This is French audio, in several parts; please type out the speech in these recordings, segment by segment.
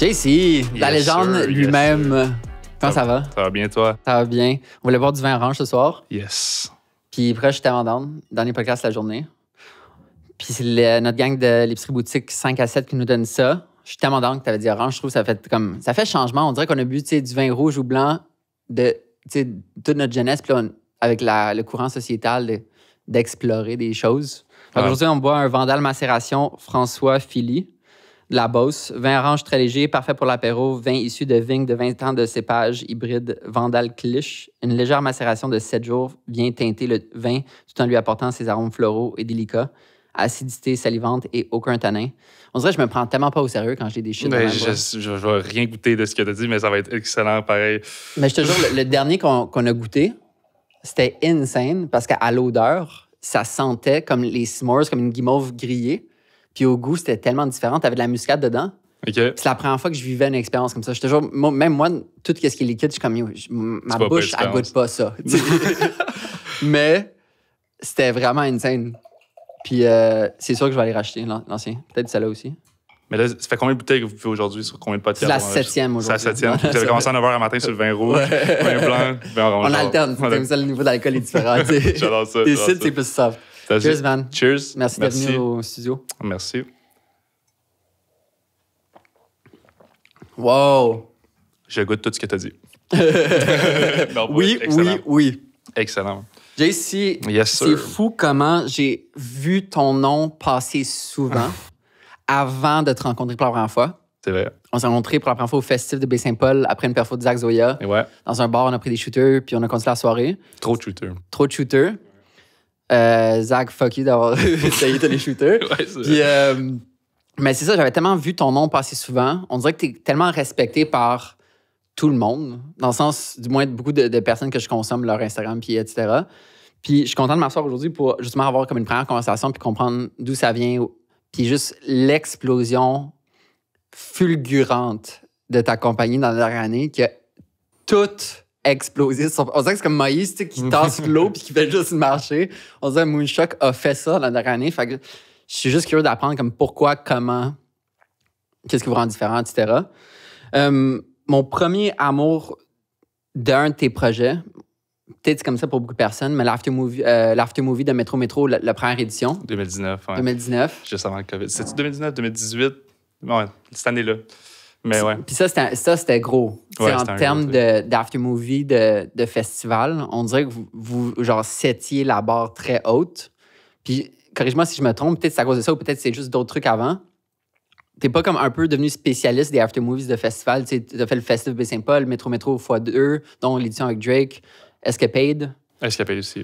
JC, la légende lui-même. Comment ça va? Ça va bien, toi? Ça va bien. On voulait boire du vin orange ce soir. Yes. Puis après, je suis tellement down. Dernier podcast de la journée. Puis c'est notre gang de l'épicerie boutique 5 à 7 qui nous donne ça. Je suis tellement down que tu avais dit orange. Je trouve que ça fait changement. On dirait qu'on a bu du vin rouge ou blanc de toute notre jeunesse. Puis là, avec le courant sociétal d'explorer des choses. Aujourd'hui, on boit un Vandal Macération François Philly de la Beauce. Vin orange très léger, parfait pour l'apéro. Vin issu de vignes de 20 ans de cépage hybride Vandal Cliche. Une légère macération de 7 jours vient teinter le vin tout en lui apportant ses arômes floraux et délicats. Acidité salivante et aucun tanin. On dirait que je me prends tellement pas au sérieux quand j'ai des shit. Je vais rien goûter de ce que tu as dit, mais ça va être excellent pareil. Mais je te jure, le dernier qu'on a goûté, c'était insane parce qu'à l'odeur, ça sentait comme les s'mores, comme une guimauve grillée. Puis au goût, c'était tellement différent. T'avais de la muscade dedans. Okay. C'est la première fois que je vivais une expérience comme ça. Je te jure, même moi, tout ce qui est liquide, je suis comme, ma bouche, elle goûte pas ça. Mais c'était vraiment insane. Puis c'est sûr que je vais aller racheter l'ancien. Peut-être celle-là aussi. Mais là, ça fait combien de bouteilles que vous faites aujourd'hui? Sur combien de podcasts? C'est la 7e aujourd'hui. C'est la 7e. Vous avez commencé à 9h le matin sur le vin rouge, vin blanc, vin orange. On alterne. C'est ça, le niveau d'alcool est différent. J'adore ça. Tes sites, c'est plus soft. Cheers, man. Cheers. Merci d'être venu au studio. Merci. Wow. Je goûte tout ce que tu as dit. Non, oui. Excellent. JC, yes, c'est fou comment j'ai vu ton nom passer souvent avant de te rencontrer pour la première fois. C'est vrai. On s'est rencontrés pour la première fois au Festif de Baie-Saint-Paul après une perfo de Zach Zoya. Ouais. Dans un bar, on a pris des shooters puis on a continué la soirée. Trop de shooters. Trop de shooters. Zach, fuck you d'avoir essayé tous les shooters. Ouais, c'est puis, mais c'est ça, j'avais tellement vu ton nom passer souvent. On dirait que tu es tellement respecté par tout le monde, dans le sens, du moins, beaucoup de personnes que je consomme, leur Instagram, puis etc. Puis je suis content de m'asseoir aujourd'hui pour justement avoir comme une première conversation puis comprendre d'où ça vient. Puis juste l'explosion fulgurante de ta compagnie dans la dernière année qui a tout explosé. On dirait que c'est comme Moïse qui tasse l'eau puis qui fait juste marcher. On dirait que Moonshock a fait ça dans la dernière année. Fait que je suis juste curieux d'apprendre comme pourquoi, comment, qu'est-ce qui vous rend différent, etc. Mon premier amour d'un de tes projets, peut-être c'est comme ça pour beaucoup de personnes, mais l'After Movie de Métro Métro, la première édition. 2019, ouais. 2019. Juste avant le COVID. C'est-tu 2019, 2018? Ouais, cette année-là. Mais ouais. Puis ça, c'était gros. Ouais, en termes d'After Movie, de festival, on dirait que vous genre, settiez la barre très haute. Puis, corrige-moi si je me trompe, peut-être c'est à cause de ça ou peut-être c'est juste d'autres trucs avant. T'es pas comme un peu devenu spécialiste des After Movies de festival. Tu as fait le Festival de Saint-Paul, Métro Métro x2, dont l'édition avec Drake, Escapade. Escapade aussi.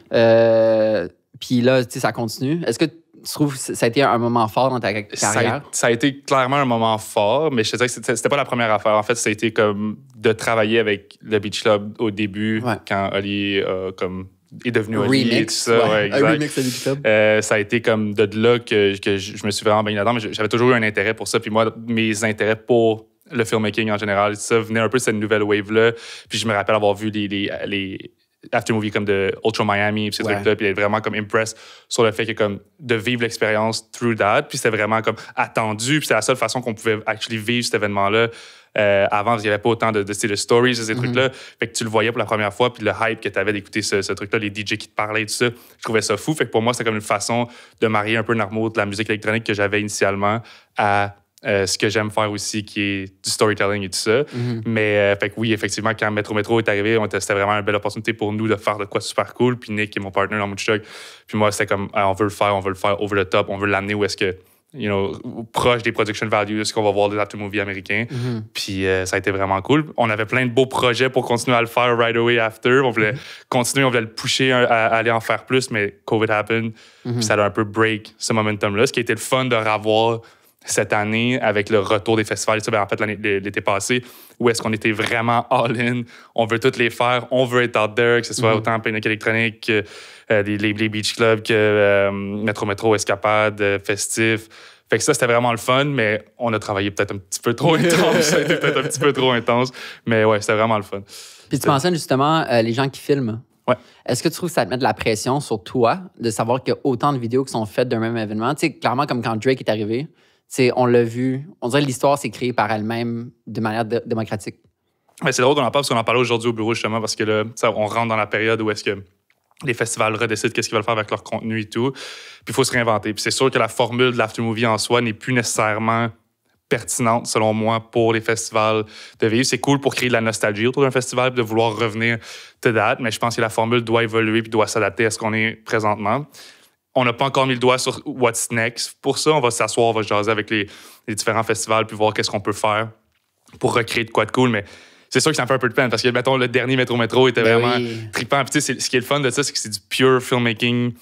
Puis là, ça continue. Est-ce que tu trouves que ça a été un moment fort dans ta carrière? Ça a été clairement un moment fort, mais je te dirais que c'était pas la première affaire. En fait, ça a été comme de travailler avec le Beach Club au début, quand Oli est devenu Oli et tout ça. Ouais, exact. Un remix de Beach Club. Ça a été comme de là que je me suis vraiment baigné là-dedans, mais j'avais toujours eu un intérêt pour ça. Puis moi, mes intérêts pour le filmmaking en général, ça venait un peu de cette nouvelle wave-là. Puis je me rappelle avoir vu les after-movies comme de Ultra Miami, ces trucs-là, puis être vraiment comme impressed sur le fait que comme de vivre l'expérience through that, puis c'était vraiment comme attendu, puis c'est la seule façon qu'on pouvait actually vivre cet événement-là. Avant, il n'y avait pas autant de stories, ces trucs-là. Fait que tu le voyais pour la première fois, puis le hype que tu avais d'écouter ce truc-là, les DJ qui te parlaient et tout ça, je trouvais ça fou. Fait que pour moi, c'était comme une façon de marier un peu l'amour de la musique électronique que j'avais initialement à ce que j'aime faire aussi, qui est du storytelling et tout ça. Mais fait que oui, effectivement, quand Métro Métro est arrivé, c'était vraiment une belle opportunité pour nous de faire de quoi super cool. Puis Nick, qui est mon partner dans Moonshot, puis moi, c'était comme, on veut le faire over the top, on veut l'amener où est-ce que, proche des production values, ce qu'on va voir des after movies américains. Puis ça a été vraiment cool. On avait plein de beaux projets pour continuer à le faire right away after. On voulait continuer, on voulait le pusher à aller en faire plus, mais COVID happened. Puis ça a un peu break ce momentum-là. Ce qui a été le fun de revoir cette année avec le retour des festivals. En fait, l'été passé, où est-ce qu'on était vraiment all-in. On veut toutes les faire. On veut être out there, que ce soit autant Panic électronique que les Beach Club, que Métro Métro, Escapade, Festif. Fait que ça, c'était vraiment le fun, mais on a travaillé peut-être un petit peu trop intense. Ça a été peut-être un petit peu trop intense. Mais ouais, c'était vraiment le fun. Puis tu mentionnes justement les gens qui filment. Ouais. Est-ce que tu trouves que ça te met de la pression sur toi de savoir qu'il y a autant de vidéos qui sont faites d'un même événement? Tu sais, clairement, comme quand Drake est arrivé, on l'a vu. On dirait que l'histoire s'est créée par elle-même de manière démocratique. Mais c'est drôle qu'on en parle parce qu'on en parlait aujourd'hui au bureau, justement, parce que là, on rentre dans la période où est-ce que les festivals redécident qu'est-ce qu'ils veulent faire avec leur contenu et tout. Puis il faut se réinventer. Puis c'est sûr que la formule de l'aftermovie en soi n'est plus nécessairement pertinente, selon moi, pour les festivals de vivre. C'est cool pour créer de la nostalgie autour d'un festival et de vouloir revenir to that, mais je pense que la formule doit évoluer puis doit s'adapter à ce qu'on est présentement. On n'a pas encore mis le doigt sur what's next. Pour ça, on va s'asseoir, on va jaser avec les différents festivals puis voir qu'est-ce qu'on peut faire pour recréer de quoi de cool, mais c'est sûr que ça me fait un peu de peine parce que, mettons, le dernier Métro était vraiment trippant. Puis, tu sais, ce qui est le fun de ça, c'est que c'est du pure filmmaking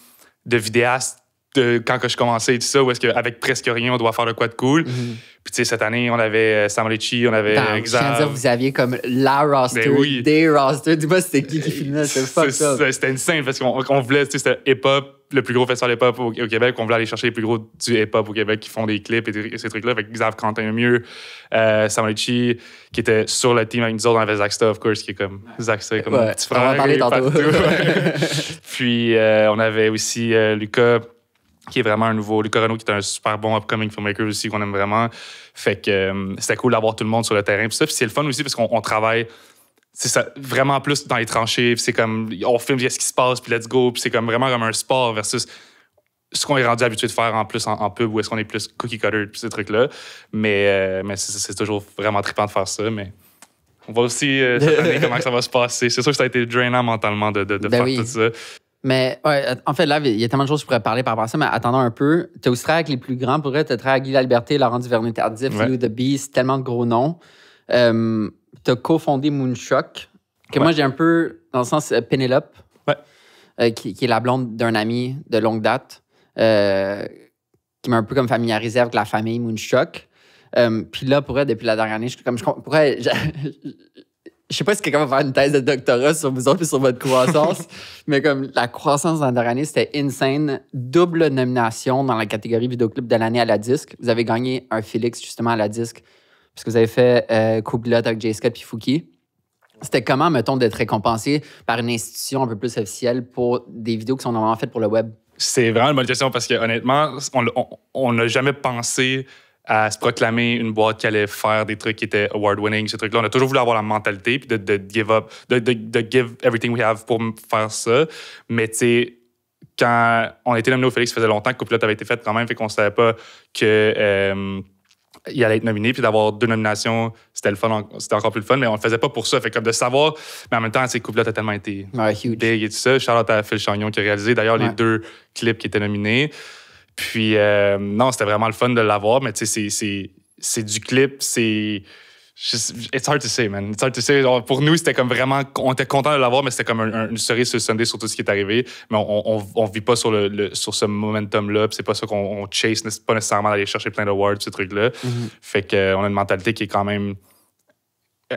de vidéaste quand que je commençais et tout ça, où est-ce qu'avec presque rien, on doit faire de quoi de cool. Puis, tu sais, cette année, on avait Sam Ritchie, on avait Je tiens à dire, vous aviez comme la roster, des rosters. Dis-moi, c'était qui filmait? C'était insane parce qu'on voulait, tu sais, c'était hip-hop, le plus gros festival hip-hop au Québec. On voulait aller chercher les plus gros du hip-hop au Québec qui font des clips et ces trucs-là. Avec Xav Quentin Mieux, Sam Ritchie, qui était sur le team avec nous autres. On avait Zach Stuff, of course, qui est comme Zach Stuff, comme un petit frère. On va en parler tantôt. Puis, on avait aussi Lucas, qui est vraiment un nouveau. Lucas Renaud, qui est un super bon upcoming filmmaker aussi, qu'on aime vraiment. Fait que c'était cool d'avoir tout le monde sur le terrain. Puis ça, puis c'est le fun aussi parce qu'on travaille. C'est ça, vraiment plus dans les tranchées. Puis c'est comme, on filme ce qui se passe, puis let's go. Puis c'est comme vraiment comme un sport versus ce qu'on est rendu habitué de faire en plus en pub, où est-ce qu'on est plus cookie cutter, puis ces trucs-là. Mais c'est toujours vraiment trippant de faire ça. Mais on va aussi cette année comment ça va se passer. C'est sûr que ça a été drainant mentalement de faire tout ça. Mais ouais, en fait, là, il y a tellement de choses que je pourrais parler par rapport à ça, mais attendons un peu. Tu as aussi travaillé avec les plus grands. Pour vrai, tu as travaillé avec Guy Laliberté, Laurent Duvernay-Tardif, Lou The Beast, tellement de gros noms. Tu as cofondé Moonshock, que moi, j'ai un peu, dans le sens, Pénélope, qui est la blonde d'un ami de longue date, qui m'a un peu comme familiarisé avec la famille Moonshock. Puis là, pour elle, depuis la dernière année, je sais pas si quelqu'un va faire une thèse de doctorat sur vous autres et sur votre croissance, mais comme la croissance dans la dernière année, c'était insane. Double nomination dans la catégorie vidéoclip de l'année à la disque. Vous avez gagné un Félix, justement, à la disque, parce que vous avez fait co-pilote avec Jay Scott puis Fouki. C'était comment, mettons, d'être récompensé par une institution un peu plus officielle pour des vidéos qui sont normalement faites pour le web? C'est vraiment une bonne question parce que, honnêtement, on n'a jamais pensé à se proclamer une boîte qui allait faire des trucs qui étaient award-winning, ces trucs-là. On a toujours voulu avoir la mentalité puis de give up, de give everything we have pour faire ça. Mais tu sais, quand on a été nominé au Félix, ça faisait longtemps que Copilote avait été fait quand même, fait qu'on savait pas que il allait être nominé, puis d'avoir 2 nominations, c'était le fun, c'était encore plus le fun, mais on le faisait pas pour ça. Fait comme de savoir, mais en même temps, ces Copilote a tellement été big et tout ça. Shout-out à Phil Chagnon qui a réalisé d'ailleurs les 2 clips qui étaient nominés. Puis, non, c'était vraiment le fun de l'avoir, mais tu sais, c'est du clip, c'est. It's hard to say, man. It's hard to say. Pour nous, c'était comme vraiment. On était content de l'avoir, mais c'était comme une cerise sur le Sunday sur tout ce qui est arrivé. Mais on vit pas sur ce momentum-là, puis c'est pas ça qu'on chase, c'est pas nécessairement d'aller chercher plein d'awards, ces trucs-là. Fait qu'on a une mentalité qui est quand même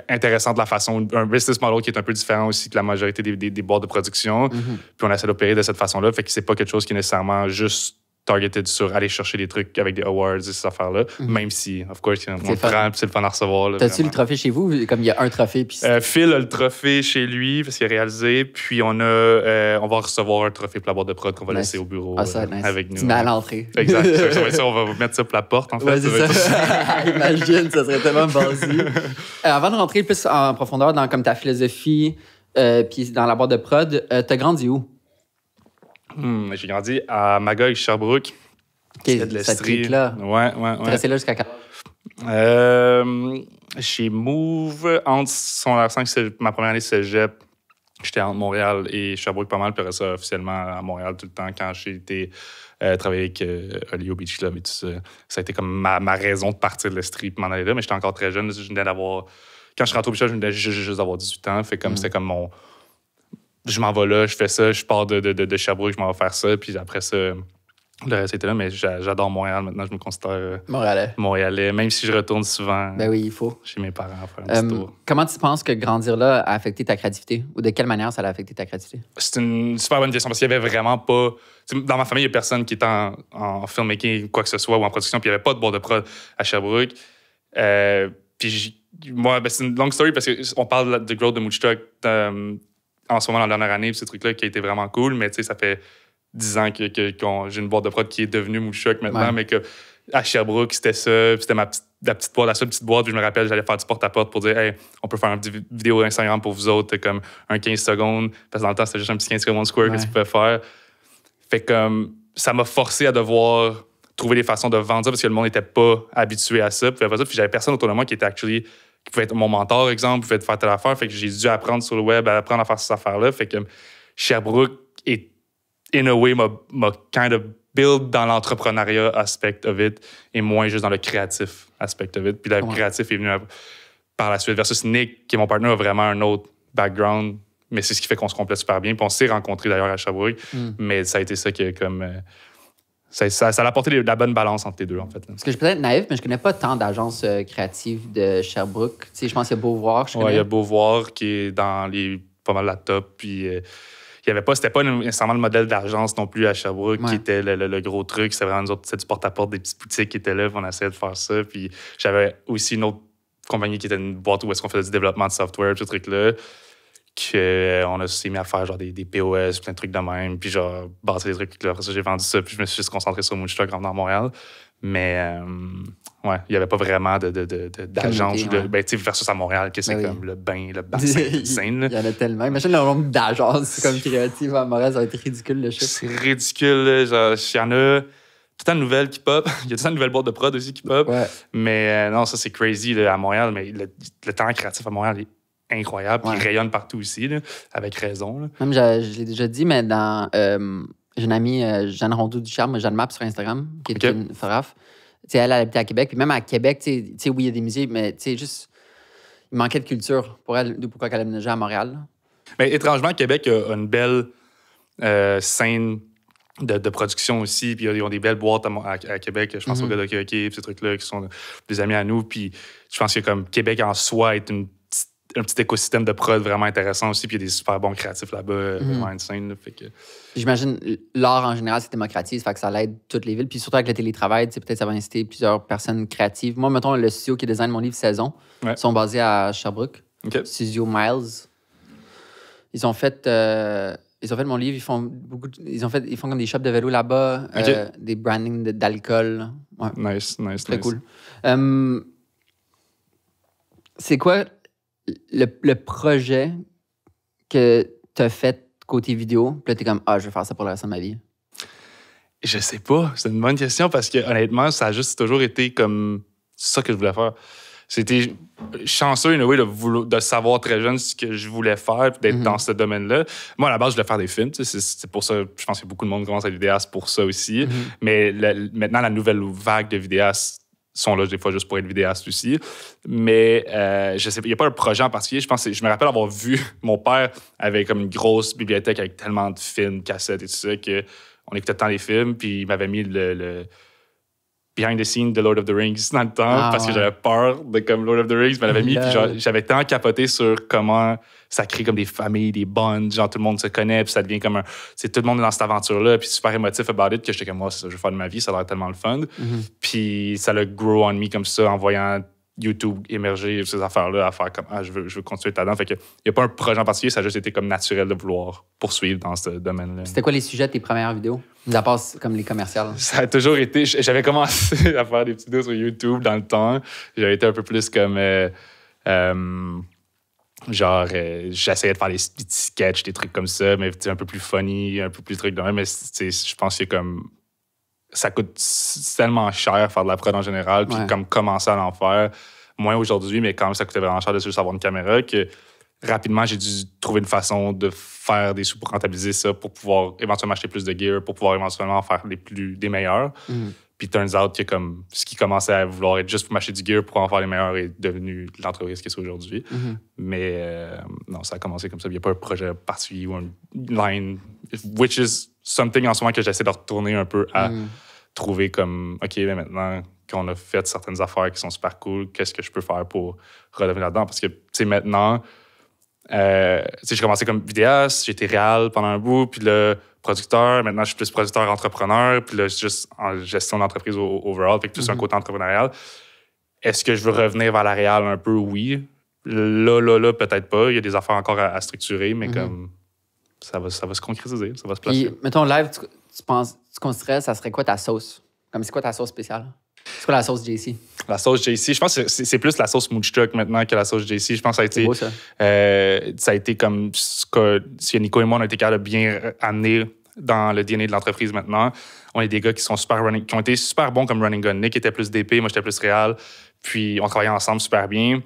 intéressante de la façon, un business model qui est un peu différent aussi que la majorité des boîtes de production. Puis on essaie d'opérer de cette façon-là. Fait que c'est pas quelque chose qui est nécessairement juste targeted sur aller chercher des trucs avec des awards et ces affaires-là, même si, of course, on le prend c'est le fun à recevoir. T'as-tu le trophée chez vous? Comme il y a un trophée. Puis Phil a le trophée chez lui parce qu'il a réalisé, puis on va recevoir un trophée pour la boîte de prod qu'on va laisser au bureau avec nous. Tu mets à l'entrée. Exact. Ça va être ça, on va mettre ça pour la porte, en fait. Ouais, c'est ça. Imagine, ça serait tellement basique. Avant de rentrer plus en profondeur dans comme ta philosophie, puis dans la boîte de prod, t'as grandi où? J'ai grandi à Magog, Sherbrooke. C'est de l'Estrie. Là. Ouais. T'es resté là jusqu'à quand? J'ai move entre son 5, ma première année cégep. J'étais entre Montréal et Sherbrooke pas mal, puis après ça, officiellement à Montréal tout le temps quand j'ai été travailler avec Olio Beach Club et tout ça. Ça a été comme ma raison de partir de l'Estrie et m'en aller là, mais j'étais encore très jeune. Je venais d'avoir... Quand je suis rentré au Beach Club, je venais juste d'avoir 18 ans. Fait comme c'était comme mon... Je m'en vais là, je fais ça, je pars de Sherbrooke, je m'en vais faire ça, puis après ça, le reste était là, mais j'adore Montréal maintenant, je me considère Montréalais, même si je retourne souvent il faut. Chez mes parents à faire un petit tour. Comment tu penses que grandir là a affecté ta créativité, ou de quelle manière ça a affecté ta créativité? C'est une super bonne question, parce qu'il y avait vraiment pas... Dans ma famille, il n'y a personne qui est en filmmaking, quoi que ce soit, ou en production, puis il n'y avait pas de boîte de prod à Sherbrooke. Puis moi, c'est une longue story, parce qu'on parle de growth de Moonstruck en ce moment, dans la dernière année, ce truc-là qui a été vraiment cool, mais tu sais, ça fait 10 ans que j'ai une boîte de prod qui est devenue Moonstruck maintenant, mais que à Sherbrooke, c'était ça. Puis c'était la seule petite boîte où je me rappelle, j'allais faire du porte-à-porte pour dire, hey, on peut faire une petite vidéo Instagram pour vous autres, comme un 15 secondes. Parce que dans le temps, c'était juste un petit 15 secondes square que tu pouvais faire. Fait que ça m'a forcé à devoir trouver des façons de vendre ça parce que le monde n'était pas habitué à ça. Puis j'avais personne autour de moi qui pouvait être mon mentor, exemple, qui pouvait faire telle affaire. Fait que j'ai dû apprendre sur le web, apprendre à faire cette affaire-là. Fait que Sherbrooke, in a way, m'a kind of build dans l'entrepreneuriat aspect of it et moins juste dans le créatif aspect of it. Puis le créatif est venu par la suite. Versus Nick, qui est mon partenaire, a vraiment un autre background, mais c'est ce qui fait qu'on se complète super bien. Puis on s'est rencontrés d'ailleurs à Sherbrooke, mais ça a été ça qui est comme... Ça a apporté la bonne balance entre les deux, en fait. Parce que je suis peut-être naïf, mais je connais pas tant d'agences créatives de Sherbrooke. Tu sais, je pense qu'il y a Beauvoir. Oui, il y a Beauvoir qui est dans pas mal la top. Puis c'était pas nécessairement le modèle d'agence non plus à Sherbrooke qui était le gros truc. C'était vraiment nous autres, c'était du porte-à-porte, des petites boutiques qui étaient là, puis on essayait de faire ça. Puis j'avais aussi une autre compagnie qui était une boîte où est-ce qu'on faisait du développement de software, ce truc-là. On s'est mis à faire genre des POS, plein de trucs de même, puis genre bâtir des trucs. Là, après ça, j'ai vendu ça, puis je me suis juste concentré sur Moonstock en venant à Montréal. Mais il n'y avait pas vraiment d'agence. Versus à Montréal, que c'est comme le bassin de scène. Il y en a tellement. Imagine le nombre d'agences comme créatives à Montréal, ça va être ridicule le chiffre. C'est ridicule. Genre, il y en a tout le temps de nouvelles qui pop. Il y a tout le temps de nouvelles boîtes de prod aussi qui pop. Ouais. Mais non, ça c'est crazy là, à Montréal. Mais le talent créatif à Montréal est incroyable. Puis il rayonne partout aussi, là, avec raison. Là. Même, je l'ai déjà dit, mais j'ai une amie, Jeanne Rondeau-Ducharme, Jeanne Map sur Instagram, qui est une photographe. T'sais, elle habite à Québec. Puis même à Québec, oui, il y a des musées, mais juste, il manquait de culture pour elle, d'où pourquoi elle a déménagé à Montréal. Mais étrangement, Québec a une belle scène de production aussi. Puis ils ont des belles boîtes à Québec. Je pense aux gars de Hockey, ces trucs-là, qui sont des amis à nous. Puis je pense que comme Québec en soi est un petit écosystème de prod vraiment intéressant aussi. Puis il y a des super bons créatifs là-bas, vraiment une scène. Là, fait que... J'imagine, l'art en général, c'est démocratisé, fait que ça l'aide toutes les villes. Puis surtout avec le télétravail, peut-être ça va inciter plusieurs personnes créatives. Moi, mettons, le studio qui design mon livre Saison, ils sont basés à Sherbrooke. Studio Miles. Ils ont fait mon livre, ils font comme des shops de vélo là-bas, des brandings d'alcool. Ouais. Nice. Très cool. C'est quoi le projet que tu as fait côté vidéo? Puis là, t'es comme, je vais faire ça pour le reste de ma vie. Je sais pas. C'est une bonne question parce que honnêtement, ça a juste toujours été comme ça que je voulais faire. C'était chanceux, in a way, de savoir très jeune ce que je voulais faire et d'être dans ce domaine-là. Moi, à la base, je voulais faire des films. C'est pour ça, je pense que beaucoup de monde commence à être vidéaste pour ça aussi. Mais maintenant, la nouvelle vague de vidéastes sont là des fois juste pour être vidéaste aussi. Mais je sais pas, il n'y a pas un projet en particulier. Je me rappelle avoir vu mon père avait comme une grosse bibliothèque avec tellement de films, cassettes et tout ça qu'on écoutait tant les films. Puis il m'avait mis le behind the scenes de Lord of the Rings dans le temps parce que j'avais peur de comme Lord of the Rings. Mais l'avait mis, puis j'avais tant capoté sur comment ça crée comme des familles, des bonds, genre tout le monde se connaît, puis ça devient comme tout le monde est dans cette aventure-là, puis super émotif about it, que j'étais comme moi, c'est ça que je veux faire de ma vie, ça a l'air tellement le fun. Puis ça l'a grow on me comme ça, en voyant YouTube émerger ces affaires-là, à faire comme je veux continuer là-dedans. Fait que il n'y a pas un projet en particulier, ça a juste été comme naturel de vouloir poursuivre dans ce domaine-là. C'était quoi les sujets de tes premières vidéos? Mis à part comme les commerciales. Ça a toujours été. J'avais commencé à faire des petites vidéos sur YouTube dans le temps. J'avais été un peu plus comme j'essayais de faire des petits sketchs, des trucs comme ça, mais un peu plus funny, un peu plus trucs de même. Mais je pense que comme ça coûte tellement cher faire de la prod en général, puis comme commencer à l'en faire, moins aujourd'hui, mais quand même ça coûtait vraiment cher de juste avoir une caméra, que rapidement j'ai dû trouver une façon de faire des sous pour rentabiliser ça, pour pouvoir éventuellement acheter plus de gear, pour pouvoir éventuellement faire des meilleurs. Puis turns out que comme ce qui commençait à vouloir être juste pour m'acheter du gear pour en faire les meilleurs est devenu l'entreprise qui est aujourd'hui. Mais non, ça a commencé comme ça. Il n'y a pas un projet particulier ou une line, which is something en ce moment que j'essaie de retourner un peu à trouver comme, OK, mais maintenant qu'on a fait certaines affaires qui sont super cool, qu'est-ce que je peux faire pour redevenir là-dedans? Parce que, tu sais, maintenant, j'ai commencé comme vidéaste, j'ai été réal pendant un bout, puis là, producteur. Maintenant, je suis plus producteur-entrepreneur, puis là, je suis juste en gestion d'entreprise overall, fait que tout c'est un côté entrepreneurial. Est-ce que je veux revenir vers la réal un peu? Oui. Là, peut-être pas. Il y a des affaires encore à structurer, mais comme ça va se concrétiser, ça va se placer. Puis, mettons, live, tu considérais, ça serait quoi ta sauce? Comme c'est quoi ta sauce spéciale? C'est quoi la sauce JC? La sauce JC, je pense que c'est plus la sauce Moonstruck maintenant que la sauce JC. Je pense que ça a été, beau, ça. Ça a été comme ce que Nico et moi, on a été capables de bien amener dans le DNA de l'entreprise maintenant. On est des gars qui sont qui ont été super bons comme running gun. Nick était plus DP, moi j'étais plus réal. Puis on travaillait ensemble super bien.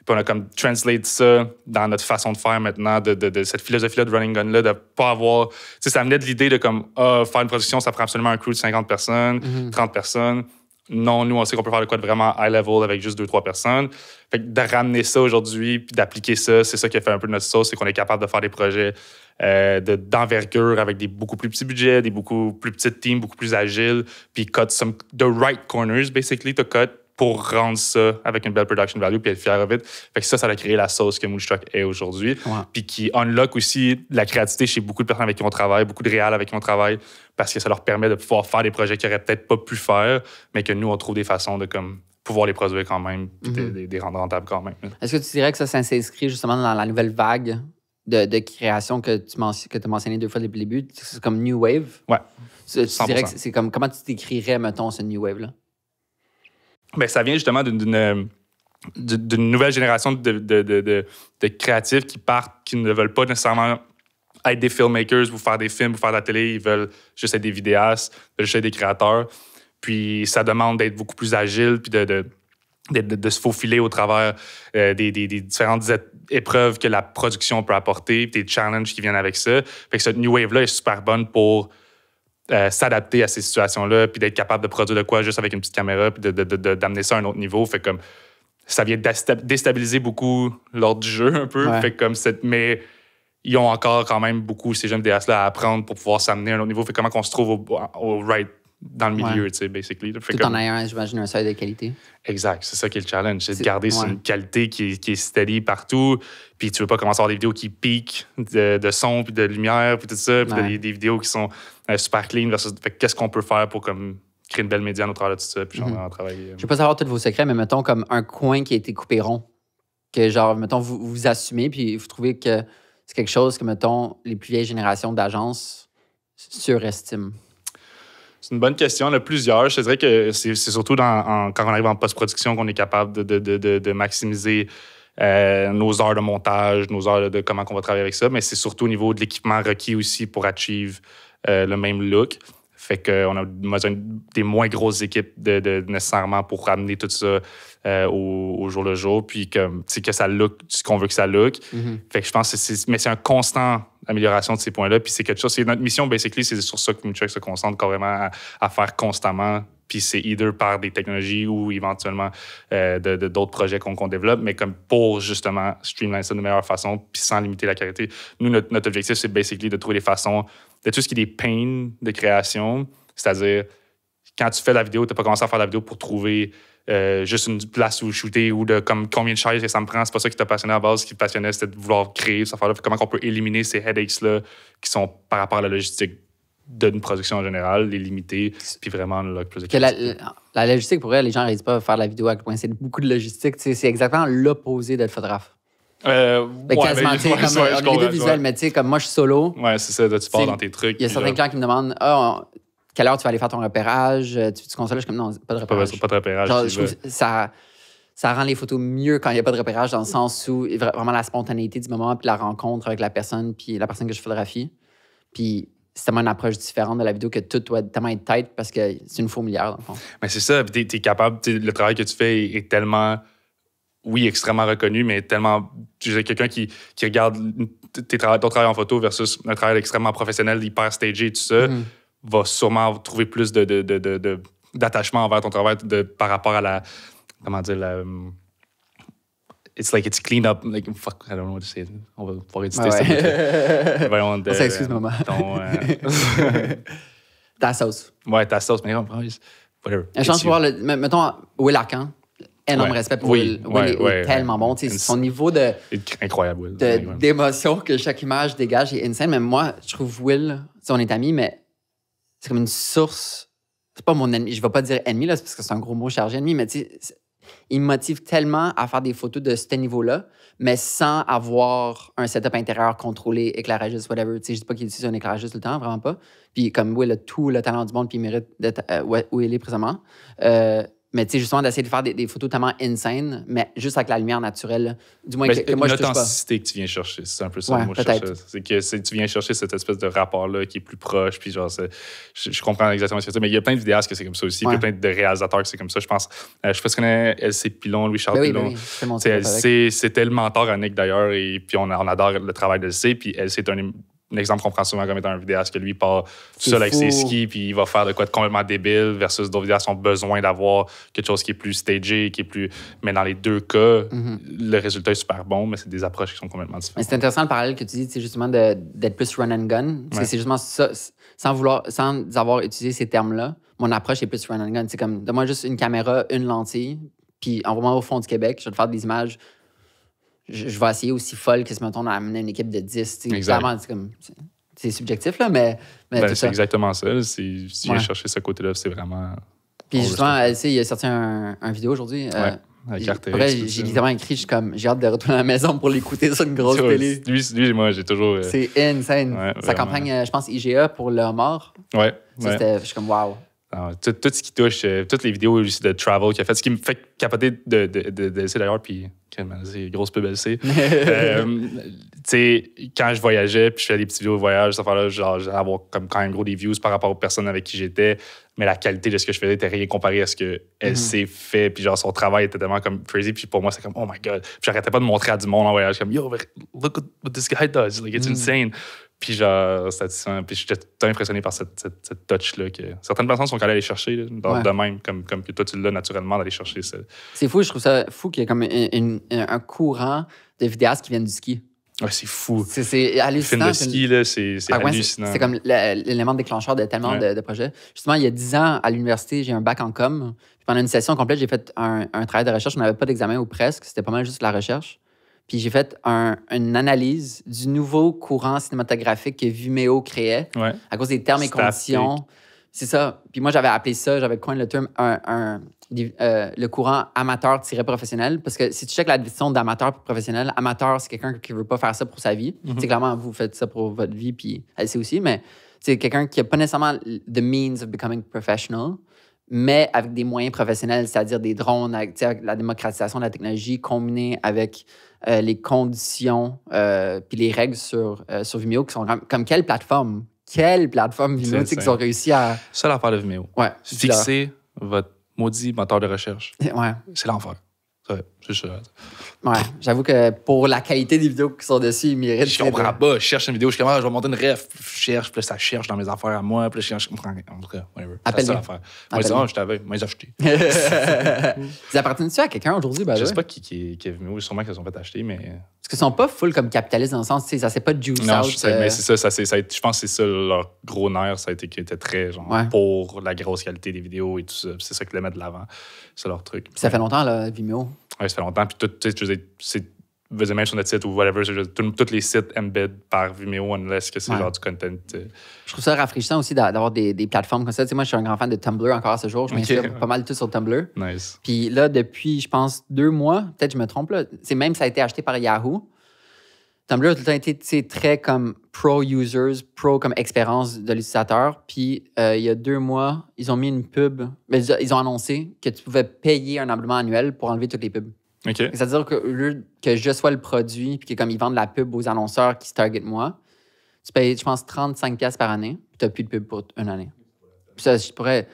Puis on a comme translate ça dans notre façon de faire maintenant, de cette philosophie-là de running gun-là, de pas avoir... Tu sais, ça venait de l'idée de comme, faire une production, ça prend absolument un crew de 50 personnes, 30 personnes. Non, nous, on sait qu'on peut faire de quoi de vraiment high level avec juste 2-3 personnes. Fait que de ramener ça aujourd'hui puis d'appliquer ça, c'est ça qui a fait un peu notre sauce, c'est qu'on est capable de faire des projets d'envergure avec des beaucoup plus petits budgets, des beaucoup plus petites teams, beaucoup plus agiles, puis cut the right corners, basically, to cut pour rendre ça avec une belle production value puis être fier of it. Fait que ça a créé la sauce que Moonstruck est aujourd'hui. Ouais. Puis qui unlock aussi la créativité chez beaucoup de personnes avec qui on travaille, beaucoup de réals avec qui on travaille, parce que ça leur permet de pouvoir faire des projets qu'ils n'auraient peut-être pas pu faire, mais que nous, on trouve des façons de comme, pouvoir les produire quand même, puis des rendre rentables quand même. Est-ce que tu dirais que ça s'inscrit justement dans la nouvelle vague de création que tu as mentionné 2 fois depuis le début? C'est comme New Wave? Ouais. Tu dirais que c'est comme... Comment tu décrirais, mettons, ce New Wave-là? Ben, ça vient justement d'une nouvelle génération de créatifs qui partent, qui ne veulent pas nécessairement être des filmmakers ou faire des films ou faire de la télé. Ils veulent juste être des vidéastes, veulent juste être des créateurs. Puis ça demande d'être beaucoup plus agile puis de se faufiler au travers des différentes épreuves que la production peut apporter, puis des challenges qui viennent avec ça. Fait que cette New Wave-là est super bonne pour s'adapter à ces situations-là, puis d'être capable de produire de quoi juste avec une petite caméra, puis d'amener ça à un autre niveau. Fait comme ça vient déstabiliser beaucoup l'ordre du jeu un peu. Ouais. Fait comme mais ils ont encore quand même beaucoup, ces jeunes DAs-là, à apprendre pour pouvoir s'amener à un autre niveau. Fait comment qu'on se trouve au right dans le milieu, tu sais, basically. Fait tout en ayant, j'imagine, un seuil de qualité. Exact, c'est ça qui est le challenge, c'est de garder une qualité qui est steady partout, puis tu veux pas commencer à avoir des vidéos qui piquent de son, puis de lumière, puis tout ça, puis des vidéos qui sont super clean versus... Fait qu'est-ce qu'on peut faire pour comme créer une belle médiane au travers de tout ça, puis genre travailler... Je veux pas savoir tous vos secrets, mais mettons comme un coin qui a été coupé rond, que genre, mettons, vous assumez, puis vous trouvez que c'est quelque chose que, mettons, les plus vieilles générations d'agences surestiment. C'est une bonne question. Il y en a plusieurs. Je te dirais que c'est surtout quand on arrive en post-production qu'on est capable de maximiser nos heures de montage, nos heures de comment on va travailler avec ça. Mais c'est surtout au niveau de l'équipement requis aussi pour achieve le même look. Fait qu'on a besoin des moins grosses équipes nécessairement pour ramener tout ça au jour le jour, puis que ça look ce qu'on veut que ça look. Fait que je pense que c'est un constant amélioration de ces points-là, puis c'est quelque chose, c'est notre mission, basically, c'est sur ça que Moonstruck se concentre carrément à faire constamment, puis c'est either par des technologies ou éventuellement d'autres projets qu'on développe, mais comme pour justement streamline ça de meilleure façon, puis sans limiter la qualité. Nous, notre objectif, c'est basically de trouver des façons de tout ce qui est des pains de création, c'est-à-dire quand tu fais la vidéo, tu n'as pas commencé à faire la vidéo pour trouver juste une place où shooter ou de comme combien de chaises que ça me prend. C'est pas ça qui t'a passionné à la base. Ce qui te passionnait, c'était de vouloir créer cette affaire-là. Comment on peut éliminer ces headaches-là qui sont par rapport à la logistique d'une production en général, les limiter, puis vraiment là, plus de qualité. La logistique, pour elle, les gens n'arrivent pas à faire la vidéo à quel point c'est beaucoup de logistique. C'est exactement l'opposé d'être photographe. Quasiment, comme vidéo visuelle, mais tu sais, comme moi, je suis solo. Ouais, c'est ça, tu pars dans tes trucs. Il y a certains clients qui me demandent quelle heure tu vas aller faire ton repérage, tu consoles, je suis comme non, pas de repérage. Pas de repérage. Genre, je trouve ça rend les photos mieux quand il n'y a pas de repérage, dans le sens où vraiment la spontanéité du moment, puis la rencontre avec la personne, puis la personne que je photographie. Puis c'est tellement une approche différente de la vidéo que tout doit tellement être tight parce que c'est une fourmilière, dans le fond. Mais c'est ça, tu es capable, le travail que tu fais est tellement, oui, extrêmement reconnu, mais tellement. J'ai quelqu'un qui regarde ton travail en photo versus un travail extrêmement professionnel, hyper stagé et tout ça, va sûrement trouver plus d'attachement envers ton travail par rapport à la. Comment dire, it's cleaned up. Like, fuck, I don't know what to say. On va pouvoir éditer ça. Voyons, excuse-moi. Ta sauce. Ouais, ta sauce. Mais whatever. Je pense voir, mettons, Will Arcan. Énorme respect pour Will. Will est tellement bon. Son niveau incroyable, Will. D'émotion que chaque image dégage est insane. Mais moi, je trouve Will, on est amis, mais c'est comme une source. C'est pas mon ennemi. Je vais pas dire ennemi, là, parce que c'est un gros mot chargé ennemi, mais tu sais, il me motive tellement à faire des photos de ce niveau-là, mais sans avoir un setup intérieur contrôlé, éclairagiste, whatever. Tu sais, je dis pas qu'il utilise un éclairagiste tout le temps, vraiment pas. Puis comme Will a tout le talent du monde, puis il mérite d'être où il est présentement. Mais tu sais, justement, d'essayer de faire des photos tellement insane, mais juste avec la lumière naturelle. Là. Du moins que moi, je touche pas. L'authenticité que tu viens chercher, c'est un peu ça. Ouais, Moi, je cherche. C'est que tu viens chercher cette espèce de rapport-là qui est plus proche. Puis genre, je comprends exactement ce que tu dis. Mais il y a plein de vidéastes que c'est comme ça aussi. Puis il y a plein de réalisateurs que c'est comme ça. Je pense. Je sais pas si tu connais LC Pilon, Louis-Charles Pilon. Oui, c'est mon LC, c'était le mentor à Nick d'ailleurs. Et puis on adore le travail d'LC. Puis LC est un exemple qu'on prend souvent comme étant un vidéaste que lui part tout seul avec ses skis puis il va faire de quoi de complètement débile versus d'autres vidéastes ont besoin d'avoir quelque chose qui est plus stagé, qui est plus... Mais dans les deux cas, le résultat est super bon, mais c'est des approches qui sont complètement différentes. Mais c'est intéressant le parallèle que tu dis, c'est justement d'être plus run and gun. C'est justement ça, sans avoir utilisé ces termes-là, mon approche est plus run and gun. C'est comme, donne-moi juste une caméra, une lentille, puis envoie-moi au fond du Québec, je vais te faire des images. Je vais essayer aussi folle que si, mettons, on a amené une équipe de 10. Clairement, c'est subjectif, là, mais c'est exactement ça. Si tu viens chercher ce côté-là, c'est vraiment... Puis justement, il a sorti un vidéo aujourd'hui. Avec j'ai littéralement écrit, j'ai hâte de retourner à la maison pour l'écouter sur une grosse télé. Lui, moi, j'ai toujours... C'est insane. Sa campagne, je pense, IGA pour le homard. Ouais. Je suis comme, wow. Tout ce qui touche, toutes les vidéos aussi de travel qu'il a fait, ce qui me fait capoter de LC d'ailleurs, puis c'est grosse pub LC. Tu sais, quand je voyageais, puis je faisais des petites vidéos de voyage, cette affaire-là, genre, j'allais avoir comme quand même gros des views par rapport aux personnes avec qui j'étais, mais la qualité de ce que je faisais était rien comparé à ce que LC fait, puis genre son travail était tellement comme crazy, puis pour moi, c'est comme, oh my God. Puis j'arrêtais pas de montrer à du monde en voyage, comme, yo, look what this guy does, like, it's insane. Puis genre, puis j'étais tout impressionné par cette touch-là que certaines personnes sont allées aller chercher, là, de même, comme que toi, tu l'as naturellement d'aller chercher ça. C'est fou, je trouve ça fou qu'il y ait comme un courant de vidéastes qui viennent du ski. Ouais, c'est fou. C'est hallucinant. Le film de ski, là, c'est hallucinant. C'est comme l'élément déclencheur de tellement de projets. Justement, il y a 10 ans, à l'université, j'ai un bac en com. Puis pendant une session complète, j'ai fait un travail de recherche. On n'avait pas d'examen ou presque. C'était pas mal juste la recherche. Puis j'ai fait une analyse du nouveau courant cinématographique que Vimeo créait à cause des termes et conditions. C'est ça. Puis moi, j'avais appelé ça, j'avais coiné le terme le courant amateur-professionnel. Parce que si tu checkes la définition d'amateur pour professionnel, amateur, c'est quelqu'un qui ne veut pas faire ça pour sa vie. C'est clairement, vous faites ça pour votre vie, puis elle sait aussi, mais c'est quelqu'un qui n'a pas nécessairement the means of becoming professional, mais avec des moyens professionnels, c'est-à-dire des drones, avec la démocratisation de la technologie combinée avec les conditions puis les règles sur Vimeo qui sont comme quelle plateforme Vimeo qu'ils ont réussi à... Ça, l'affaire de Vimeo. Ouais. Fixer votre maudit moteur de recherche. Ouais. C'est l'enfer. C'est ça. Ouais, j'avoue que pour la qualité des vidéos qui sont dessus, ils méritent. Je comprends pas. Je cherche une vidéo, je suis comme, je vais monter une ref. Je cherche, puis là, ça cherche dans mes affaires à moi, puis là, je comprends. En tout cas, whatever. Appelle-le. C'est ça l'affaire. Moi, je dis, je t'avais, moi, j'ai acheté. Ils appartiennent-tu à quelqu'un aujourd'hui? Je sais pas qui est Vimeo, sûrement qu'ils se sont fait acheter, mais. Parce qu'ils sont pas full comme capitalistes dans le sens, ça c'est pas de juice non, out. Mais c'est ça, je pense que c'est ça leur gros nerf, ça a été qu'ils étaient très, genre, pour la grosse qualité des vidéos et tout ça. C'est ça qu'ils le mettent de l'avant. C'est leur truc. Puis ça fait longtemps, là, Vimeo. Oui, ça fait longtemps. Puis c'est même sur notre site ou whatever, tous les sites embed par Vimeo, unless que c'est genre du content. Je trouve ça rafraîchissant aussi d'avoir des plateformes comme ça. Tu sais, moi, je suis un grand fan de Tumblr encore à ce jour. Je m'inspire pas mal tout sur Tumblr. Nice. Puis là, depuis, je pense, 2 mois, peut-être je me trompe, là, même ça a été acheté par Yahoo. Tumblr a tout le temps été très comme pro-users, pro comme expérience de l'utilisateur. Puis il y a 2 mois, ils ont mis une pub. Ils ont annoncé que tu pouvais payer un abonnement annuel pour enlever toutes les pubs. Okay. C'est-à-dire que au lieu que je sois le produit, puis que comme ils vendent la pub aux annonceurs qui se targetent moi, tu payes, je pense, 35$ par année, puis tu n'as plus de pub pour une année. Puis ça, je pourrais...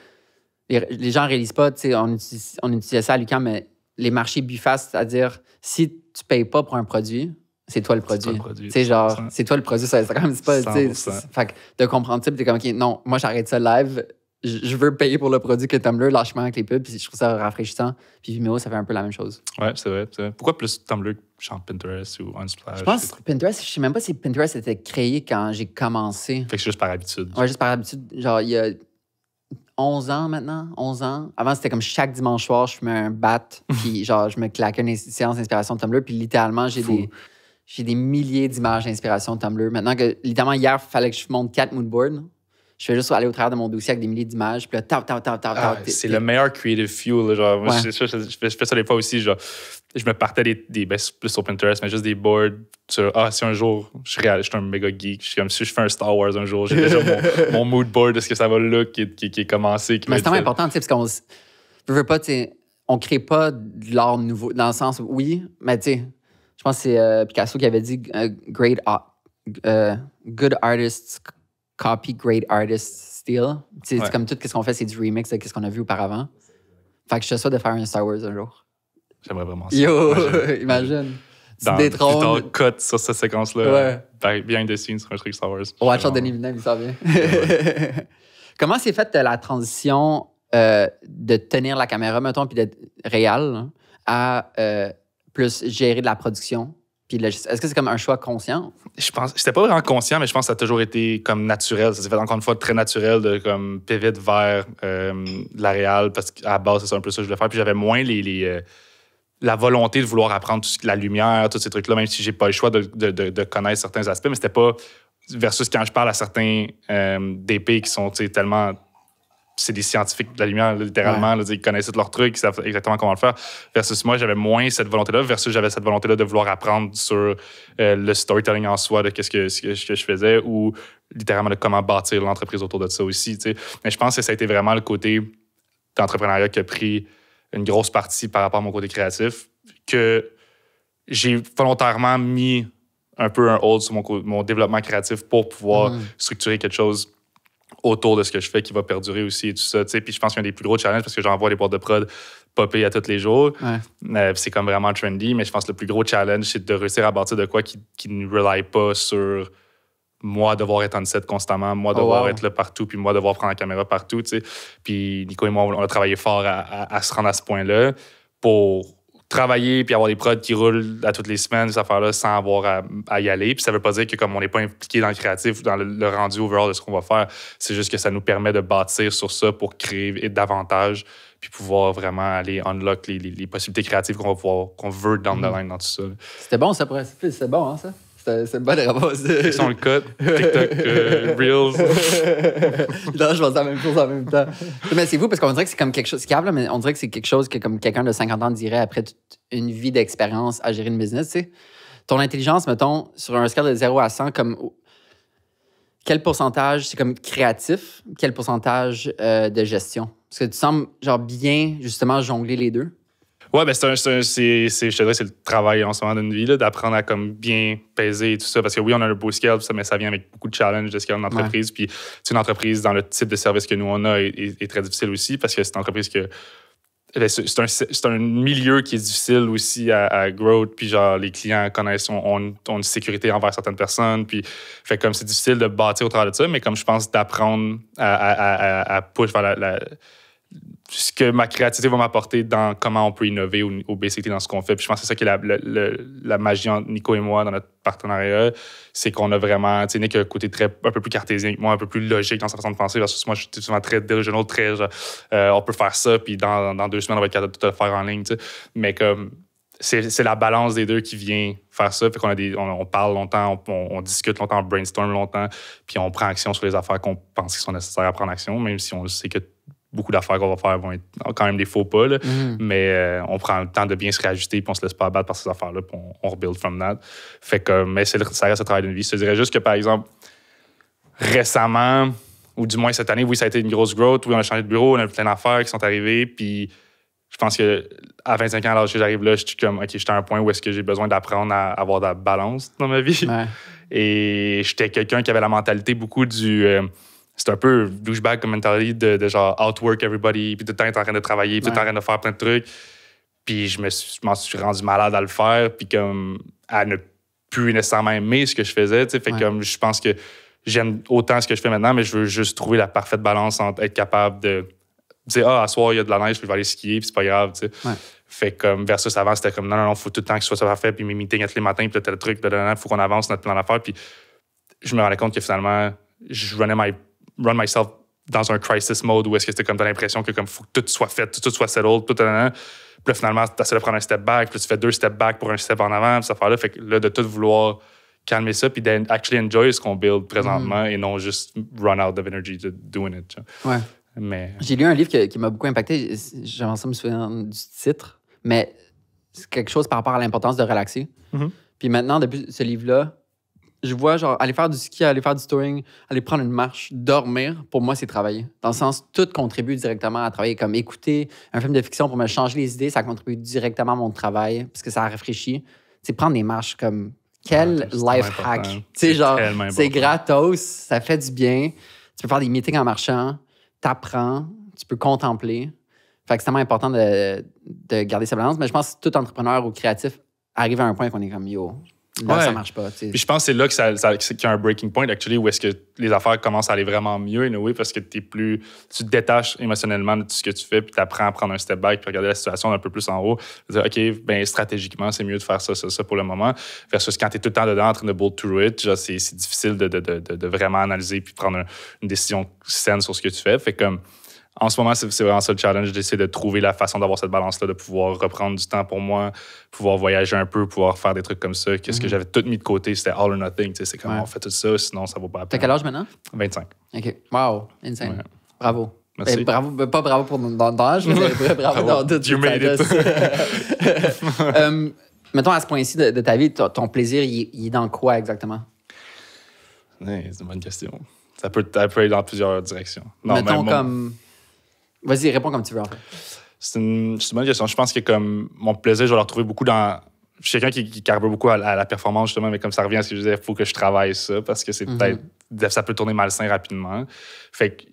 Les gens ne réalisent pas, tu sais, on utilisait ça à l'UQAM, mais les marchés BIFAS, c'est-à-dire, si tu ne payes pas pour un produit, c'est toi le produit. Tu sais, genre, c'est toi le produit sur Instagram, c'est pas... Fait que de comprendre ça, puis t'es comme, OK, non, moi, j'arrête ça live, je veux payer pour le produit que Tumblr, lâchement avec les pubs, puis je trouve ça rafraîchissant. Puis Vimeo, ça fait un peu la même chose. Ouais, c'est vrai. Pourquoi plus Tumblr que Pinterest ou Unsplash? Je pense que Pinterest, je sais même pas si Pinterest était créé quand j'ai commencé. Fait que c'est juste par habitude. Ouais, juste par habitude. Genre, il y a 11 ans maintenant, 11 ans. Avant, c'était comme chaque dimanche soir, je fumais un bat, puis genre, je me claquais une séance d'inspiration de Tumblr, puis littéralement, j'ai des milliers d'images d'inspiration de Tumblr. Maintenant que, littéralement, hier, il fallait que je monte 4 moodboards. Je fais juste aller au travers de mon dossier avec des milliers d'images. Puis là, c'est le meilleur creative fuel. Genre, moi, je fais ça des fois aussi. Genre, je me partais plus sur Pinterest, mais juste des boards sur si un jour je suis un méga geek, je suis comme si je fais un Star Wars un jour, j'ai déjà mon mood board de ce que ça va look qui est commencé. Mais c'est tellement important, tu sais, parce qu'on. Je veux pas, tu sais, on crée pas de l'art nouveau, dans le sens, oui, mais tu sais, je pense que c'est Picasso qui avait dit good artists copy great artists steal. Tu sais, c'est comme tout ce qu'on fait, c'est du remix de ce qu'on a vu auparavant. Fait que je te souhaite de faire un Star Wars un jour. J'aimerais vraiment ça. Yo, imagine. Tu détrônes. Dans cut sur cette séquence-là. Ouais. Behind the scenes sur un truc Star Wars. Watch out Denis Villeneuve, il s'en vient. Comment s'est faite la transition de tenir la caméra, mettons, puis d'être réel à plus gérer de la production? Puis est-ce que c'est comme un choix conscient? Je pense, j'étais pas vraiment conscient, mais je pense que ça a toujours été comme naturel. Ça s'est fait encore une fois très naturel de comme pivot vers la réal, parce qu'à la base, c'est un peu ça que je voulais faire. Puis j'avais moins la volonté de vouloir apprendre tout ce qui la lumière, tous ces trucs-là, même si j'ai pas le choix de connaître certains aspects, mais c'était pas versus quand je parle à certains DP qui sont tellement... C'est des scientifiques de la lumière, littéralement. Là, ils connaissent tous leurs trucs, ils savent exactement comment le faire. Versus moi, j'avais moins cette volonté-là. Versus j'avais cette volonté-là de vouloir apprendre sur le storytelling en soi, de ce que je faisais, ou littéralement de comment bâtir l'entreprise autour de ça aussi. T'sais. Mais je pense que ça a été vraiment le côté d'entrepreneuriat qui a pris une grosse partie par rapport à mon côté créatif, que j'ai volontairement mis un peu un hold sur mon développement créatif pour pouvoir structurer quelque chose autour de ce que je fais qui va perdurer aussi et tout ça. Puis je pense qu'un des plus gros challenges, parce que j'envoie les boîtes de prod popper à tous les jours, c'est comme vraiment trendy, mais je pense que le plus gros challenge, c'est de réussir à bâtir de quoi qui ne rely pas sur moi devoir être en set constamment, moi devoir être là partout, puis moi devoir prendre la caméra partout. T'sais. Puis Nico et moi, on a travaillé fort à se rendre à ce point-là pour travailler puis avoir des prods qui roulent à toutes les semaines, ces affaires-là, sans avoir à y aller. Puis ça veut pas dire que comme on n'est pas impliqué dans le créatif ou dans le rendu overall de ce qu'on va faire, c'est juste que ça nous permet de bâtir sur ça pour créer davantage puis pouvoir vraiment aller unlock les possibilités créatives qu'on veut down the line dans tout ça. C'était bon, ça, c'est bon, hein, ça? C'est une bonne réponse. Ils sont le code, TikTok, Reels. Non, je pense la même chose en même temps. Mais c'est fou parce qu'on dirait que c'est comme quelque chose, c'est câble, mais on dirait que c'est quelque chose que comme quelqu'un de 50 ans dirait après toute une vie d'expérience à gérer une business, tu sais. Ton intelligence, mettons, sur un scale de 0 à 100, comme quel pourcentage c'est comme créatif, quel pourcentage de gestion? Parce que tu sembles genre bien, justement, jongler les deux. Ouais, ben je te dirais, c'est le travail en ce moment d'une vie, là, d'apprendre à comme bien peser et tout ça. Parce que oui, on a un beau scale, mais ça vient avec beaucoup de challenges de scale d'entreprise. Puis une entreprise dans le type de service que nous on a est très difficile aussi parce que c'est une entreprise que c'est un milieu qui est difficile aussi à growth. Puis genre les clients connaissent, ont une sécurité envers certaines personnes. Puis fait comme c'est difficile de bâtir au travers de ça, mais comme je pense d'apprendre à push vers ce que ma créativité va m'apporter dans comment on peut innover au basically dans ce qu'on fait. Puis je pense que c'est ça qui est la magie entre Nico et moi dans notre partenariat, c'est qu'on a vraiment, tu sais, Nick a un côté un peu plus cartésien que moi, un peu plus logique dans sa façon de penser, versus moi, je suis souvent très delusional, très genre, on peut faire ça, puis dans 2 semaines, on va être capable de tout le faire en ligne, tu sais. Mais comme, c'est la balance des deux qui vient faire ça. Fait qu'on on parle longtemps, on discute longtemps, on brainstorm longtemps, puis on prend action sur les affaires qu'on pense qui sont nécessaires à prendre action, même si on sait que beaucoup d'affaires qu'on va faire vont être quand même des faux pas, là. Mais on prend le temps de bien se réajuster puis on se laisse pas abattre par ces affaires-là puis on rebuild from that. Fait que, mais ça reste le travail d'une vie. Je te dirais juste que, par exemple, récemment, ou du moins cette année, oui, ça a été une grosse growth. Oui, on a changé de bureau, on a plein d'affaires qui sont arrivées. Puis je pense qu'à 25 ans, à l'âge que j'arrive là, je suis comme, OK, j'étais à un point où est-ce que j'ai besoin d'apprendre à avoir de la balance dans ma vie. Ouais. Et j'étais quelqu'un qui avait la mentalité beaucoup du... c'est un peu douchebag comme mentality de genre outwork everybody, puis tout le temps être en train de travailler, puis tout le temps en train de faire plein de trucs. Puis je m'en suis rendu malade à le faire, puis comme à ne plus nécessairement aimer ce que je faisais. Fait comme je pense que j'aime autant ce que je fais maintenant, mais je veux juste trouver la parfaite balance entre être capable de dire à soir, il y a de la neige, puis je vais aller skier, puis c'est pas grave. Fait comme versus avant, c'était comme non, faut tout le temps que ce soit ça parfait, puis mes meetings tous les matins, puis tel truc, faut qu'on avance notre plan d'affaires. Puis je me rendais compte que finalement, je run myself dans un crisis mode où est-ce que c'était comme t'as l'impression que comme faut que tout soit fait, tout soit settled, tout. Puis là, finalement, t'essaies de prendre un step back, puis tu fais 2 steps back pour un step en avant, puis cette affaire-là. Fait que là, de tout vouloir calmer ça, puis d'actually enjoy ce qu'on build présentement et non juste run out of energy to doing it. Tu vois. Ouais. Mais... J'ai lu un livre qui m'a beaucoup impacté. J'aimerais ça me souvenir du titre, mais c'est quelque chose par rapport à l'importance de relaxer. Puis maintenant, depuis ce livre-là, je vois, genre, aller faire du ski, aller faire du touring, aller prendre une marche, dormir, pour moi, c'est travailler. Dans le sens, tout contribue directement à travailler. Comme écouter un film de fiction pour me changer les idées, ça contribue directement à mon travail parce que ça réfléchit. Tu sais, prendre des marches comme quel life hack. Tu sais, genre, c'est gratos, ça fait du bien. Tu peux faire des meetings en marchant, t'apprends, tu peux contempler. Fait que c'est tellement important de garder sa balance. Mais je pense que tout entrepreneur ou créatif arrive à un point qu'on est comme yo. Là, ça marche pas. T'sais. Puis je pense que c'est là qu'il y a un breaking point, actually, où est-ce que les affaires commencent à aller vraiment mieux, anyway, parce que tu te détaches émotionnellement de tout ce que tu fais, puis tu apprends à prendre un step back, puis regarder la situation un peu plus en haut. Dire, OK, ben stratégiquement, c'est mieux de faire ça pour le moment, versus quand tu es tout le temps dedans en train de build through it, genre, c'est difficile de vraiment analyser puis prendre une décision saine sur ce que tu fais. Fait comme. En ce moment, c'est vraiment ça le challenge, d'essayer de trouver la façon d'avoir cette balance-là, de pouvoir reprendre du temps pour moi, pouvoir voyager un peu, pouvoir faire des trucs comme ça. Qu'est-ce que j'avais tout mis de côté, c'était all or nothing. C'est comme on fait tout ça, sinon ça vaut pas la peine. T'as quel âge maintenant? 25. OK. Wow, insane. Ouais. Bravo. Merci. Bravo, pas bravo pour dans l'âge, mais bravo dans tout. You made it. Mettons, à ce point-ci de ta vie, ton plaisir, il est dans quoi exactement? Ouais, c'est une bonne question. Ça peut aller dans plusieurs directions. Non, mettons comme... Vas-y, réponds comme tu veux, en fait. C'est une bonne question. Je pense que comme mon plaisir, je vais le retrouver beaucoup dans... Je suis quelqu'un qui carbure beaucoup à la performance, justement, mais comme ça revient à ce que je disais, il faut que je travaille ça parce que c'est peut-être... Ça peut tourner malsain rapidement. Fait que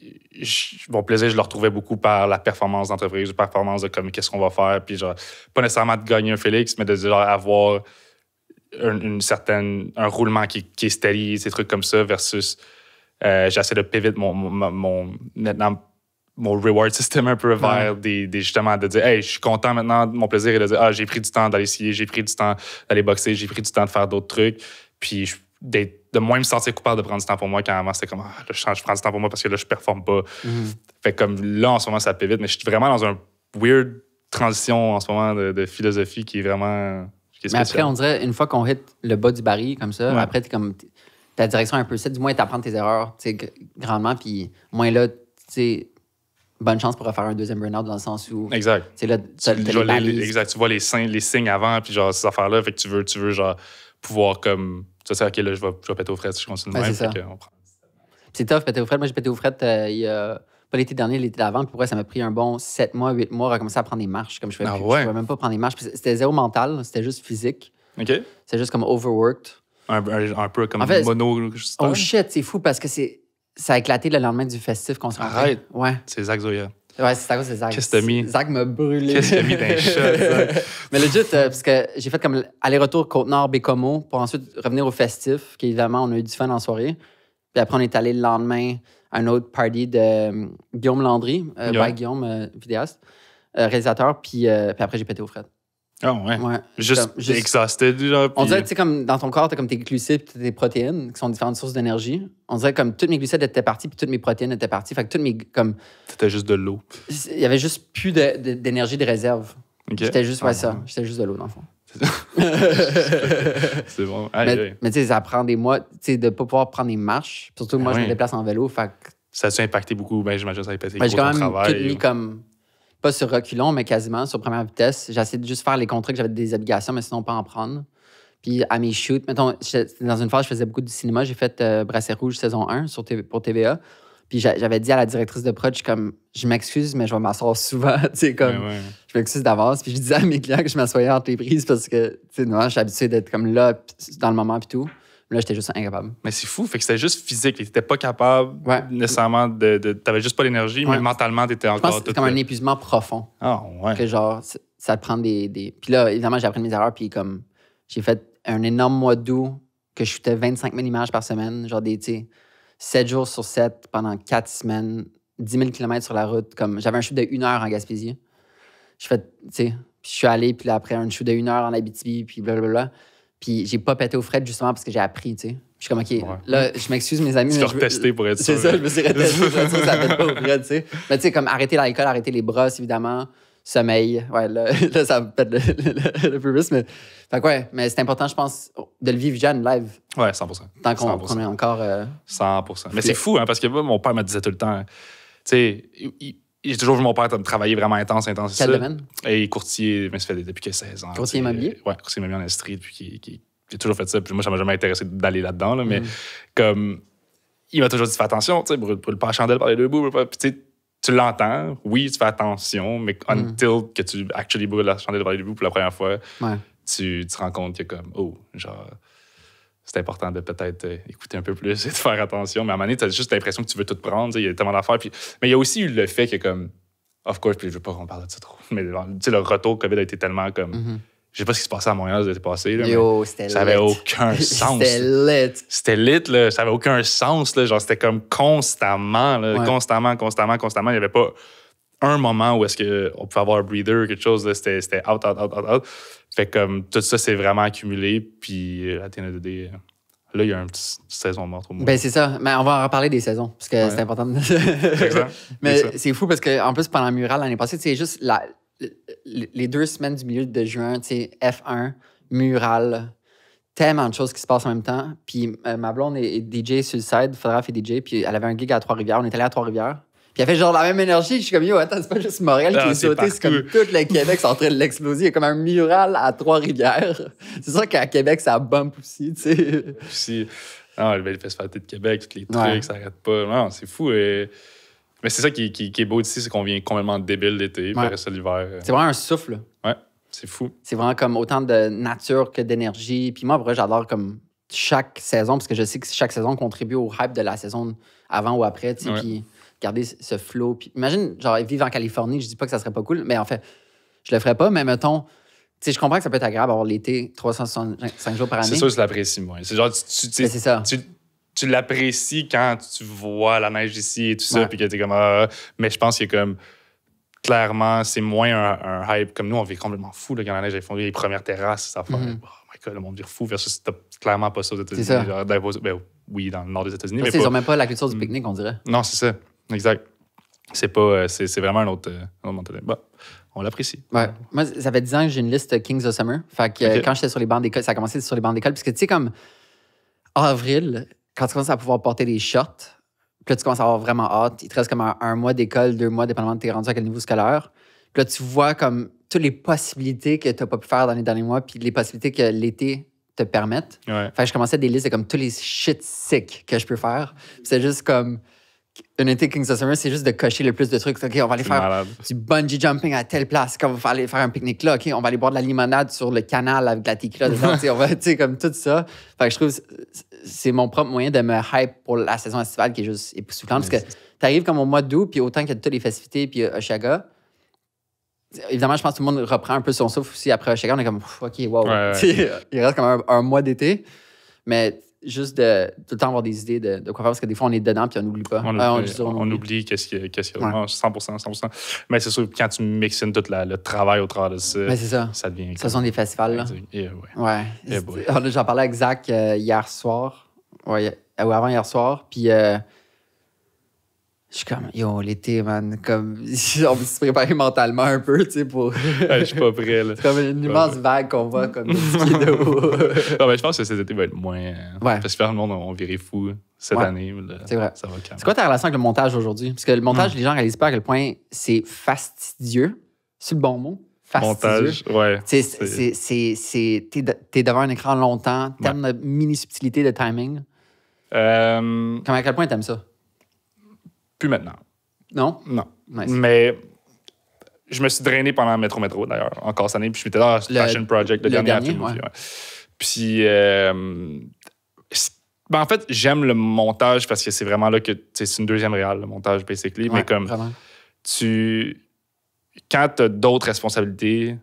mon plaisir, je le retrouvais beaucoup par la performance d'entreprise, la performance de comme qu'est-ce qu'on va faire, puis genre, pas nécessairement de gagner un Félix, mais de genre avoir un roulement qui est steady, ces trucs comme ça, versus j'essaie de pivot mon reward system un peu vers justement de dire, hey, je suis content maintenant, mon plaisir est de dire, j'ai pris du temps d'aller skier, j'ai pris du temps d'aller boxer, j'ai pris du temps de faire d'autres trucs. Puis de moins me sentir coupable de prendre du temps pour moi quand avant c'était comme, là, je prends du temps pour moi parce que là, je performe pas. Fait comme là, en ce moment, ça pivot, mais je suis vraiment dans un weird transition en ce moment de philosophie qui est vraiment. Mais après, on dirait, une fois qu'on hit le bas du baril comme ça, après, t'es comme. Ta direction est un peu ça, du moins, t'apprends tes erreurs, tu sais, grandement, puis moins là, tu sais. Bonne chance pour refaire un deuxième burn-out dans le sens où... Exact. C'est là, exact. Tu vois les signes avant, puis genre, ces affaires-là, fait que tu veux genre, pouvoir comme... Tu sais, OK, là, je vais péter aux frettes si je continue de même. C'est tough, péter aux frettes. Moi, j'ai pété aux frettes il y a... Pas l'été dernier, l'été d'avant, puis pour vrai, ça m'a pris un bon 7 mois, 8 mois à commencer à prendre des marches. Comme je pouvais même pas prendre des marches. C'était zéro mental, c'était juste physique. OK. C'était juste comme overworked. Un peu comme en fait, mono... Oh shit, c'est fou parce que ça a éclaté le lendemain du festif qu'on se rendait. Arrête. Ouais. C'est Zach Zoya. Ouais, c'est à cause de Zach. Qu'est-ce que t'as mis? Zach m'a brûlé. Qu'est-ce que t'as mis dans les shots? Mais legit, parce que j'ai fait comme aller-retour Côte-Nord-Bécomo pour ensuite revenir au festif, qu'évidemment, on a eu du fun en soirée. Puis après, on est allé le lendemain à un autre party de Guillaume Landry, by Guillaume, vidéaste, réalisateur. Puis après, j'ai pété aux frettes. Oh, ouais. Juste exhausted, genre. On dirait, tu sais, comme dans ton corps, t'as comme tes glucides et tes protéines, qui sont différentes sources d'énergie. On dirait comme toutes mes glucides étaient parties, puis toutes mes protéines étaient parties. Fait que toutes mes, comme... C'était juste de l'eau. Il y avait juste plus d'énergie de réserve. Okay. J'étais juste, ça. J'étais juste de l'eau, dans le fond. C'est bon. Mais tu sais, ça prend des mois, tu sais, de pas pouvoir prendre des marches. Surtout que moi, je me déplace en vélo, fait que... Ça a-tu impacté beaucoup? Ben, j'imagine que ça a impacté beaucoup j'ai quand même tout mis comme... Pas sur reculons, mais quasiment sur première vitesse. J'ai essayé de juste faire les contrats que j'avais des obligations, mais sinon pas en prendre. Puis à mes shoots, mettons, dans une phase, je faisais beaucoup du cinéma. J'ai fait Bracelet Rouge saison 1 pour TVA. Puis j'avais dit à la directrice de prod, je m'excuse, mais je vais m'asseoir souvent. Tu sais, comme, je m'excuse d'avance. Puis je disais à mes clients que je m'assoyais entre les prises parce que, tu sais, moi, je suis habitué d'être comme là, dans le moment, puis tout. Là, j'étais juste incapable. Mais c'est fou, fait que c'était juste physique. Tu n'étais pas capable nécessairement de t'avais juste pas l'énergie, mais mentalement, tu étais encore... Je pense que c'est comme un épuisement profond. Ah, ouais. Que genre, ça te prend des... Puis là, évidemment, j'ai appris mes erreurs, puis comme, j'ai fait un énorme mois d'août que je shootais 25 000 images par semaine, genre des, tu sais, 7 jours sur 7 pendant 4 semaines, 10 000 km sur la route. Comme, j'avais un shoot de 1 heure en Gaspésie. Je fais, tu sais, puis je suis allé, puis là, après, un shoot de 1 heure en Abitibi, puis blablabla. Puis j'ai pas pété aux frettes justement parce que j'ai appris, tu sais. Je suis comme, OK, là, je m'excuse, mes amis. Tu l'as retesté pour être sûr. C'est ça, je me suis retesté pour être sûr que ça pète pas aux frettes, tu sais. Mais tu sais, comme arrêter l'alcool, arrêter les brosses, évidemment, sommeil. Ouais, là ça me pète le plus. Mais, fait que ouais, mais c'est important, je pense, de le vivre jeune, live. Ouais, 100%. Tant qu'on est encore... 100%. Mais c'est fou, hein, parce que moi, mon père me disait tout le temps, tu sais, j'ai toujours vu mon père travailler vraiment intense. Quel domaine? Et courtier, mais ça fait depuis qu'il a 16 ans. Courtier immobilier? Oui, courtier immobilier en industrie depuis qu'il j'ai toujours fait ça, puis moi, ça m'a jamais intéressé d'aller là-dedans, là, mais comme, il m'a toujours dit, fais attention, tu sais, brûle pas la chandelle par les deux bouts, puis tu sais, tu l'entends, oui, tu fais attention, mais until que tu actually brûles la chandelle par les deux bouts pour la première fois, tu te rends compte que comme, oh, genre, c'est important de peut-être écouter un peu plus et de faire attention, mais à un moment donné, tu as juste l'impression que tu veux tout prendre, il y a tellement d'affaires, mais il y a aussi eu le fait que comme, of course, puis je veux pas qu'on parle de ça trop, mais tu sais, le retour COVID a été tellement comme... Je sais pas ce qui se passait à Montréal l'été passé. Là, yo, c'était ça avait aucun sens. C'était lit, là. Ça avait aucun sens, là. Genre, c'était comme constamment, là. Constamment. Il y avait pas un moment où est-ce qu'on pouvait avoir un breather ou quelque chose. Là. C'était out. Fait que comme tout ça s'est vraiment accumulé. Puis à TND, là, il y a une petite saison morte au moins. Ben, c'est ça. Mais on va en reparler des saisons, parce que c'est important. Mais c'est fou parce qu'en plus, pendant le mural l'année passée, c'est juste les 2 semaines du milieu de juin, tu sais, F1, mural, tellement de choses qui se passent en même temps. Puis ma blonde est DJ sur le side, photographe et DJ, puis elle avait un gig à Trois-Rivières. On est allé à Trois-Rivières. Puis elle fait genre la même énergie. Je suis comme, yo, attends, c'est pas juste Montréal qui est sauté, c'est comme tout le Québec, c'est en train de l'exploser. Il y a comme un mural à Trois-Rivières. C'est sûr qu'à Québec, ça bump aussi, tu sais. Aussi, non, le festival de Québec, tous les trucs, ça arrête pas. Non, c'est fou. Mais c'est ça qui est beau ici, c'est qu'on vient complètement débile l'été, puis après ça, l'hiver. C'est vraiment un souffle. Ouais, c'est fou. C'est vraiment comme autant de nature que d'énergie. Puis moi, après, j'adore comme chaque saison, parce que je sais que chaque saison contribue au hype de la saison avant ou après, tu sais, puis garder ce flow. Puis imagine, genre, vivre en Californie, je dis pas que ça serait pas cool, mais en fait, je le ferais pas, mais mettons, tu sais, je comprends que ça peut être agréable d'avoir l'été 365 jours par année. C'est sûr que je l'apprécie, moi. C'est genre, c'est ça. Tu l'apprécies quand tu vois la neige ici et tout ça, puis que t'es comme... mais je pense que comme... Clairement, c'est moins un hype. Comme nous, on vit complètement fou là, quand la neige a fondu les premières terrasses, ça fait... Oh my God, le monde vit fou versus t'as clairement pas ça aux États-Unis. C'est ça. Genre, oui, dans le nord des États-Unis. Mais ils n'ont même pas la culture du pique-nique, on dirait. Non, c'est ça. Exact. C'est pas... c'est vraiment un autre mentalité. Bon, on l'apprécie. Ouais. Moi, ça fait 10 ans que j'ai une liste Kings of Summer. Fait que quand j'étais sur les bancs d'école, ça a commencé sur les bancs d'école. Parce que tu sais, comme avril, quand tu commences à pouvoir porter des shorts, puis là, tu commences à avoir vraiment hâte. Il te reste comme un mois d'école, 2 mois, dépendamment de t'es rendu à quel niveau scolaire. Puis là, tu vois comme toutes les possibilités que tu n'as pas pu faire dans les derniers mois, puis les possibilités que l'été te permettent. Ouais. Fait que je commençais des listes de comme tous les shit sick que je peux faire. Puis c'est juste comme un été Kings of Summer, c'est juste de cocher le plus de trucs. OK, on va aller faire du bungee jumping à telle place. On va aller faire un pique-nique là. OK, on va aller boire de la limonade sur le canal avec de la tequila dedans. On va, comme tout ça. Fait que je trouve c'est mon propre moyen de me hype pour la saison estivale qui est juste époustouflante. Parce que t'arrives comme au mois d'août, puis autant qu'il y a toutes les festivités, puis Oshaga, évidemment, je pense que tout le monde reprend un peu son souffle aussi après Oshaga. On est comme, OK, wow. Il reste comme un mois d'été. Mais juste de tout le temps avoir des idées de quoi faire, parce que des fois, on est dedans puis on n'oublie pas. On oublie qu'est-ce qu'il y a. 100%. Mais c'est sûr, quand tu mixines tout le travail au travers de ça, ça devient... Ce sont des festivals, là. J'en parlais avec Zach hier soir, ou avant hier soir, puis je suis comme, yo, l'été, man, comme, on veut se préparer mentalement un peu, tu sais, pour... Je suis pas prêt, là. C'est comme une immense vague qu'on voit, comme des ski de haut. Non, mais je pense que cet été va être moins... Parce que le monde, on virait fou cette année. Là, c'est vrai. Ça va calmer. C'est quoi ta relation avec le montage aujourd'hui? Parce que le montage, les gens réalisent pas à quel point c'est fastidieux. C'est le bon mot? Fastidieux. Montage, ouais. T'es devant un écran longtemps, t'aimes la mini-subtilité de timing. À quel point t'aimes ça? Plus maintenant. Non? Non. Nice. Mais je me suis drainé pendant Métro, d'ailleurs, encore cette année. Puis je m'étais dans Fashion Project, le dernier film. Puis, en fait, j'aime le montage parce que c'est vraiment là que c'est une deuxième réal, le montage, basically. Mais comme vraiment. Quand tu as d'autres responsabilités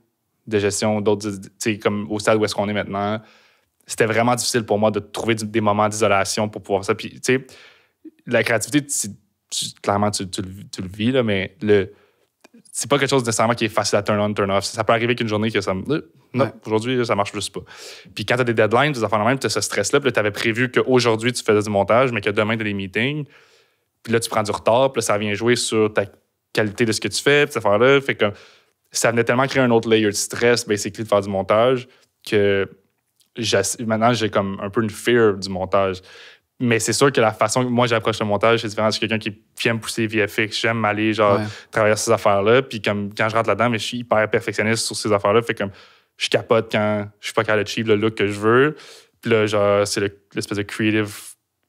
de gestion, comme au stade où est-ce qu'on est maintenant, c'était vraiment difficile pour moi de trouver des moments d'isolation pour pouvoir faire ça. Puis, tu sais, la créativité, clairement, tu le vis, là, mais c'est pas quelque chose nécessairement qui est facile à turn on, turn off. Ça peut arriver qu'une journée que ça me... Non, aujourd'hui, ça marche juste pas. Puis quand tu as des deadlines, des affaires de même, tu as ce stress-là, puis tu avais prévu qu'aujourd'hui, tu faisais du montage, mais que demain, tu as des meetings. Puis là, tu prends du retard, puis là, ça vient jouer sur ta qualité de ce que tu fais, puis cette affaire-là. Fait que ça venait tellement créer un autre layer de stress, basically, de faire du montage, que maintenant, j'ai comme un peu une fear du montage. Mais c'est sûr que la façon que moi j'approche le montage, c'est différent. Je suis quelqu'un qui aime pousser VFX, j'aime aller travailler sur ces affaires-là. Puis comme quand je rentre là-dedans, mais je suis hyper perfectionniste sur ces affaires-là. Fait comme je capote quand je suis pas capable d'achieve le look que je veux. Puis là, genre, c'est l'espèce de creative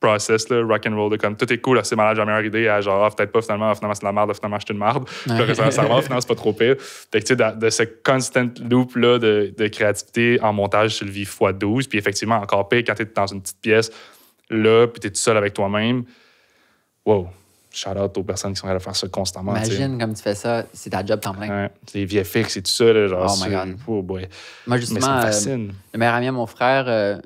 process, là, rock and roll, de comme tout est cool, c'est malade, j'ai la meilleure idée, à genre, peut-être pas, finalement c'est de la merde, finalement je suis une merde. Puis là, ça va, finalement c'est pas trop pire. Fait que tu sais, de ce constant loop-là de créativité en montage, tu le vis x12. Puis effectivement, encore pire quand t'es dans une petite pièce, là, puis t'es tout seul avec toi-même. Wow! Shout-out aux personnes qui sont capables de faire ça constamment. Imagine comme tu fais ça, c'est ta job temps plein. Ouais, les VFX et tout ça, là, genre. Oh my God. Oh boy. Moi, justement, mais ça me fascine. Le meilleur ami à mon frère,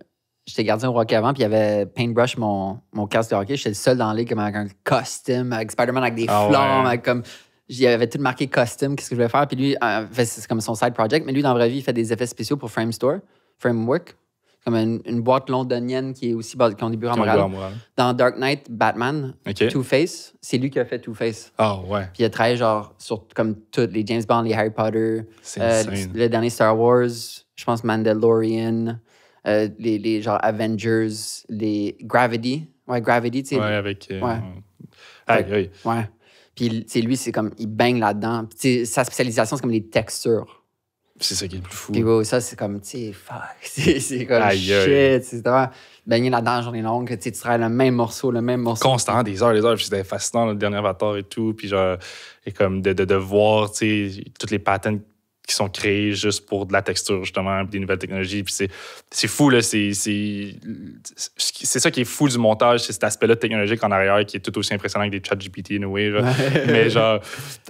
j'étais gardien au hockey avant, puis il y avait Paintbrush, mon casque de hockey. J'étais le seul dans la ligue avec un costume, avec Spider-Man, avec des flammes, ouais. avec comme. J'y avais tout marqué costume, qu'est-ce que je voulais faire. Puis lui, c'est comme son side project, mais lui, dans la vraie vie, il fait des effets spéciaux pour Framework. Comme une boîte londonienne qui est aussi qui ont des bureaux à Montréal. Dans Dark Knight, Batman, Two-Face, c'est lui qui a fait Two-Face. Ah ouais. Puis il a travaillé genre sur comme tous les James Bond, les Harry Potter, le dernier Star Wars, je pense Mandalorian, les genre Avengers, les Gravity. Ouais, Gravity, tu sais. Ouais, avec... ouais. Aïe. Ouais. Puis lui, c'est comme, il baigne là-dedans. Puis sa spécialisation, c'est comme les textures. C'est ça qui est le plus fou. Puis ça, c'est comme, tu sais, fuck. C'est comme shit. C'est vraiment baigner là-dedans la journée longue. Tu travailles le même morceau. Constant, des heures. Puis c'était fascinant, le dernier Avatar et tout. Puis genre, et comme de voir, tu sais, toutes les patterns qui sont créés juste pour de la texture, justement, puis des nouvelles technologies. Puis c'est fou, là. C'est ça qui est fou du montage, c'est cet aspect-là technologique en arrière qui est tout aussi impressionnant que des chat GPT, anyway, genre. Mais genre,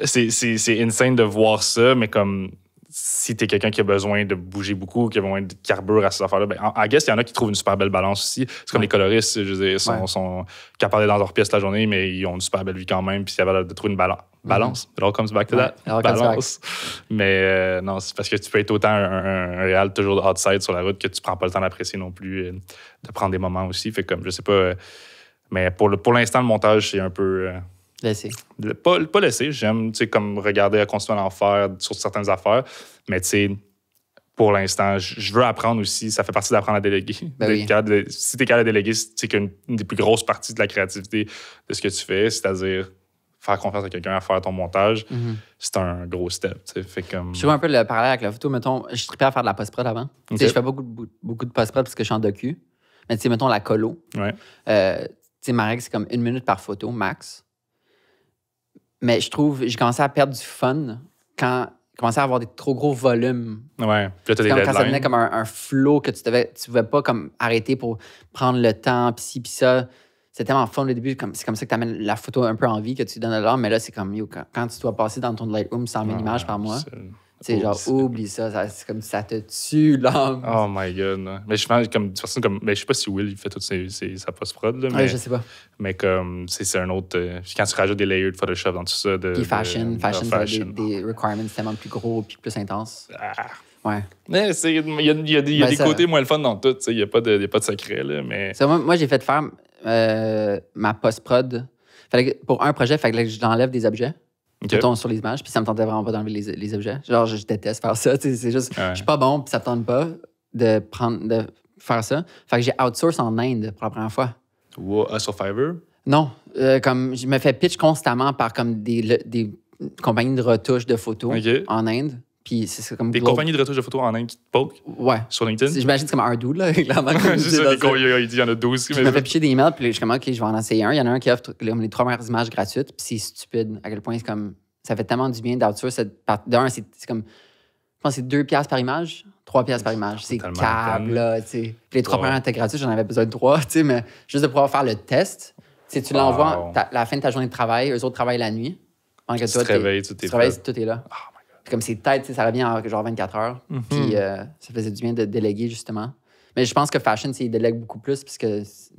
c'est insane de voir ça, mais comme... Si t'es quelqu'un qui a besoin de bouger beaucoup, qui a besoin de carbure à ces affaires-là, ben, I guess, il y en a qui trouvent une super belle balance aussi. C'est comme les coloristes, je veux dire, sont capables d'être dans leur pièce la journée, mais ils ont une super belle vie quand même, puis ils avaient de trouver une balance. It all comes back to that. Balance. Mais non, c'est parce que tu peux être autant un réal toujours outside sur la route que tu prends pas le temps d'apprécier non plus, de prendre des moments aussi. Fait comme, je sais pas, mais pour l'instant, le montage, c'est un peu... Laissé. Pas laissé. J'aime, tu sais, comme regarder à continuer à en faire sur certaines affaires. Mais, tu sais, pour l'instant, je veux apprendre aussi. Ça fait partie d'apprendre à déléguer. Si t'es capable de déléguer, c'est qu'une des plus grosses parties de la créativité de ce que tu fais, c'est-à-dire faire confiance à quelqu'un à faire ton montage, c'est un gros step. Fait comme... Je trouve un peu le parallèle avec la photo. Mettons, je trippais à faire de la post-prod avant. Je fais beaucoup de post-prod parce que je suis en docu. Mais, tu sais, mettons la colo. Ouais. Tu sais, ma règle, c'est comme 1 minute par photo, max. Mais je trouve, j'ai commencé à perdre du fun quand commençait à avoir des trop gros volumes. Ouais. Puis là, t'as des deadlines. Quand ça devenait comme un flow que tu pouvais pas comme arrêter pour prendre le temps, puis ci, puis ça. C'est tellement fun au début. C'est comme ça que tu amènes la photo un peu en vie, que tu donnes de l'art. Mais là, c'est comme, quand tu dois passer dans ton Lightroom 100 000 images par mois, c'est genre, oublie ça. C'est comme ça te tue l'âme. Oh my God. Mais je pense comme, de toute façon, comme, mais je sais pas si Will il fait toute sa post-prod. Là, mais, ouais, je sais pas. Mais comme, c'est un autre. Quand tu rajoutes des layers de Photoshop dans tout ça. Puis fashion des requirements tellement plus gros puis plus intenses. Ouais. Mais il y a des côtés moins le fun dans tout. Il n'y a pas de secret. Là, mais... Moi, j'ai fait faire ma post-prod. Pour un projet, il fallait que j'enlève des objets. Mettons sur les images, puis ça me tentait vraiment pas d'enlever les objets. Genre, je déteste faire ça. C'est juste, je suis pas bon, puis ça me tente pas de faire ça. Fait que j'ai outsourcé en Inde pour la première fois. Sur Fiverr? Non. Comme je me fais pitch constamment par comme des compagnies de retouches de photos en Inde. Puis c'est comme des compagnies de retouches de photos en Inde qui te poke? Ouais. Sur LinkedIn? J'imagine que c'est comme un dude, là. Clairement. C'est ça, il dit il y en a 12. Je me fais pitcher des emails, puis je suis comme, OK, je vais en essayer un. Il y en a un qui offre les 3 meilleures images gratuites, puis c'est stupide à quel point c'est comme. Ça fait tellement du bien d'outsource. D'un, c'est comme. Je pense que c'est 2 piastres par image, 3 piastres par image. C'est câble, là, tu sais. Puis les 3 premières étaient gratuites, j'en avais besoin de 3, tu sais, mais juste de pouvoir faire le test. Tu sais, tu l'envoies à la fin de ta journée de travail, eux autres travaillent la nuit. Tu te réveilles, tout est là. Puis comme c'est tête, ça revient en genre 24 heures. Puis ça faisait du bien de déléguer, justement. Mais je pense que fashion, il délègue beaucoup plus, puisque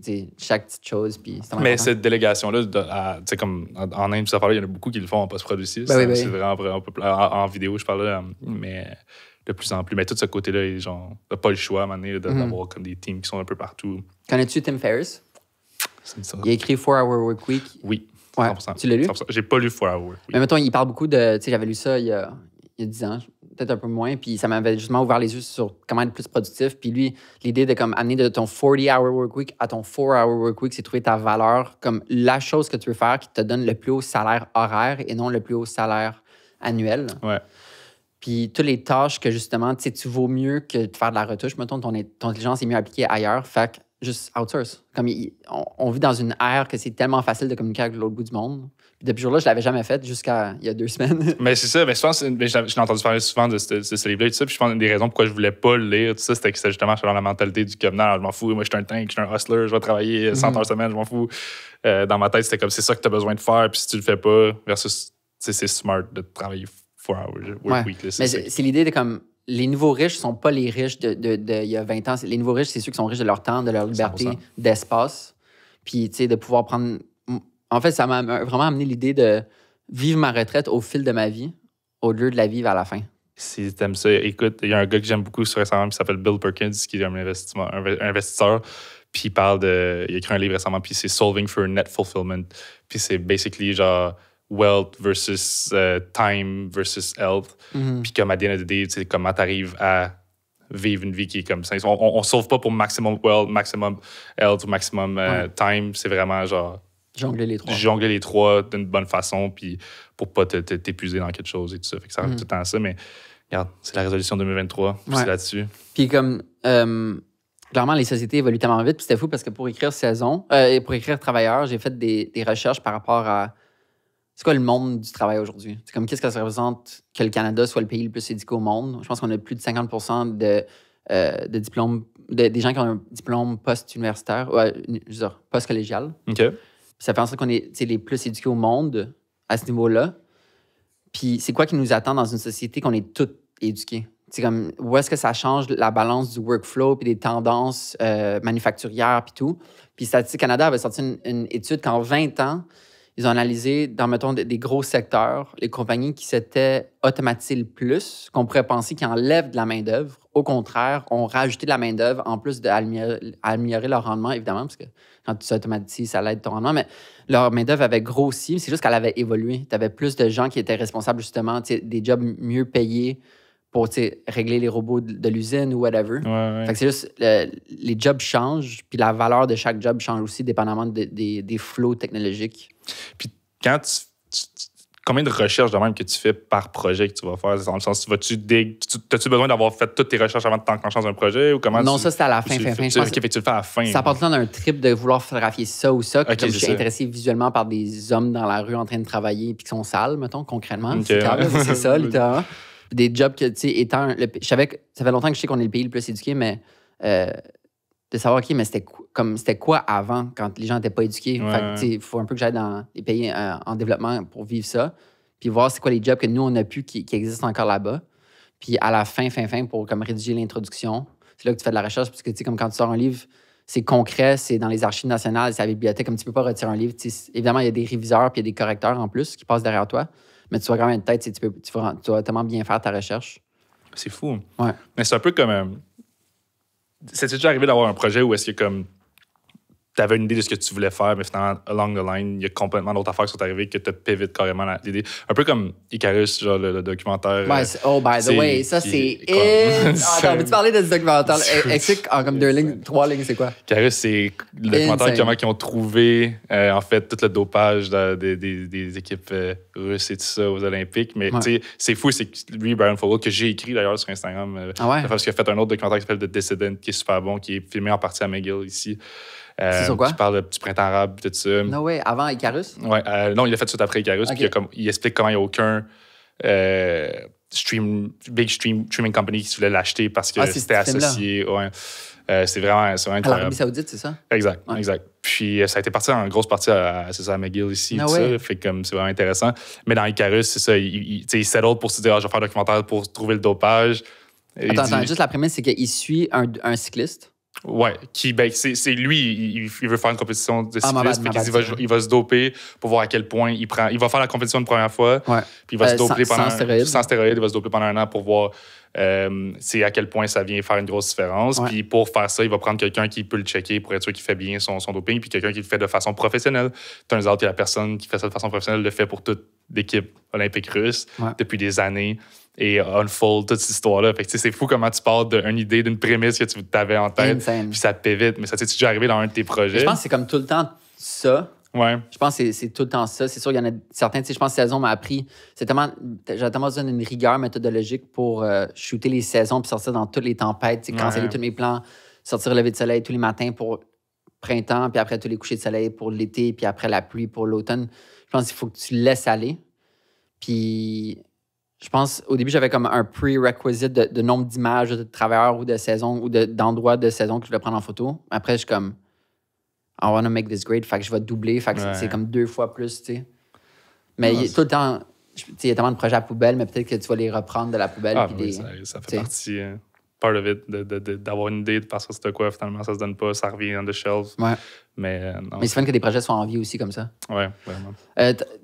c'est chaque petite chose. Puis c'est mais cette délégation-là, comme en Inde, il y en a beaucoup qui le font en post-prod aussi. C'est vraiment en vidéo, je parle, mais de plus en plus. Mais tout ce côté-là, genre, t'as pas le choix à un moment donné d'avoir comme des teams qui sont un peu partout. Connais-tu Tim Ferriss? Il a écrit 4-Hour Workweek. Oui. 100%. Tu l'as lu? 100%. J'ai pas lu 4-Hour Workweek. Mais mettons, il parle beaucoup de. Tu sais, j'avais lu ça il y a 10 ans, peut-être un peu moins, puis ça m'avait justement ouvert les yeux sur comment être plus productif. Puis lui, l'idée de comme amener de ton 40-hour workweek à ton 4-hour workweek, c'est trouver ta valeur comme la chose que tu veux faire qui te donne le plus haut salaire horaire et non le plus haut salaire annuel. Ouais. Puis toutes les tâches que justement, tu vaux mieux que de faire de la retouche. Mettons, ton intelligence est mieux appliquée ailleurs. Fait que juste outsource. Comme on vit dans une ère que c'est tellement facile de communiquer avec l'autre bout du monde. Puis depuis ce jour-là, je l'avais jamais fait jusqu'à il y a 2 semaines. Mais c'est ça, mais je pense, j'ai entendu parler souvent de ce livre-là et tout ça, puis je pense une des raisons pourquoi je voulais pas le lire, tout ça, c'était que c'était justement dans la mentalité du comme, non, je m'en fous, moi je suis un tank, je suis un hustler, je vais travailler 100 heures semaine, je m'en fous. Dans ma tête, c'était comme, c'est ça que tu as besoin de faire, puis si tu le fais pas, versus, c'est smart de travailler 4 hours work week. Là, mais c'est l'idée de comme, les nouveaux riches sont pas les riches il y a 20 ans. Les nouveaux riches, c'est ceux qui sont riches de leur temps, de leur liberté, 100%. d'espace. Puis, tu sais, de pouvoir prendre. En fait, ça m'a vraiment amené l'idée de vivre ma retraite au fil de ma vie, au lieu de la vivre à la fin. Si t'aimes ça, écoute, il y a un gars que j'aime beaucoup sur Instagram qui s'appelle Bill Perkins, qui est un investisseur. Puis il parle il a écrit un livre récemment, puis c'est Solving for Net Fulfillment. Puis c'est basically genre wealth versus time versus health. Puis comme à the end of the day, tu sais, comment t'arrives à vivre une vie qui est comme ça. On sauve pas pour maximum wealth, maximum health ou maximum time. C'est vraiment genre jongler les trois d'une bonne façon, puis pour pas t'épuiser dans quelque chose et tout ça. Fait que ça arrive tout le temps à ça, mais regarde, c'est la résolution 2023, puis c'est là-dessus. Puis comme, clairement, les sociétés évoluent tellement vite, puis c'était fou parce que pour écrire pour écrire Travailleurs, j'ai fait des recherches par rapport à c'est quoi le monde du travail aujourd'hui? C'est comme qu'est-ce que ça représente que le Canada soit le pays le plus éduqué au monde? Je pense qu'on a plus de 50% de diplômes, des gens qui ont un diplôme post-universitaire, je veux dire, post-collégial. OK. Ça fait en sorte qu'on est les plus éduqués au monde à ce niveau-là. Puis c'est quoi qui nous attend dans une société qu'on est tous éduqués? C'est comme, où est-ce que ça change la balance du workflow puis des tendances manufacturières puis tout? Puis Statistique Canada avait sorti une étude qu'en 20 ans, ils ont analysé dans, mettons, des gros secteurs, les compagnies qui s'étaient automatisées le plus, qu'on pourrait penser qui enlèvent de la main-d'œuvre. Au contraire, ont rajouté de la main-d'œuvre en plus d'améliorer leur rendement, évidemment, parce que quand tu s'automatises, ça l'aide ton rendement. Mais leur main-d'œuvre avait grossi, c'est juste qu'elle avait évolué. Tu avais plus de gens qui étaient responsables, justement, des jobs mieux payés pour régler les robots de l'usine ou whatever. Ouais. Fait que c'est juste, les jobs changent, puis la valeur de chaque job change aussi, dépendamment des flows technologiques. Puis quand combien de recherches de même que tu fais par projet que tu vas faire? Dans le sens, as-tu besoin d'avoir fait toutes tes recherches avant de t'enclencher dans un projet? Ou comment non, ça, c'était à la fin. OK, fait que tu le fais à la fin. Ça part d'un trip de vouloir photographier ça ou ça. Okay, comme je suis intéressé visuellement par des hommes dans la rue en train de travailler puis qui sont sales, mettons, concrètement. Okay. C'est ça, littéralement. Des jobs que, tu sais, étant... Je savais que ça fait longtemps que je sais qu'on est le pays le plus éduqué, mais de savoir, OK, mais c'était quoi avant, quand les gens n'étaient pas éduqués? Ouais. Fait que, tu sais, il faut un peu que j'aille dans les pays en développement pour vivre ça, puis voir c'est quoi les jobs que nous, on a pu qui existent encore là-bas. Puis à la fin, pour comme rédiger l'introduction, c'est là que tu fais de la recherche, parce que, tu sais, comme quand tu sors un livre, c'est concret, c'est dans les archives nationales, c'est à la bibliothèque, comme tu peux pas retirer un livre. Évidemment, il y a des réviseurs puis il y a des correcteurs en plus qui passent derrière toi. Mais tu vas quand même une tête, tu vas tellement bien faire ta recherche. C'est fou. Ouais. Mais c'est un peu comme... C'est déjà arrivé d'avoir un projet où est-ce que comme tu avais une idée de ce que tu voulais faire, mais finalement, along the line, il y a complètement d'autres affaires qui sont arrivées que tu pivotes carrément l'idée. Un peu comme Icarus, genre le documentaire. Ouais, by the way, ça c'est Attends, peux-tu parler de ce documentaire? Explique en comme 2 lignes, 3 lignes, c'est quoi? Icarus, c'est le documentaire comment ils ont trouvé, en fait, tout le dopage des équipes russes et tout ça aux Olympiques. Mais tu sais, c'est fou, c'est lui, Brian Fogel, que j'ai écrit d'ailleurs sur Instagram. Parce qu'il a fait un autre documentaire qui s'appelle The Dissident, qui est super bon, qui est filmé en partie à McGill ici. C'est sur quoi? Qui parle du printemps arabe et tout ça. No way, avant Icarus? Ouais, non, il l'a fait tout de suite après Icarus. Okay. Puis il explique comment il n'y a aucun streaming company qui voulait l'acheter parce que c'était associé. Ouais. C'est vraiment incroyable. À l'Arabie Saoudite, c'est ça? Exact. Puis ça a été parti en grosse partie à McGill ici. No tout way. ça, fait comme c'est vraiment intéressant. Mais dans Icarus, c'est ça. Il settle pour se dire, je vais faire un documentaire pour trouver le dopage. Attends, juste la prémisse, c'est qu'il suit un cycliste. Ouais, c'est lui, il veut faire une compétition de cyclisme, il va se doper pour voir à quel point il va faire la compétition une première fois, puis il va se doper sans stéroïdes, il va se doper pendant 1 an pour voir à quel point ça vient faire une grosse différence. Puis pour faire ça, il va prendre quelqu'un qui peut le checker pour être sûr qu'il fait bien son doping, puis quelqu'un qui le fait de façon professionnelle. Turns out, il y a la personne qui fait ça de façon professionnelle le fait pour toute l'équipe olympique russe depuis des années. Et unfold toute cette histoire-là. Fait que c'est fou comment tu pars d'une idée, d'une prémisse que tu avais en tête, puis ça te pivite. Mais ça t'est déjà arrivé dans un de tes projets? Je pense que c'est comme tout le temps ça. Ouais. Je pense que c'est tout le temps ça. C'est sûr, il y en a certains, tu sais, je pense que saison m'a appris. J'ai tellement besoin d'une rigueur méthodologique pour shooter les saisons puis sortir dans toutes les tempêtes, tu sais, canceller tous mes plans, sortir le lever de soleil tous les matins pour printemps, puis après tous les couchers de soleil pour l'été, puis après la pluie pour l'automne. Je pense qu'il faut que tu laisses aller. Puis je pense, au début, j'avais comme un prerequisite de nombre d'images de travailleurs ou de saisons ou d'endroits de saison que je voulais prendre en photo. Après, je suis comme, I want to make this great, fait que je vais doubler, fait que c'est comme 2 fois plus, tu sais. Mais tout le temps, tu sais, il y a tellement de projets à poubelle, mais peut-être que tu vas les reprendre de la poubelle. Ah, oui, ça fait partie, part of it, d'avoir une idée de passer sur quoi, finalement, ça se donne pas, ça revient on the shelf. Ouais. Mais non. Mais c'est fun que des projets soient en vie aussi comme ça. Ouais, vraiment.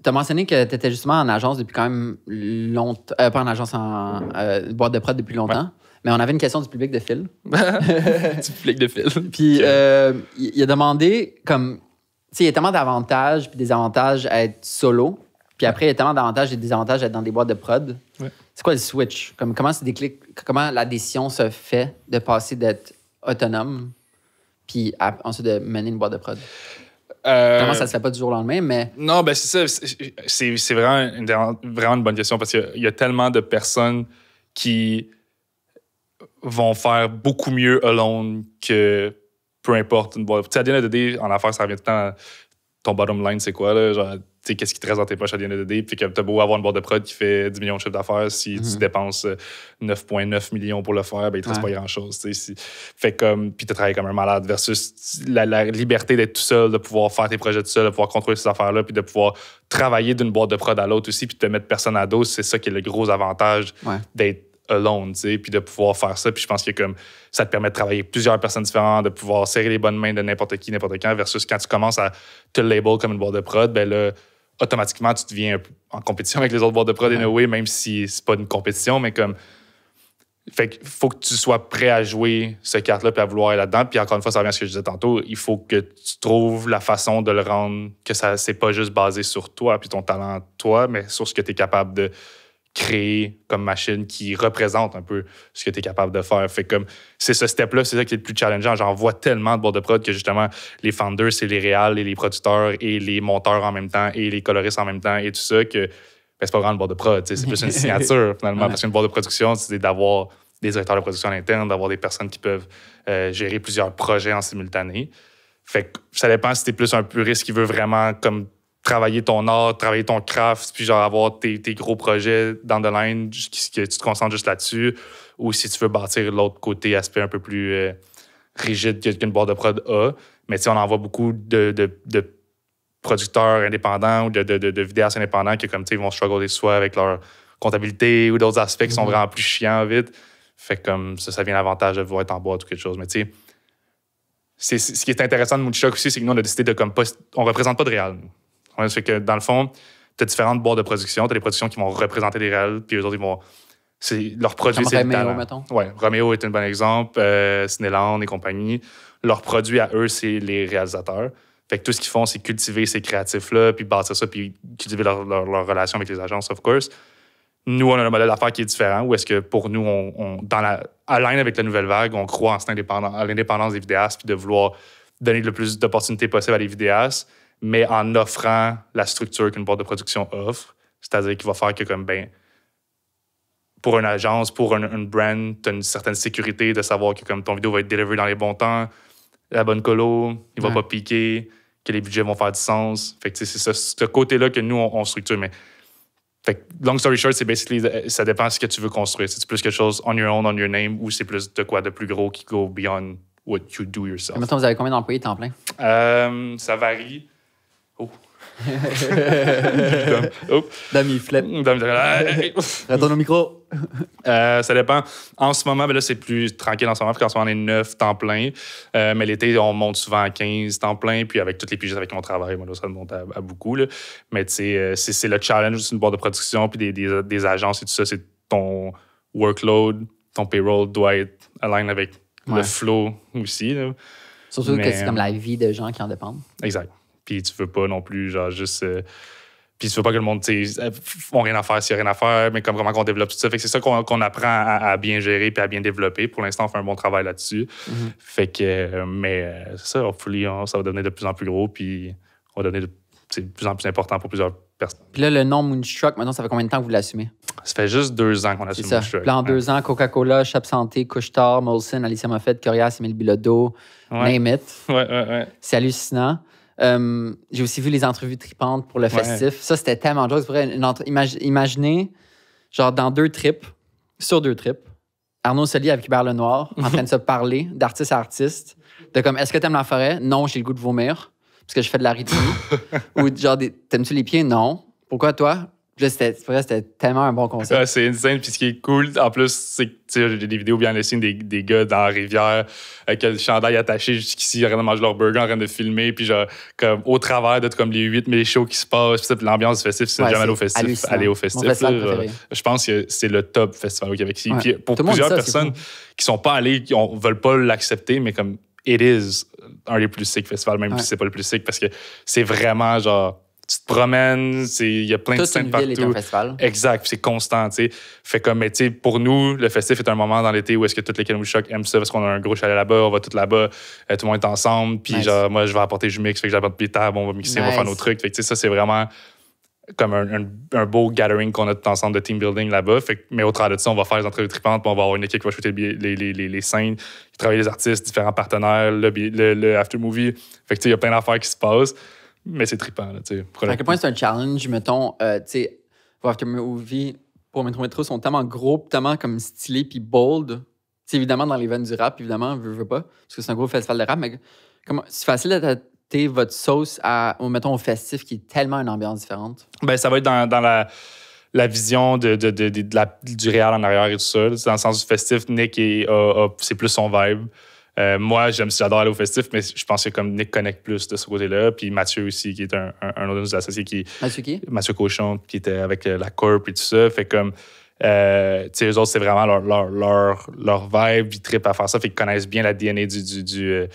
T'as mentionné que tu étais justement en agence depuis quand même longtemps. Pas en agence, en boîte de prod depuis longtemps. Ouais. Mais on avait une question du public de Phil. Du public de Phil. Puis il a demandé, comme, tu sais, il y a tellement d'avantages puis des avantages à être solo. Puis après, il y a tellement d'avantages et des désavantages à être dans des boîtes de prod. Ouais. C'est quoi le switch? Comme, comment la décision se fait de passer d'être autonome puis ensuite de mener une boîte de prod? Comment ça se fait pas du jour au lendemain, mais... Non, ben c'est ça. C'est vraiment une bonne question parce qu'il y a tellement de personnes qui vont faire beaucoup mieux alone que peu importe une boîte. Tu sais, à the end of the day, en affaires, ça revient tout le temps... Ton bottom line, c'est quoi, là? Genre, tu sais, qu'est-ce qui te reste dans tes poches à the end of the day? Puis que t'as beau avoir une boîte de prod qui fait 10 millions de chiffre d'affaires, si tu dépenses 9,9 millions pour le faire, ben il te reste pas grand-chose, tu sais. Fait comme... Puis t'as travaillé comme un malade versus la liberté d'être tout seul, de pouvoir faire tes projets tout seul, de pouvoir contrôler ces affaires-là, puis de pouvoir travailler d'une boîte de prod à l'autre aussi, puis de te mettre personne à dos. C'est ça qui est le gros avantage d'être alone, tu sais, puis de pouvoir faire ça. Puis je pense que comme ça te permet de travailler avec plusieurs personnes différentes, de pouvoir serrer les bonnes mains de n'importe qui, n'importe quand, versus quand tu commences à te label comme une boîte de prod, ben là, automatiquement, tu deviens en compétition avec les autres boîtes de prod, in a way, même si c'est pas une compétition, mais comme... Fait qu'il faut que tu sois prêt à jouer ce carte-là puis à vouloir aller là-dedans. Puis encore une fois, ça revient à ce que je disais tantôt, il faut que tu trouves la façon de le rendre, que ça c'est pas juste basé sur toi puis ton talent, toi, mais sur ce que tu es capable de créer comme machine qui représente un peu ce que tu es capable de faire. Fait comme, c'est ce step-là, c'est ça qui est le plus challengeant. J'en vois tellement de boîtes de prod que justement, les founders, c'est les réals et les producteurs et les monteurs en même temps et les coloristes en même temps et tout ça que ben, c'est pas vraiment une boîte de prod. C'est plus une signature, finalement. Parce qu'une boîte de production, c'est d'avoir des directeurs de production à l'interne, d'avoir des personnes qui peuvent gérer plusieurs projets en simultané. Fait que ça dépend si t'es plus un puriste qui veut vraiment comme travailler ton art, travailler ton craft, puis genre avoir tes gros projets dans the line, que tu te concentres juste là-dessus, ou si tu veux bâtir l'autre côté, aspect un peu plus rigide qu'une boîte de prod a. Mais tu sais, on en voit beaucoup de producteurs indépendants ou de vidéastes indépendants qui, comme tu sais, vont struggler soit avec leur comptabilité ou d'autres aspects qui sont vraiment plus chiants vite. Fait que comme ça vient l'avantage de vouloir être en boîte ou quelque chose. Mais tu sais, ce qui est intéressant de Moonshot aussi, c'est que nous, on a décidé de comme pas... On représente pas de réal. Ça fait que, dans le fond, tu as différentes boîtes de production. Tu as des productions qui vont représenter des réals, puis eux autres, ils vont... Leurs produits, c'est le talent. Mettons. Ouais, Romeo est un bon exemple, Cinéland et compagnie. Leurs produits à eux, c'est les réalisateurs. Fait que tout ce qu'ils font, c'est cultiver ces créatifs-là, puis bâtir ça, puis cultiver leur relation avec les agences, of course. Nous, on a un modèle d'affaires qui est différent, où est-ce que pour nous, à l'align avec la nouvelle vague, on croit à l'indépendance des vidéastes, puis de vouloir donner le plus d'opportunités possibles à les vidéastes, mais en offrant la structure qu'une boîte de production offre. C'est-à-dire qu'il va faire que, comme, ben, pour une agence, pour une brand, tu as une certaine sécurité de savoir que comme ton vidéo va être délivrée dans les bons temps, la bonne colo, il va pas piquer, que les budgets vont faire du sens. Fait que c'est ce côté-là que nous, on structure. Mais fait que, long story short, c'est basically, ça dépend de ce que tu veux construire. C'est plus quelque chose on your own, on your name, ou c'est plus de quoi de plus gros qui go beyond what you do yourself. Maintenant, vous avez combien d'employés temps plein? Ça varie. Oh. Dame, il flip. Retourne au micro. Ça dépend. En ce moment, ben là, c'est plus tranquille en ce moment, parce qu'en ce moment, on est 9 temps plein. Mais l'été, on monte souvent à 15 temps plein. Puis avec toutes les pigistes avec qui on travaille, moi, là, ça monte à beaucoup. Là. Mais tu sais, c'est le challenge, c'est une boîte de production, puis des agences et tout ça. C'est ton workload, ton payroll doit être aligné avec le flow aussi. Là. Surtout que c'est comme la vie de gens qui en dépendent. Exact. Puis tu veux pas non plus, genre, juste... puis tu veux pas que le monde, tu sais, ont rien à faire s'il y a rien à faire, mais comme vraiment qu'on développe tout ça. Fait que c'est ça qu'on apprend à bien gérer puis à bien développer. Pour l'instant, on fait un bon travail là-dessus. Fait que... mais c'est ça, hopefully, ça va devenir de plus en plus gros, puis on va donner c'est de plus en plus important pour plusieurs personnes. Puis là, le nom Moonstruck, maintenant, ça fait combien de temps que vous l'assumez? Ça fait juste 2 ans qu'on a C'est su ça. Moonstruck. Puis là, en 2 ans, Coca-Cola, Shop Santé, Couche-Tard, Molson, Alicia Moffett, Corias, Émile Bilodeau, name it. Ouais. C'est hallucinant. J'ai aussi vu les entrevues tripantes pour le festif. Ça, c'était tellement drôle. C'est vrai, imaginez, genre, dans 2 trips, sur 2 trips, Arnaud Soli avec Hubert Lenoir, en train de se parler d'artiste à artiste, de comme, est-ce que t'aimes la forêt? Non, j'ai le goût de vomir, parce que je fais de la rythmie. Ou genre, t'aimes-tu les pieds? Non. Pourquoi toi? Puis là, c'était tellement un bon concept. Ouais, c'est insane. Puis ce qui est cool, en plus, c'est que j'ai des vidéos bien laissées des gars dans la rivière avec le chandail attaché jusqu'ici, en train de manger leur burger, en train de filmer. Puis genre, comme, au travers de comme les 8000 shows qui se passent, puis l'ambiance du festif, c'est jamais aller au festif. Je pense que c'est le top festival au Québec. Puis pour plusieurs personnes qui sont pas allées, qui veulent pas l'accepter, mais comme it is un des plus sick festivals, même si c'est pas le plus sick, parce que c'est vraiment genre. Tu te promènes, il y a plein de scènes partout. Toute une ville est un festival. Exact, puis c'est constant, tu sais. Fait comme, mais tu sais, pour nous, le festif est un moment dans l'été où est-ce que toutes les Moonstruck aiment ça parce qu'on a un gros chalet là-bas, on va tous là-bas, tout le monde est ensemble, puis genre, moi, je vais apporter du mix, fait que j'apporte des tables, on va mixer, on va faire nos trucs. Fait que, tu sais, ça, c'est vraiment comme un beau gathering qu'on a tout ensemble de team building là-bas. Fait que, mais au travers de ça, on va faire les entrevues tripantes, puis on va avoir une équipe qui va shooter les scènes, qui travaille les artistes, différents partenaires, le after-movie. Fait que, tu sais, il y a plein d'affaires qui se passent. Mais c'est trippant, là, tu sais. À quel point c'est un challenge, mettons, tu sais, vos after-movie pour Métro sont tellement gros, tellement comme stylés puis bold. C'est évidemment dans les veines du rap, évidemment, veux pas, parce que c'est un gros festival de rap, mais c'est facile d'adapter votre sauce mettons, au festif qui est tellement une ambiance différente. Ben, ça va être dans la vision du réel en arrière et tout ça. Dans le sens du festif, Nick, c'est plus son vibe. Moi, j'adore aller au festif, mais je pense que comme Nick connecte plus de ce côté-là. Puis Mathieu aussi, qui est un autre de nos associés. Mathieu qui? Mathieu Cochon, qui était avec la Corp et tout ça. Fait comme, tu sais, eux autres, c'est vraiment leur vibe. Ils trippent à faire ça. Fait qu'ils connaissent bien la DNA du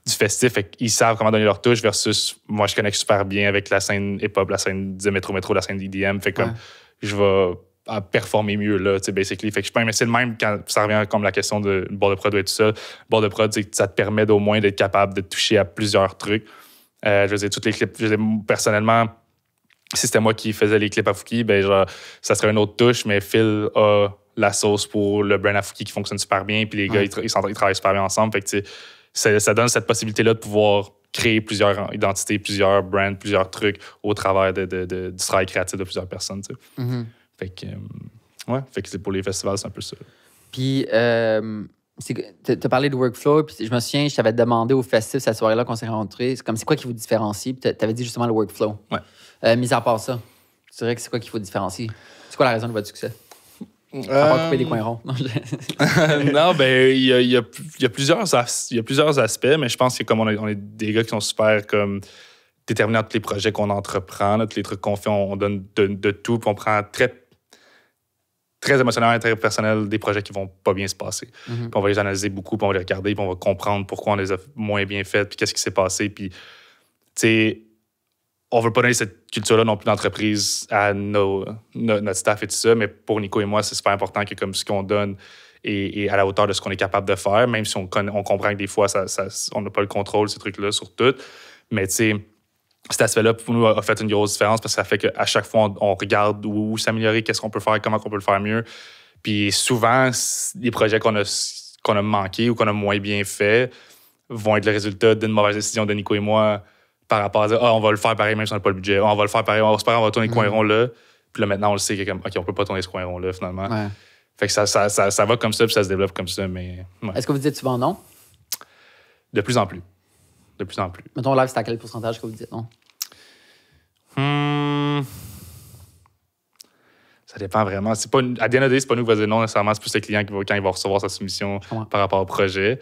festif. Fait qu'ils savent comment donner leur touche versus moi, je connecte super bien avec la scène hip-hop, la scène de Métro, la scène d'EDM. Fait comme, je vais à performer mieux, là, tu sais, basically. Fait que je pense, mais c'est le même quand ça revient comme la question de bord de prod et tout ça. Bord de prod, ça te permet d'au moins d'être capable de toucher à plusieurs trucs. Je veux dire, tous les clips, personnellement, si c'était moi qui faisais les clips à Fouki, ben genre, ça serait une autre touche, mais Phil a la sauce pour le brand à Fouki qui fonctionne super bien, puis les gars, ils travaillent super bien ensemble. Fait que, tu sais, ça donne cette possibilité-là de pouvoir créer plusieurs identités, plusieurs brands, plusieurs trucs au travers du travail créatif de plusieurs personnes, tu sais. Mm-hmm. Fait que, fait que pour les festivals, c'est un peu ça. Puis, tu as parlé de workflow, puis je me souviens, je t'avais demandé au festif cette soirée-là qu'on s'est rencontrés, c'est quoi qui vous différencie? Puis tu avais dit justement le workflow. Ouais. Mis à part ça, tu dirais que c'est quoi qui vous différencie? C'est quoi la raison de votre succès? À part couper des coins ronds. Non, ben, il y a plusieurs aspects, mais je pense que comme on est des gars qui sont super comme déterminés dans tous les projets qu'on entreprend, là, tous les trucs qu'on fait, on donne de tout, puis on prend très émotionnellement et très personnel des projets qui vont pas bien se passer. Mm-hmm. Puis on va les analyser beaucoup, puis on va les regarder, puis on va comprendre pourquoi on les a moins bien faites, puis qu'est-ce qui s'est passé. Puis, tu sais, on veut pas donner cette culture-là non plus d'entreprise à notre staff et tout ça, mais pour Nico et moi, c'est super important que comme ce qu'on donne est à la hauteur de ce qu'on est capable de faire, même si on comprend que des fois, on n'a pas le contrôle, ces trucs-là, sur tout. Mais, tu sais, cet aspect-là, pour nous, a fait une grosse différence parce que ça fait qu'à chaque fois, on regarde où s'améliorer, qu'est-ce qu'on peut faire, comment on peut le faire mieux. Puis souvent, les projets qu'on a manqués ou qu'on a moins bien fait vont être le résultat d'une mauvaise décision de Nico et moi par rapport à dire, on va le faire pareil même si on n'a pas le budget. On va le faire pareil, on va tourner le coin rond là. Puis là, maintenant, on le sait que comme, OK, on peut pas tourner ce coin rond là, finalement. Ouais. Fait que ça va comme ça, puis ça se développe comme ça. Mais, ouais. Est-ce que vous dites souvent non? De plus en plus. De plus en plus. Mettons, live, c'est à quel pourcentage que vous dites non? Ça dépend vraiment. C'est pas à DNAD, c'est pas nous qui va dire non nécessairement, c'est plus le client quand il va recevoir sa soumission par rapport au projet.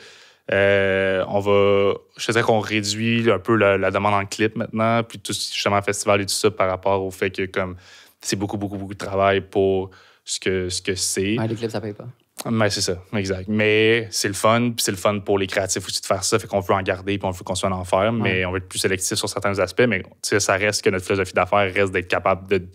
Je te dirais qu'on réduit un peu la demande en clip maintenant, puis tout justement festival et tout ça par rapport au fait que comme c'est beaucoup de travail pour ce que c'est. Ouais, les clips, ça paye pas. Mais c'est ça, exact. Mais c'est le fun, puis c'est le fun pour les créatifs aussi de faire ça, fait qu'on veut en garder, puis on veut qu'on soit en enfer, mais on veut être plus sélectif sur certains aspects, mais ça reste que notre philosophie d'affaires reste d'être capable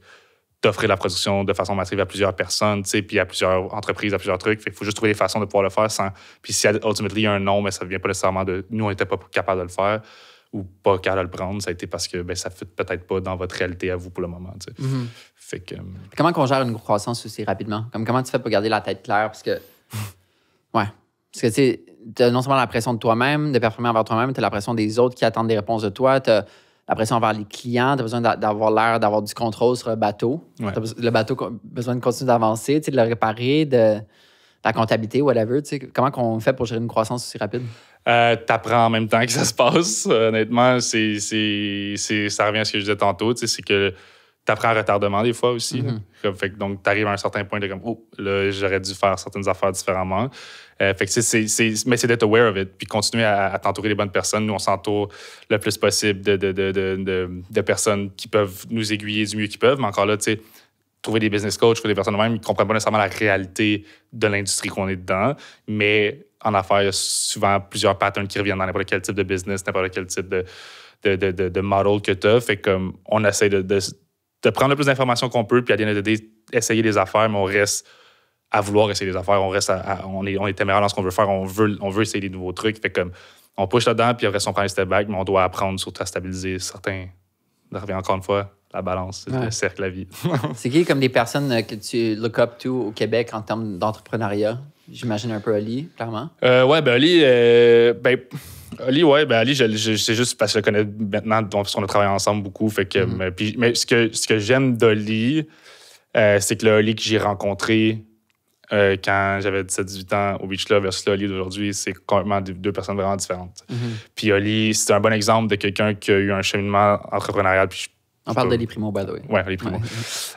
d'offrir la production de façon massive à plusieurs personnes, puis à plusieurs entreprises, à plusieurs trucs. Fait qu'il faut juste trouver des façons de pouvoir le faire sans. Puis si ultimately il y a un non, mais ça ne vient pas nécessairement de nous, on n'était pas capable de le faire, ou pas capable de le prendre, ça a été parce que ça ne fit peut-être pas dans votre réalité à vous pour le moment. Tu sais. Fait que, comment on gère une croissance aussi rapidement? Comment tu fais pour garder la tête claire? Parce que, ouais. Parce que, tu sais, t'as non seulement la pression de toi-même, de performer envers toi-même, t'as la pression des autres qui attendent des réponses de toi, t'as la pression envers les clients, t'as besoin d'avoir l'air d'avoir du contrôle sur le bateau. Ouais. Le bateau a besoin de continuer d'avancer, tu sais, de le réparer, de la comptabilité, whatever. Tu sais, comment on fait pour gérer une croissance aussi rapide? T'apprends en même temps que ça se passe. Honnêtement, ça revient à ce que je disais tantôt, c'est que t'apprends à retardement des fois aussi. Fait que, donc, t'arrives à un certain point de comme, oh, là, j'aurais dû faire certaines affaires différemment. Fait que mais c'est d'être aware of it, puis continuer à t'entourer des bonnes personnes. Nous, on s'entoure le plus possible de personnes qui peuvent nous aiguiller du mieux qu'ils peuvent. Mais encore là, tu sais, trouver des business coachs, trouver des personnes même, ils ne comprennent pas nécessairement la réalité de l'industrie qu'on est dedans. Mais en affaires, il y a souvent plusieurs patterns qui reviennent dans n'importe quel type de business, n'importe quel type de model que tu as. Fait comme on essaie de prendre le plus d'informations qu'on peut, puis à l'end essayer des affaires, mais on reste à vouloir essayer des affaires. On reste on est téméraire dans ce qu'on veut faire. On veut essayer des nouveaux trucs. Fait comme on push là-dedans, puis après, on prend un step back, mais on doit apprendre surtout à stabiliser certains. Ça revient encore une fois, la balance, c'est le cercle, la vie. C'est qui comme des personnes que tu look up to au Québec en termes d'entrepreneuriat? J'imagine un peu Ali, clairement. Ouais, ben Ali, Ali, c'est juste parce que je le connais maintenant, parce qu'on a travaillé ensemble beaucoup. Fait que, mais ce que j'aime d'Oli, c'est que le Oli que j'ai rencontré quand j'avais 17-18 ans au Beach Club versus l'Oli d'aujourd'hui, c'est complètement deux personnes vraiment différentes. Puis Oli, c'est un bon exemple de quelqu'un qui a eu un cheminement entrepreneurial. Puis on parle d'Oli Primo, by the way. Oui, Oli Primo.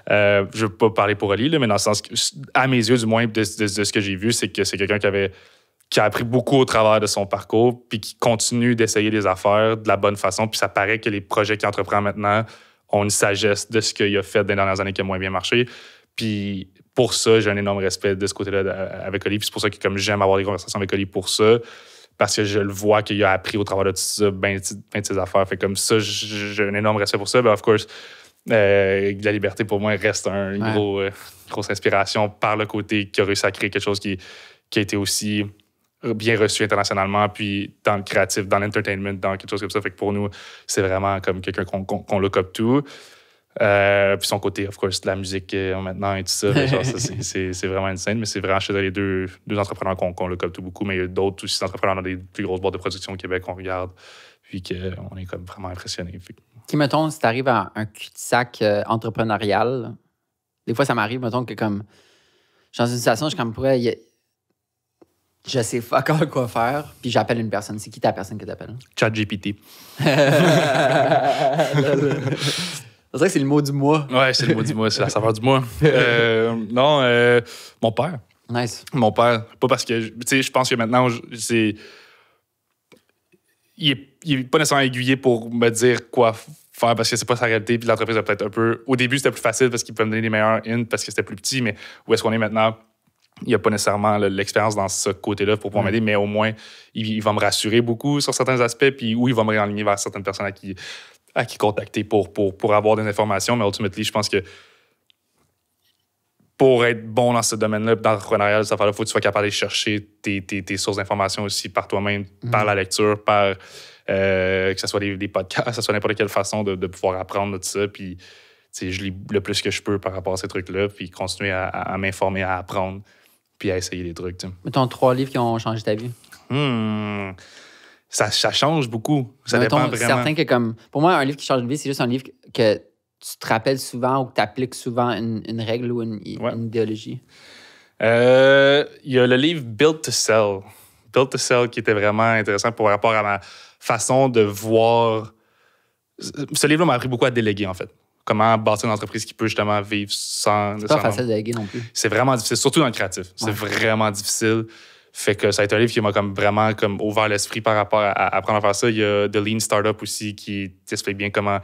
Je ne veux pas parler pour Oli, là, mais dans le sens que, à mes yeux, du moins, de ce que j'ai vu, c'est que c'est quelqu'un qui a appris beaucoup au travers de son parcours, puis qui continue d'essayer des affaires de la bonne façon. Puis ça paraît que les projets qu'il entreprend maintenant ont une sagesse de ce qu'il a fait dans les dernières années qui a moins bien marché. Puis pour ça, j'ai un énorme respect de ce côté-là avec Oli. Puis c'est pour ça que comme j'aime avoir des conversations avec Oli pour ça, parce que je le vois qu'il a appris au travers de tout ça, ben de ses affaires. Fait comme ça, j'ai un énorme respect pour ça. Ben, of course, la liberté, pour moi, reste une grosse inspiration par le côté qu'il a réussi à créer quelque chose qui a été aussi bien reçu internationalement, puis dans le créatif, dans l'entertainment, dans quelque chose comme ça. Fait que pour nous, c'est vraiment comme quelqu'un qu'on look up to. Puis son côté, of course, de la musique maintenant et tout ça. Genre, ça c'est vraiment insane, mais c'est vraiment chez les deux entrepreneurs qu'on look up to beaucoup, mais il y a d'autres aussi entrepreneurs dans des plus grosses boîtes de production au Québec qu'on regarde, puis qu'on est comme vraiment impressionnés. Qui, mettons, si tu arrives à un cul-de-sac entrepreneurial, des fois, ça m'arrive, mettons, que comme je suis dans une situation, je sais fuck all quoi faire, puis j'appelle une personne. C'est qui ta personne que t'appelles? ChatGPT. C'est vrai que c'est le mot du mois. Ouais, c'est le mot du mois, c'est la saveur du mois. Mon père. Nice. Mon père. Pas parce que, tu sais, je pense que maintenant, il est pas nécessairement aiguillé pour me dire quoi faire parce que c'est pas sa réalité. Puis l'entreprise a peut-être un peu. Au début, c'était plus facile parce qu'il pouvait me donner les meilleurs hints parce que c'était plus petit, mais où est-ce qu'on est maintenant? Il n'y a pas nécessairement l'expérience dans ce côté-là pour pouvoir m'aider, mais au moins, il va me rassurer beaucoup sur certains aspects, puis il va me réaligner vers certaines personnes à qui contacter pour avoir des informations. Mais ultimately, je pense que pour être bon dans ce domaine-là, dans l'entrepreneuriat, il faut que tu sois capable d'aller chercher tes sources d'informations aussi par toi-même, par la lecture, par que ce soit des podcasts, que ce soit n'importe quelle façon de pouvoir apprendre de tout ça. Puis, je lis le plus que je peux par rapport à ces trucs-là, puis continuer à m'informer, à apprendre, puis à essayer des trucs. Mettons 3 livres qui ont changé ta vie. Ça change beaucoup. Ça dépend vraiment. Certain que comme... Pour moi, un livre qui change une vie, c'est juste un livre que tu te rappelles souvent ou que tu appliques souvent une règle ou une idéologie. Il y a le livre Built to Sell. Built to Sell qui était vraiment intéressant par rapport à ma façon de voir... Ce livre-là m'a appris beaucoup à déléguer, en fait. Comment bâtir une entreprise qui peut justement vivre sans... C'est pas facile de déléguer non plus. C'est vraiment difficile, surtout dans le créatif. C'est vraiment difficile. Fait que ça a été un livre qui m'a vraiment ouvert l'esprit par rapport à apprendre à faire ça. Il y a The Lean Startup aussi qui t'explique bien comment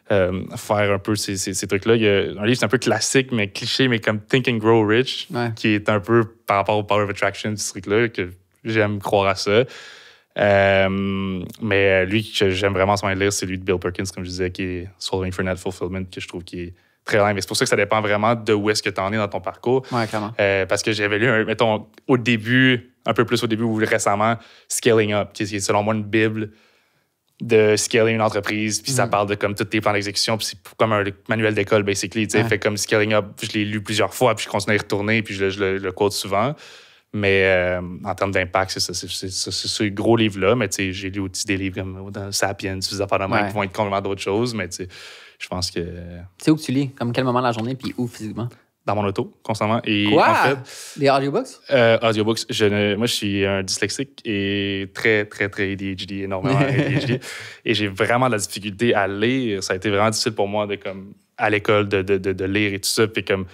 faire un peu ces trucs-là. Il y a un livre, c'est un peu classique, mais cliché, mais comme Think and Grow Rich, qui est un peu par rapport au Power of Attraction, ce truc-là, que j'aime croire à ça. Mais lui que j'aime vraiment souvent lire, c'est lui de Bill Perkins, comme je disais, qui est Solving for Net Fulfillment, que je trouve qui est très loin. Mais c'est pour ça que ça dépend vraiment de où est-ce que tu en es dans ton parcours. Ouais, clairement. Parce que j'avais lu, mettons, au début, un peu plus au début ou récemment, Scaling Up, qui est selon moi une bible de scaler une entreprise, puis ça parle de comme tous tes plans d'exécution, puis c'est comme un manuel d'école, basically. Fait comme Scaling Up, je l'ai lu plusieurs fois, puis je continue à y retourner, puis je le quote souvent. Mais en termes d'impact, c'est ça. C'est ce gros livre-là. Mais j'ai lu aussi des livres comme dans Sapiens, des affaires de même qui vont être complètement d'autres choses. Mais je pense que. C'est où que tu lis? Comme quel moment de la journée, puis où physiquement? Dans mon auto, constamment. Et Quoi? en fait, des audiobooks? Audiobooks. Moi, je suis un dyslexique et très, très, très ADHD, énormément ADHD. Et j'ai vraiment de la difficulté à lire. Ça a été vraiment difficile pour moi à l'école de lire et tout ça. Puis comme.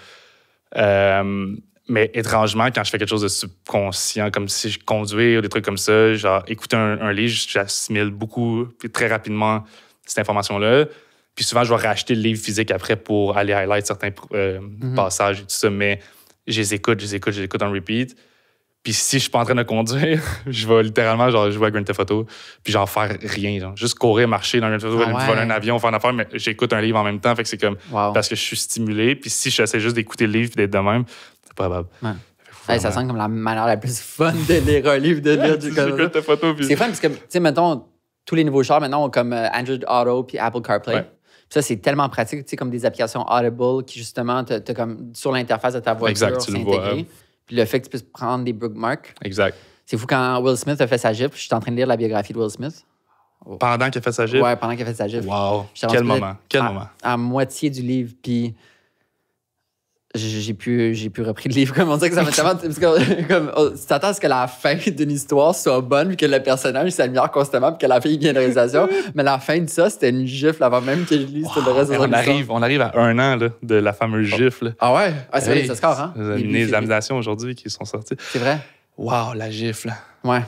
Mais étrangement, quand je fais quelque chose de subconscient, comme si je conduis ou des trucs comme ça, genre écouter un livre, j'assimile beaucoup, puis très rapidement, cette information-là. Puis souvent, je vais racheter le livre physique après pour aller highlight certains passages et tout ça. Mais je les écoute en repeat. Puis si je suis pas en train de conduire, je vais littéralement genre, jouer à Grand Theft Auto, puis genre faire rien. Genre, juste courir, marcher dans Grand Theft Auto, voler un avion, faire une affaire, mais j'écoute un livre en même temps. Fait que c'est comme parce que je suis stimulé. Puis si j'essaie juste d'écouter le livre et d'être de même, c'est pas probable. Ouais. Ça sent comme la manière la plus fun de lire un livre, de lire du Grand Theft Auto. Puis... C'est fun parce que, tu sais, mettons, tous les nouveaux chars maintenant ont comme Android Auto puis Apple CarPlay. Ouais. Ça, c'est tellement pratique, tu sais, comme des applications Audible qui, justement, t'as comme sur l'interface de ta voiture, exact, c'est intégré. Puis le fait que tu puisses prendre des bookmarks. Exact. C'est fou, quand Will Smith a fait sa gifle, je suis en train de lire la biographie de Will Smith. Pendant qu'il a fait sa gifle? Ouais, pendant qu'il a fait sa gifle. Wow. Quel moment. À moitié du livre, puis j'ai pu repris le livre. Comme on dirait que ça m'a tellement... comme, tu t'attends à ce que la fin d'une histoire soit bonne, puis que le personnage s'améliore constamment, puis que la fin ait bien de réalisation. Mais la fin de ça, c'était une gifle avant même que je lise le reste de l'histoire. On arrive à 1 an là, de la fameuse gifle. Ah ouais? Ah, c'est vrai, ça score, hein? Les animations aujourd'hui qui sont sorties. C'est vrai? Wow, la gifle. Ouais.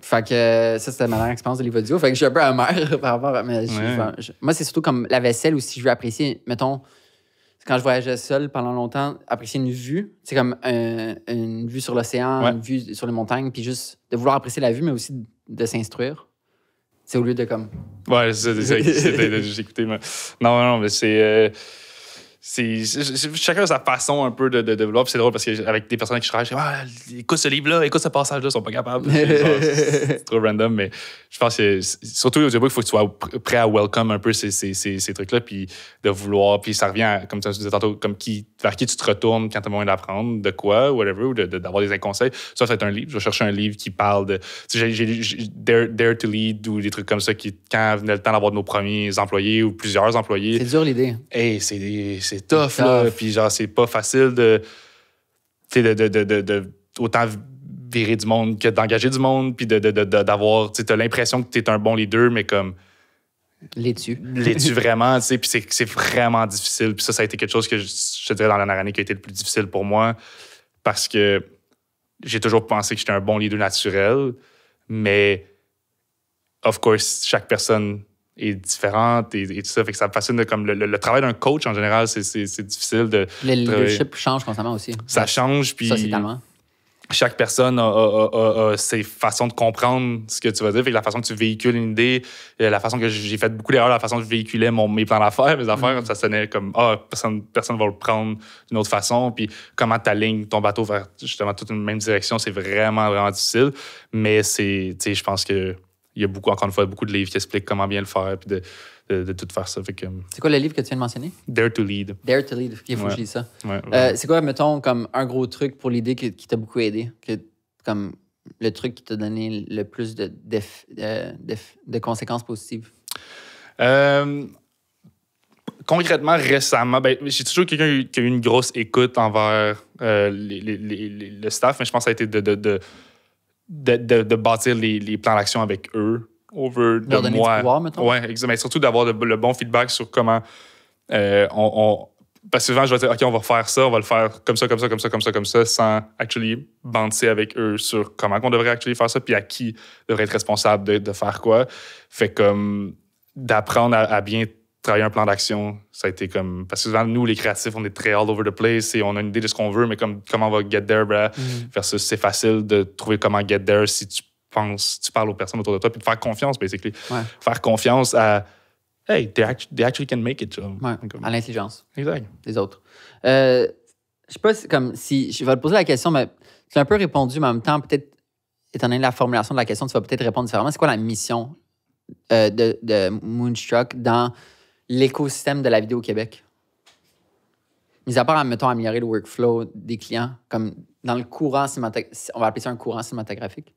Fait que ça, c'était ma dernière expérience de livre audio. Fait que je suis un peu amer par rapport à... Mais moi, c'est surtout comme la vaisselle, ou si je veux apprécier, mettons... Quand je voyageais seul pendant longtemps, apprécier une vue, c'est comme une vue sur l'océan, une vue sur les montagnes, puis juste de vouloir apprécier la vue, mais aussi de s'instruire. C'est au lieu de comme... Ouais, c'est j'écoutais. Non, mais c'est chacun a sa façon un peu de vouloir. Puis c'est drôle parce qu'avec des personnes avec qui je travaille, je dis écoute ce livre-là, écoute ce passage-là, ils sont pas capables. C'est trop random, mais je pense que surtout au audiobook, il faut que tu sois prêt à welcome un peu ces trucs-là, puis de vouloir. Puis ça revient, comme tu disais tantôt, comme vers qui tu te retournes quand tu as moyen d'apprendre, de quoi, whatever, ou d'avoir des conseils. Ça va être un livre. Je vais chercher un livre qui parle de. J'ai Dare to Lead ou des trucs comme ça qui, quand venait le temps d'avoir nos premiers employés ou plusieurs employés. C'est dur l'idée. Hey, c'est tough, là. Puis genre, c'est pas facile de autant virer du monde que d'engager du monde, puis d'avoir, tu as l'impression que tu es un bon leader, mais comme... L'es-tu vraiment, tu sais, puis c'est vraiment difficile. Puis ça a été quelque chose que je te dirais dans la dernière année qui a été le plus difficile pour moi, parce que j'ai toujours pensé que j'étais un bon leader naturel, mais of course, chaque personne est différente et tout ça. Fait que ça me fascine. Comme le travail d'un coach, en général, c'est difficile de... Le leadership change constamment aussi. Ça change, puis... Sociétalement. Chaque personne a ses façons de comprendre ce que tu vas dire. Fait que la façon que tu véhicules une idée, la façon que j'ai fait beaucoup d'erreurs, la façon que je véhiculais mes plans d'affaires, mes affaires, ça sonnait comme personne va le prendre d'une autre façon. Puis comment tu alignes ton bateau vers justement toute une même direction, c'est vraiment, vraiment difficile. Mais je pense que il y a encore une fois, beaucoup de livres qui expliquent comment bien le faire puis de tout faire ça. Fait que, c'est quoi le livre que tu viens de mentionner? Dare to Lead. Dare to Lead. Il faut que je lise ça. Ouais. C'est quoi, mettons, comme un gros truc pour l'idée qui t'a beaucoup aidé? Comme le truc qui t'a donné le plus de conséquences positives? Concrètement, récemment, j'ai toujours quelqu'un qui a eu une grosse écoute envers le staff, mais je pense que ça a été de bâtir les plans d'action avec eux over de leur donner moi. Du pouvoir, mettons? Oui, exactement. Mais surtout d'avoir le bon feedback sur comment parce que souvent, je vais dire, OK, on va faire ça, on va le faire comme ça, sans actually banter avec eux sur comment on devrait actually faire ça, puis à qui devrait être responsable de faire quoi. Fait comme d'apprendre à bien travailler un plan d'action, ça a été comme... Parce que souvent, nous, les créatifs, on est très all over the place et on a une idée de ce qu'on veut, mais comment on va get there, versus c'est facile de trouver comment get there si tu parles aux personnes autour de toi, puis de faire confiance, basically. Ouais. Faire confiance à... Hey, they actually can make it. Ouais, à l'intelligence. Exact. Des autres. Je sais pas comme si... Je vais te poser la question, mais tu l'as un peu répondu, mais en même temps, peut-être, étant donné la formulation de la question, tu vas peut-être répondre différemment. C'est quoi la mission de Moonstruck dans l'écosystème de la vidéo au Québec? Mis à part, mettons, améliorer le workflow des clients, comme dans le courant cinématographique, on va appeler ça un courant cinématographique.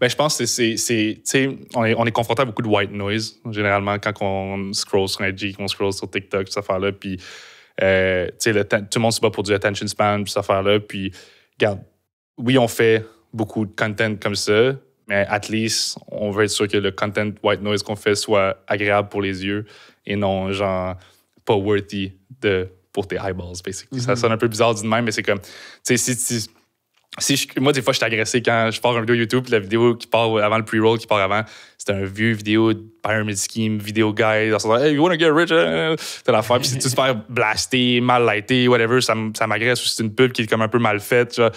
Ben, je pense que on est confronté à beaucoup de white noise, généralement, quand on scroll sur IG, qu'on scroll sur TikTok, cette affaire-là. Puis, tout le monde se bat pour du attention span, cette affaire-là. Puis, regarde, oui, on fait beaucoup de content comme ça, mais at least, on veut être sûr que le content white noise qu'on fait soit agréable pour les yeux et non, genre, pas worthy pour tes eyeballs, basically. Ça sonne un peu bizarre du même, mais c'est comme, tu sais, moi, des fois, je suis agressé quand je pars une vidéo YouTube, puis la vidéo qui part avant le pre-roll, qui part avant, c'est un vieux vidéo de Pyramid Scheme, vidéo guy, hey, you wanna get rich? T'as l'affaire, puis c'est tout super blasté, mal lighté, whatever, ça m'agresse, ou c'est une pub qui est comme un peu mal faite, tu vois.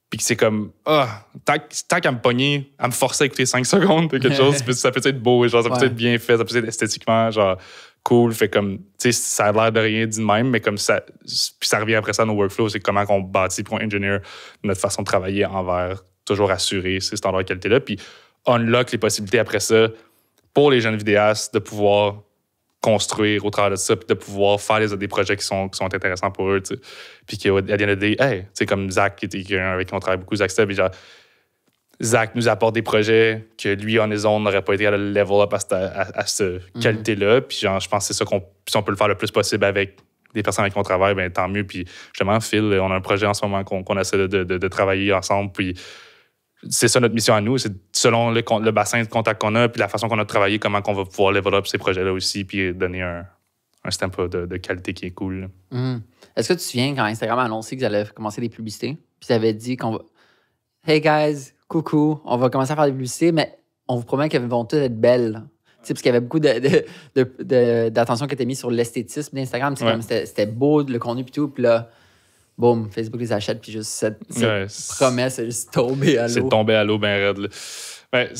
Puis que c'est comme, tant qu'à me pogner, à me forcer à écouter 5 secondes de quelque chose, ça peut être beau, genre, ça peut être bien fait, ça peut être esthétiquement, genre, cool. Fait comme, tu sais, ça a l'air de rien dit de même, mais comme ça, puis ça revient après ça à nos workflows, c'est comment on bâtit pour engineer notre façon de travailler envers toujours assurer ces standards de qualité-là, puis unlock les possibilités après ça pour les jeunes vidéastes de pouvoir construire au travers de ça, puis de pouvoir faire des projets qui sont intéressants pour eux, tu sais. Puis qu'à la fin de day, hey, tu sais, comme Zach, avec qui on travaille beaucoup, Zach Steb, genre, Zach nous apporte des projets que lui, on his own, n'aurait pas été à le level up à cette qualité-là. Puis genre, je pense que c'est ça si on peut le faire le plus possible avec des personnes avec qui on travaille, ben tant mieux. Puis justement, Phil, on a un projet en ce moment qu'on essaie de travailler ensemble. Puis c'est ça notre mission à nous. C'est selon le bassin de contact qu'on a, puis la façon qu'on a travaillé, comment on va pouvoir level up ces projets-là aussi, puis donner un stamp de qualité qui est cool. Est-ce que tu te souviens quand Instagram a annoncé qu'ils allaient commencer des publicités? Puis ils avaient dit qu'on va... Hey guys, coucou, on va commencer à faire des publicités, mais on vous promet qu'elles vont toutes être belles. Parce qu'il y avait beaucoup d'attention qui était mise sur l'esthétisme d'Instagram. C'était beau, le contenu et tout. Puis là, boum, Facebook les achète. Puis juste cette promesse est juste tombée à l'eau. C'est tombé à l'eau bien raide. Là. Ouais,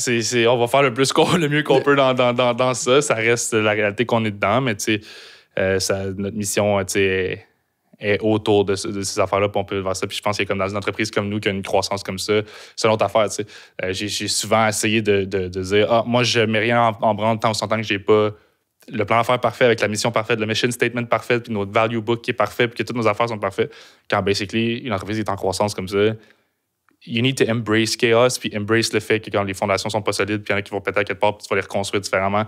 on va faire le mieux qu'on peut dans ça. Ça reste la réalité qu'on est dedans, mais tu sais, notre mission, tu sais, est autour de ces affaires-là, puis on peut voir ça. Puis je pense qu'il y a comme dans une entreprise comme nous qui a une croissance comme ça, c'est une autre affaire, tu sais. J'ai souvent essayé de dire, moi, je mets rien en branle tant que j'ai pas le plan d'affaires parfait avec la mission parfaite, le mission statement parfait, puis notre value book qui est parfait, puis que toutes nos affaires sont parfaites. Quand, basically, une entreprise est en croissance comme ça, you need to embrace chaos, puis embrace le fait que quand les fondations sont pas solides, puis il y en a qui vont péter à quelque part, puis tu vas les reconstruire différemment.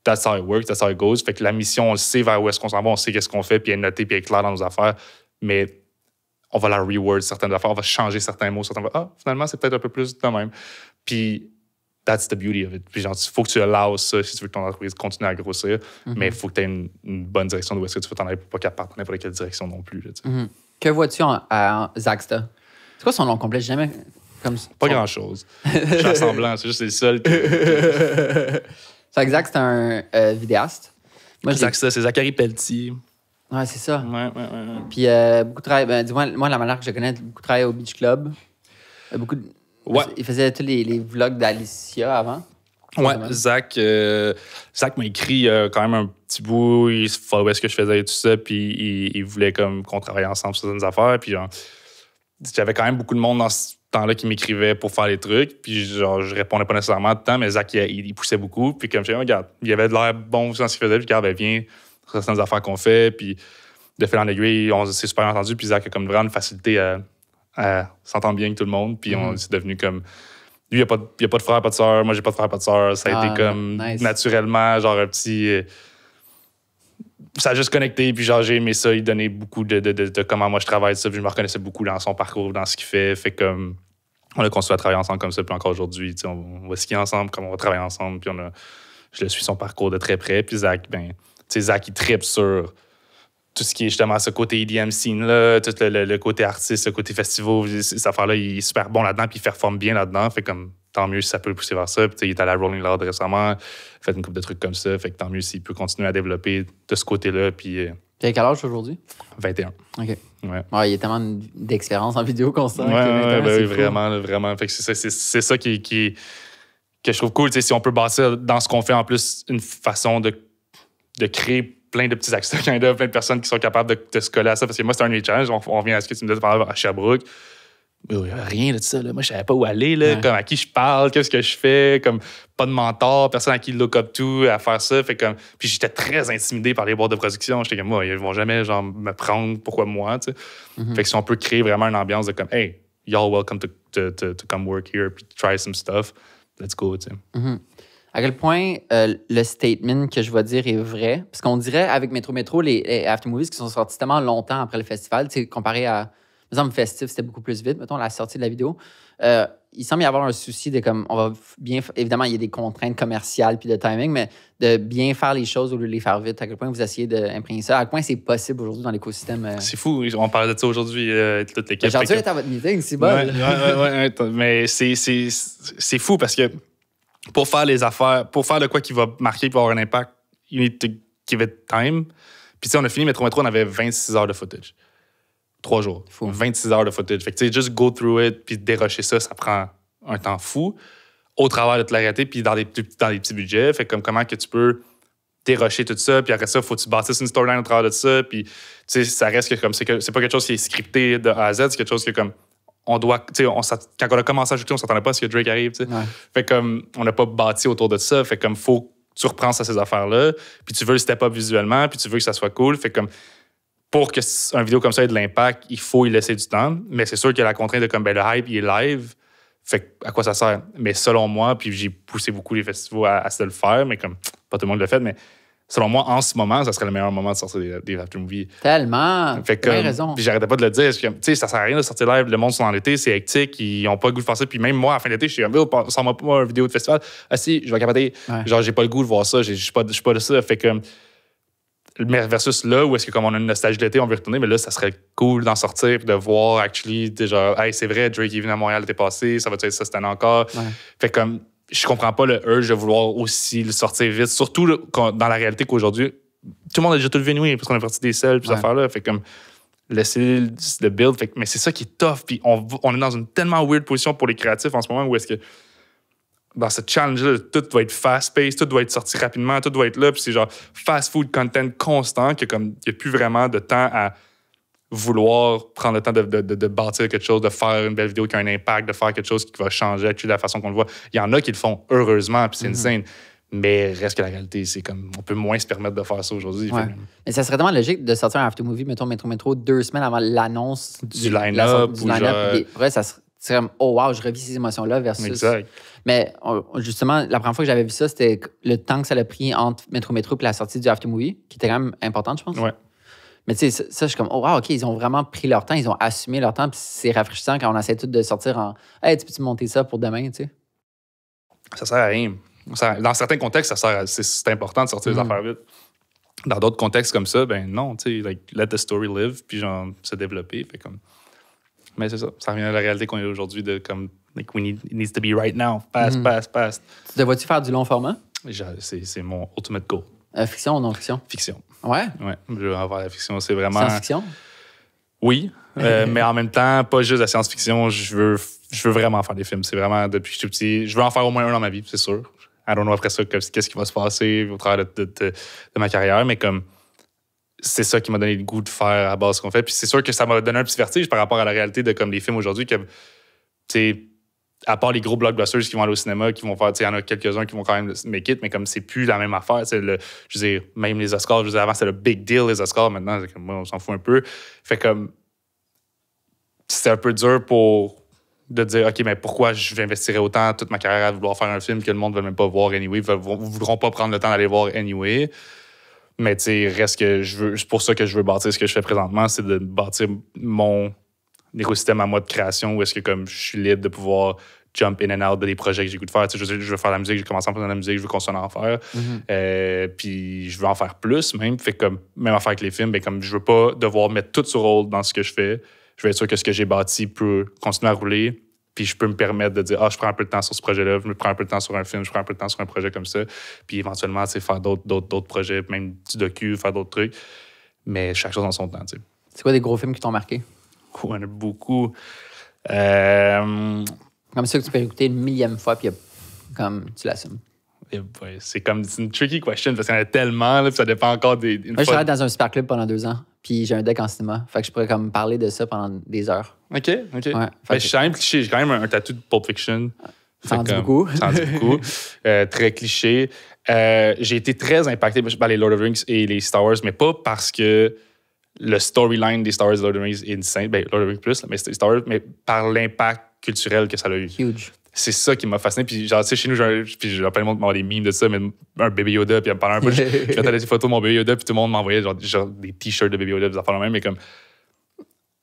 That's how it works, that's how it goes. Fait que la mission, on le sait vers où est-ce qu'on s'en va, on sait qu'est-ce qu'on fait, puis elle est notée, puis elle est claire dans nos affaires. Mais on va la reword certaines affaires, on va changer certains mots, finalement, c'est peut-être un peu plus de même. Puis that's the beauty of it. Puis genre, il faut que tu allows ça si tu veux que ton entreprise continue à grossir, mais il faut que tu aies une bonne direction d'où est-ce que tu veux t'en aller pour pas qu'elle parte dans n'importe quelle direction non plus. Là, Que vois-tu à Zaxta? C'est quoi son nom complet? Jamais comme ça. Pas grand-chose. Je suis à semblant, c'est juste le seul. Zach, c'est un vidéaste. Zaxta, c'est Zachary Pelletier. Ouais, c'est ça. Ouais. Puis beaucoup de travail. Dis-moi, moi, la manière que je connais, beaucoup de travail au Beach Club. Il faisait tous les vlogs d'Alicia avant. Ouais, Zach m'a écrit quand même un petit bout. Il savait ce que je faisais et tout ça. Puis il voulait comme qu'on travaille ensemble sur certaines affaires. Puis genre, j'avais quand même beaucoup de monde dans ce temps-là qui m'écrivait pour faire les trucs. Puis genre, je répondais pas nécessairement à tout le temps, mais Zach, il poussait beaucoup. Puis comme je disais, regarde, il avait de l'air bon dans ce qu'il faisait. Puis regarde, viens, sur certaines affaires qu'on fait. Puis de fil en aiguille, on s'est super entendu. Puis Zach a comme vraiment une facilité à s'entendre bien avec tout le monde. Puis on s'est devenu comme... Lui, il n'y a pas de frère, pas de sœur. Moi, j'ai pas de frère, pas de sœur. Ça a été comme naturellement, genre un petit... ça a juste connecté, puis genre j'ai aimé ça. Il donnait beaucoup de comment moi je travaille, ça. Puis je me reconnaissais beaucoup dans son parcours, dans ce qu'il fait. Fait comme... On a construit à travailler ensemble comme ça. Puis encore aujourd'hui, on va skier ensemble, comme on va travailler ensemble. Puis je le suis son parcours de très près. Puis Zach, Zach, il tripe sur tout ce qui est justement ce côté EDM scene-là, tout le côté artiste, le côté festival, cette affaire-là, il est super bon là-dedans, puis il performe bien là-dedans. Fait comme, tant mieux si ça peut le pousser vers ça. Puis il est allé à Rolling Loud récemment, fait une couple de trucs comme ça. Fait que tant mieux s'il peut continuer à développer de ce côté-là. Puis tu as quel âge aujourd'hui? 21. OK. Ouais. Il y a tellement d'expérience en vidéo constant. Oui, vraiment. Fait que c'est ça que je trouve cool. Si on peut bâtir dans ce qu'on fait en plus une façon de créer plein de petits accès, plein de personnes qui sont capables de se coller à ça. Parce que moi, c'est un de mes challenges. On revient à ce que tu me disais à Sherbrooke. Rien de ça. Là. Moi, je savais pas où aller, là, comme à qui je parle, qu'est-ce que je fais, comme pas de mentor, personne à qui look up to à faire ça. Fait comme, puis j'étais très intimidé par les boîtes de production. J'étais comme, moi, ils vont jamais genre, me prendre, pourquoi moi? Tu sais? Fait que si on peut créer vraiment une ambiance de comme, hey, y'all welcome to come work here, puis try some stuff, let's go. Tu sais. À quel point le statement que je vais dire est vrai? Parce qu'on dirait, avec Métro, les after movies qui sont sortis tellement longtemps après le festival, comparé à, par exemple, Festif, c'était beaucoup plus vite, mettons, la sortie de la vidéo. Il semble y avoir un souci de comme, on va bien, évidemment, il y a des contraintes commerciales puis de timing, mais de bien faire les choses au lieu de les faire vite. À quel point vous essayez d'imprégner ça? À quel point c'est possible aujourd'hui dans l'écosystème? C'est fou, on parlait de ça aujourd'hui, toute l'équipe. J'ai dû être à votre meeting, c'est bon. Ouais, mais c'est fou parce que pour faire les affaires, pour faire de quoi qui va marquer, pour avoir un impact, you need to give it time. Puis, tu sais, on a fini Métro, on avait 26 heures de footage. 3 jours. Fou. 26 heures de footage. Fait que, tu sais, just go through it, puis dérocher ça, ça prend un temps fou. Au travers de toute la réalité, puis dans des petits budgets. Fait comme comment que tu peux dérocher tout ça, puis après ça, faut que tu bâtisses une storyline au travers de ça. Puis, tu sais, ça reste que comme, c'est pas quelque chose qui est scripté de A à Z, c'est quelque chose que comme, on doit, tu sais, quand on a commencé à ajouter, on s'attendait pas à ce que Drake arrive, tu sais. Ouais. Fait comme, on n'a pas bâti autour de ça. Fait comme, faut que tu reprends à ces affaires-là, puis tu veux le step up visuellement, puis tu veux que ça soit cool. Fait comme, pour qu'une vidéo comme ça ait de l'impact, il faut y laisser du temps. Mais c'est sûr qu'il y a la contrainte de comme, ben, le hype, il est live. Fait à quoi ça sert? Mais selon moi, puis j'ai poussé beaucoup les festivals à se le faire, mais comme, pas tout le monde le fait, mais selon moi, en ce moment, ça serait le meilleur moment de sortir des after-movies. Tellement. Fait que, t'as raison. Puis j'arrêtais pas de le dire. Tu sais, ça sert à rien de sortir live. Le monde sont en été, c'est hectique. Ils ont pas le goût de faire ça. Puis même moi, à la fin d'été, je suis comme, sors-moi pas une vidéo de festival. Ah si, je vais capoter. Ouais. Genre, j'ai pas le goût de voir ça. Je suis pas de ça. Fait que, versus là, où est-ce que comme on a une nostalgie de l'été, on veut retourner, mais là, ça serait cool d'en sortir et de voir, actually, genre, hey, c'est vrai, Drake est venu à Montréal l'été passé, ça va être ça cette année encore. Ouais. Fait comme, je comprends pas le urge de vouloir aussi le sortir vite, surtout là, dans la réalité qu'aujourd'hui, tout le monde a déjà tout le anyway, parce qu'on est parti des selles, puis ces affaires-là. Fait comme, laisser le build. Fait, mais c'est ça qui est tough. Puis on est dans une tellement weird position pour les créatifs en ce moment où est-ce que dans ce challenge-là, tout doit être fast-paced, tout doit être sorti rapidement, tout doit être là. Puis c'est genre fast-food content constant, qu'il n'y a plus vraiment de temps à vouloir prendre le temps de bâtir quelque chose, de faire une belle vidéo qui a un impact, de faire quelque chose qui va changer la façon qu'on le voit. Il y en a qui le font heureusement, puis c'est insane. Mais reste que la réalité, c'est comme on peut moins se permettre de faire ça aujourd'hui. Ouais. Mais ça serait tellement logique de sortir un after-movie, mettons Métro, 2 semaines avant l'annonce du line-up. Ouais, ça serait comme, oh wow, je revis ces émotions-là versus... Exact. Mais justement, la première fois que j'avais vu ça, c'était le temps que ça a pris entre Métro et la sortie du after-movie, qui était quand même importante, je pense. Ouais. Mais tu sais, ça, je suis comme, oh wow, OK, ils ont vraiment pris leur temps, ils ont assumé leur temps, puis c'est rafraîchissant quand on essaie tout de sortir en, hey, tu peux-tu monter ça pour demain, tu sais? Ça sert à rien. Dans certains contextes, c'est important de sortir les affaires vite. Dans d'autres contextes comme ça, ben non, tu sais, like, let the story live, puis genre, se développer. Fait comme... Mais c'est ça. Ça revient à la réalité qu'on est aujourd'hui de comme, like, it needs to be right now. Fast. Tu te vois-tu faire du long format? C'est mon ultimate goal. Fiction ou non-fiction? Fiction. Ouais? Ouais, je veux avoir la fiction. C'est vraiment... Science-fiction? Oui, mais en même temps, pas juste la science-fiction. Je veux vraiment faire des films. C'est vraiment, depuis que je suis petit, je veux en faire au moins un dans ma vie, c'est sûr. I don't know après ça qu'est-ce qui va se passer au travers de ma carrière, mais comme c'est ça qui m'a donné le goût de faire à la base ce qu'on fait. Puis c'est sûr que ça m'a donné un petit vertige par rapport à la réalité de comme les films aujourd'hui que, tu sais, à part les gros blockbusters qui vont aller au cinéma, qui vont faire, tu sais, il y en a quelques-uns qui vont quand même make it, mais comme c'est plus la même affaire, je veux dire, même les Oscars, je veux dire, avant c'était le big deal les Oscars, maintenant c'est comme, moi, on s'en fout un peu. Fait comme c'était un peu dur de dire, OK, mais pourquoi je vais investir autant toute ma carrière à vouloir faire un film que le monde ne veut même pas voir anyway, ne voudront pas prendre le temps d'aller voir anyway. Mais tu sais, reste que c'est pour ça que je veux bâtir ce que je fais présentement, c'est de bâtir mon écosystème à moi de création où est-ce que comme je suis libre de pouvoir jump in and out de des projets que j'ai goût de faire. Tu sais, je veux faire de la musique, j'ai commencé à faire de la musique, je veux continuer à en faire. Puis je veux en faire plus même. Fait comme, même affaire avec les films, ben, comme je veux pas devoir mettre tout sur hold dans ce que je fais. Je veux être sûr que ce que j'ai bâti peut continuer à rouler. Puis je peux me permettre de dire, je prends un peu de temps sur ce projet-là, je me prends un peu de temps sur un film, je prends un peu de temps sur un projet comme ça. Puis éventuellement, tu sais, faire d'autres projets, même du docu, faire d'autres trucs. Mais chaque chose en son temps, tu sais. C'est quoi des gros films qui t'ont marqué? Il y en a beaucoup. Comme ça que tu peux écouter une millième fois, puis comme tu l'assumes. C'est une tricky question parce qu'il y en a tellement, là, puis ça dépend encore des. Moi, je travaille dans un super club pendant 2 ans, puis j'ai un deck en cinéma. Fait que je pourrais comme parler de ça pendant des heures. OK. Ouais, Je suis quand même cliché. J'ai quand même un tatou de Pulp Fiction. Ça en dit beaucoup. Ça en dit beaucoup. Très cliché. J'ai été très impacté par les Lord of the Rings et les Star Wars, mais pas parce que le storyline des Star Wars et Lord of the Rings est insane. Ben, Lord of the Rings plus, mais Star Wars, mais par l'impact culturel que ça a eu. Huge. C'est ça qui m'a fasciné. Puis, genre, tu sais, chez nous, puis j'ai plein de monde qui m'envoie des memes de ça, mais un bébé Yoda, puis pendant un peu, je mettais des photos de mon bébé Yoda, puis tout le monde m'envoyait genre des t-shirts de bébé Yoda, des affaires de même, mais comme.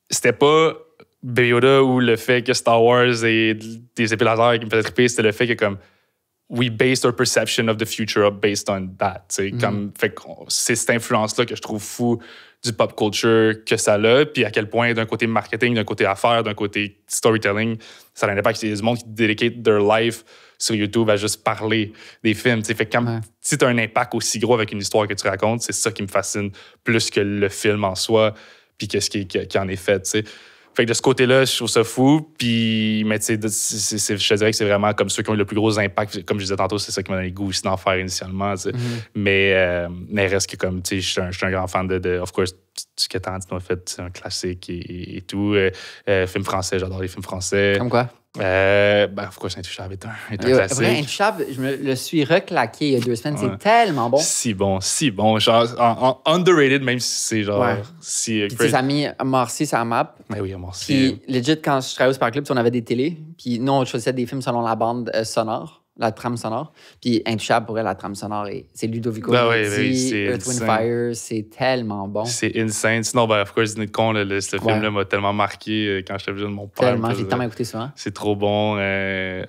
C'était pas bébé Yoda ou le fait que Star Wars et des épées laser qui me faisaient triper, c'était le fait que, comme, we based our perception of the future based on that. Comme, fait que c'est cette influence-là que je trouve fou du pop culture que ça a, puis à quel point, d'un côté marketing, d'un côté affaires, d'un côté storytelling, ça a un impact. Il y a des gens qui dedicate their life sur YouTube à juste parler des films. Fait que si tu as un impact aussi gros avec une histoire que tu racontes, c'est ça qui me fascine plus que le film en soi, puis qu'est-ce qui en est fait. T'sais. Fait que de ce côté-là, je trouve ça fou. Puis, mais tu sais, je te dirais que c'est vraiment comme ceux qui ont eu le plus gros impact. Comme je disais tantôt, c'est ça qui m'a donné le goût aussi d'en faire initialement. Mais reste que comme, tu sais, je suis un grand fan de of course, ce que Tarantino a fait, c'est un classique et tout. Film français, j'adore les films français. Comme quoi? Of course, Intouchable est un classique. Vrai, Intouchable, je me le suis reclaqué il y a 2 semaines. C'est tellement bon. Si bon. Genre, underrated, même si c'est genre... Puis tu sais, ça a mis Marcy sur la map. Ben oui, Marcy. Puis legit, quand je travaillais au Super Club, on avait des télés. Puis nous, on choisissait des films selon la bande sonore, la trame sonore. Puis Intouchable, pour elle, la trame sonore, c'est Ludovico Einaudi, Earth, Wind, Fire. C'est tellement bon. C'est insane. Sinon, of course, Dîner de con, ce film-là m'a tellement marqué quand j'étais jeune, mon père. Tellement, j'ai tellement écouté souvent. C'est trop bon.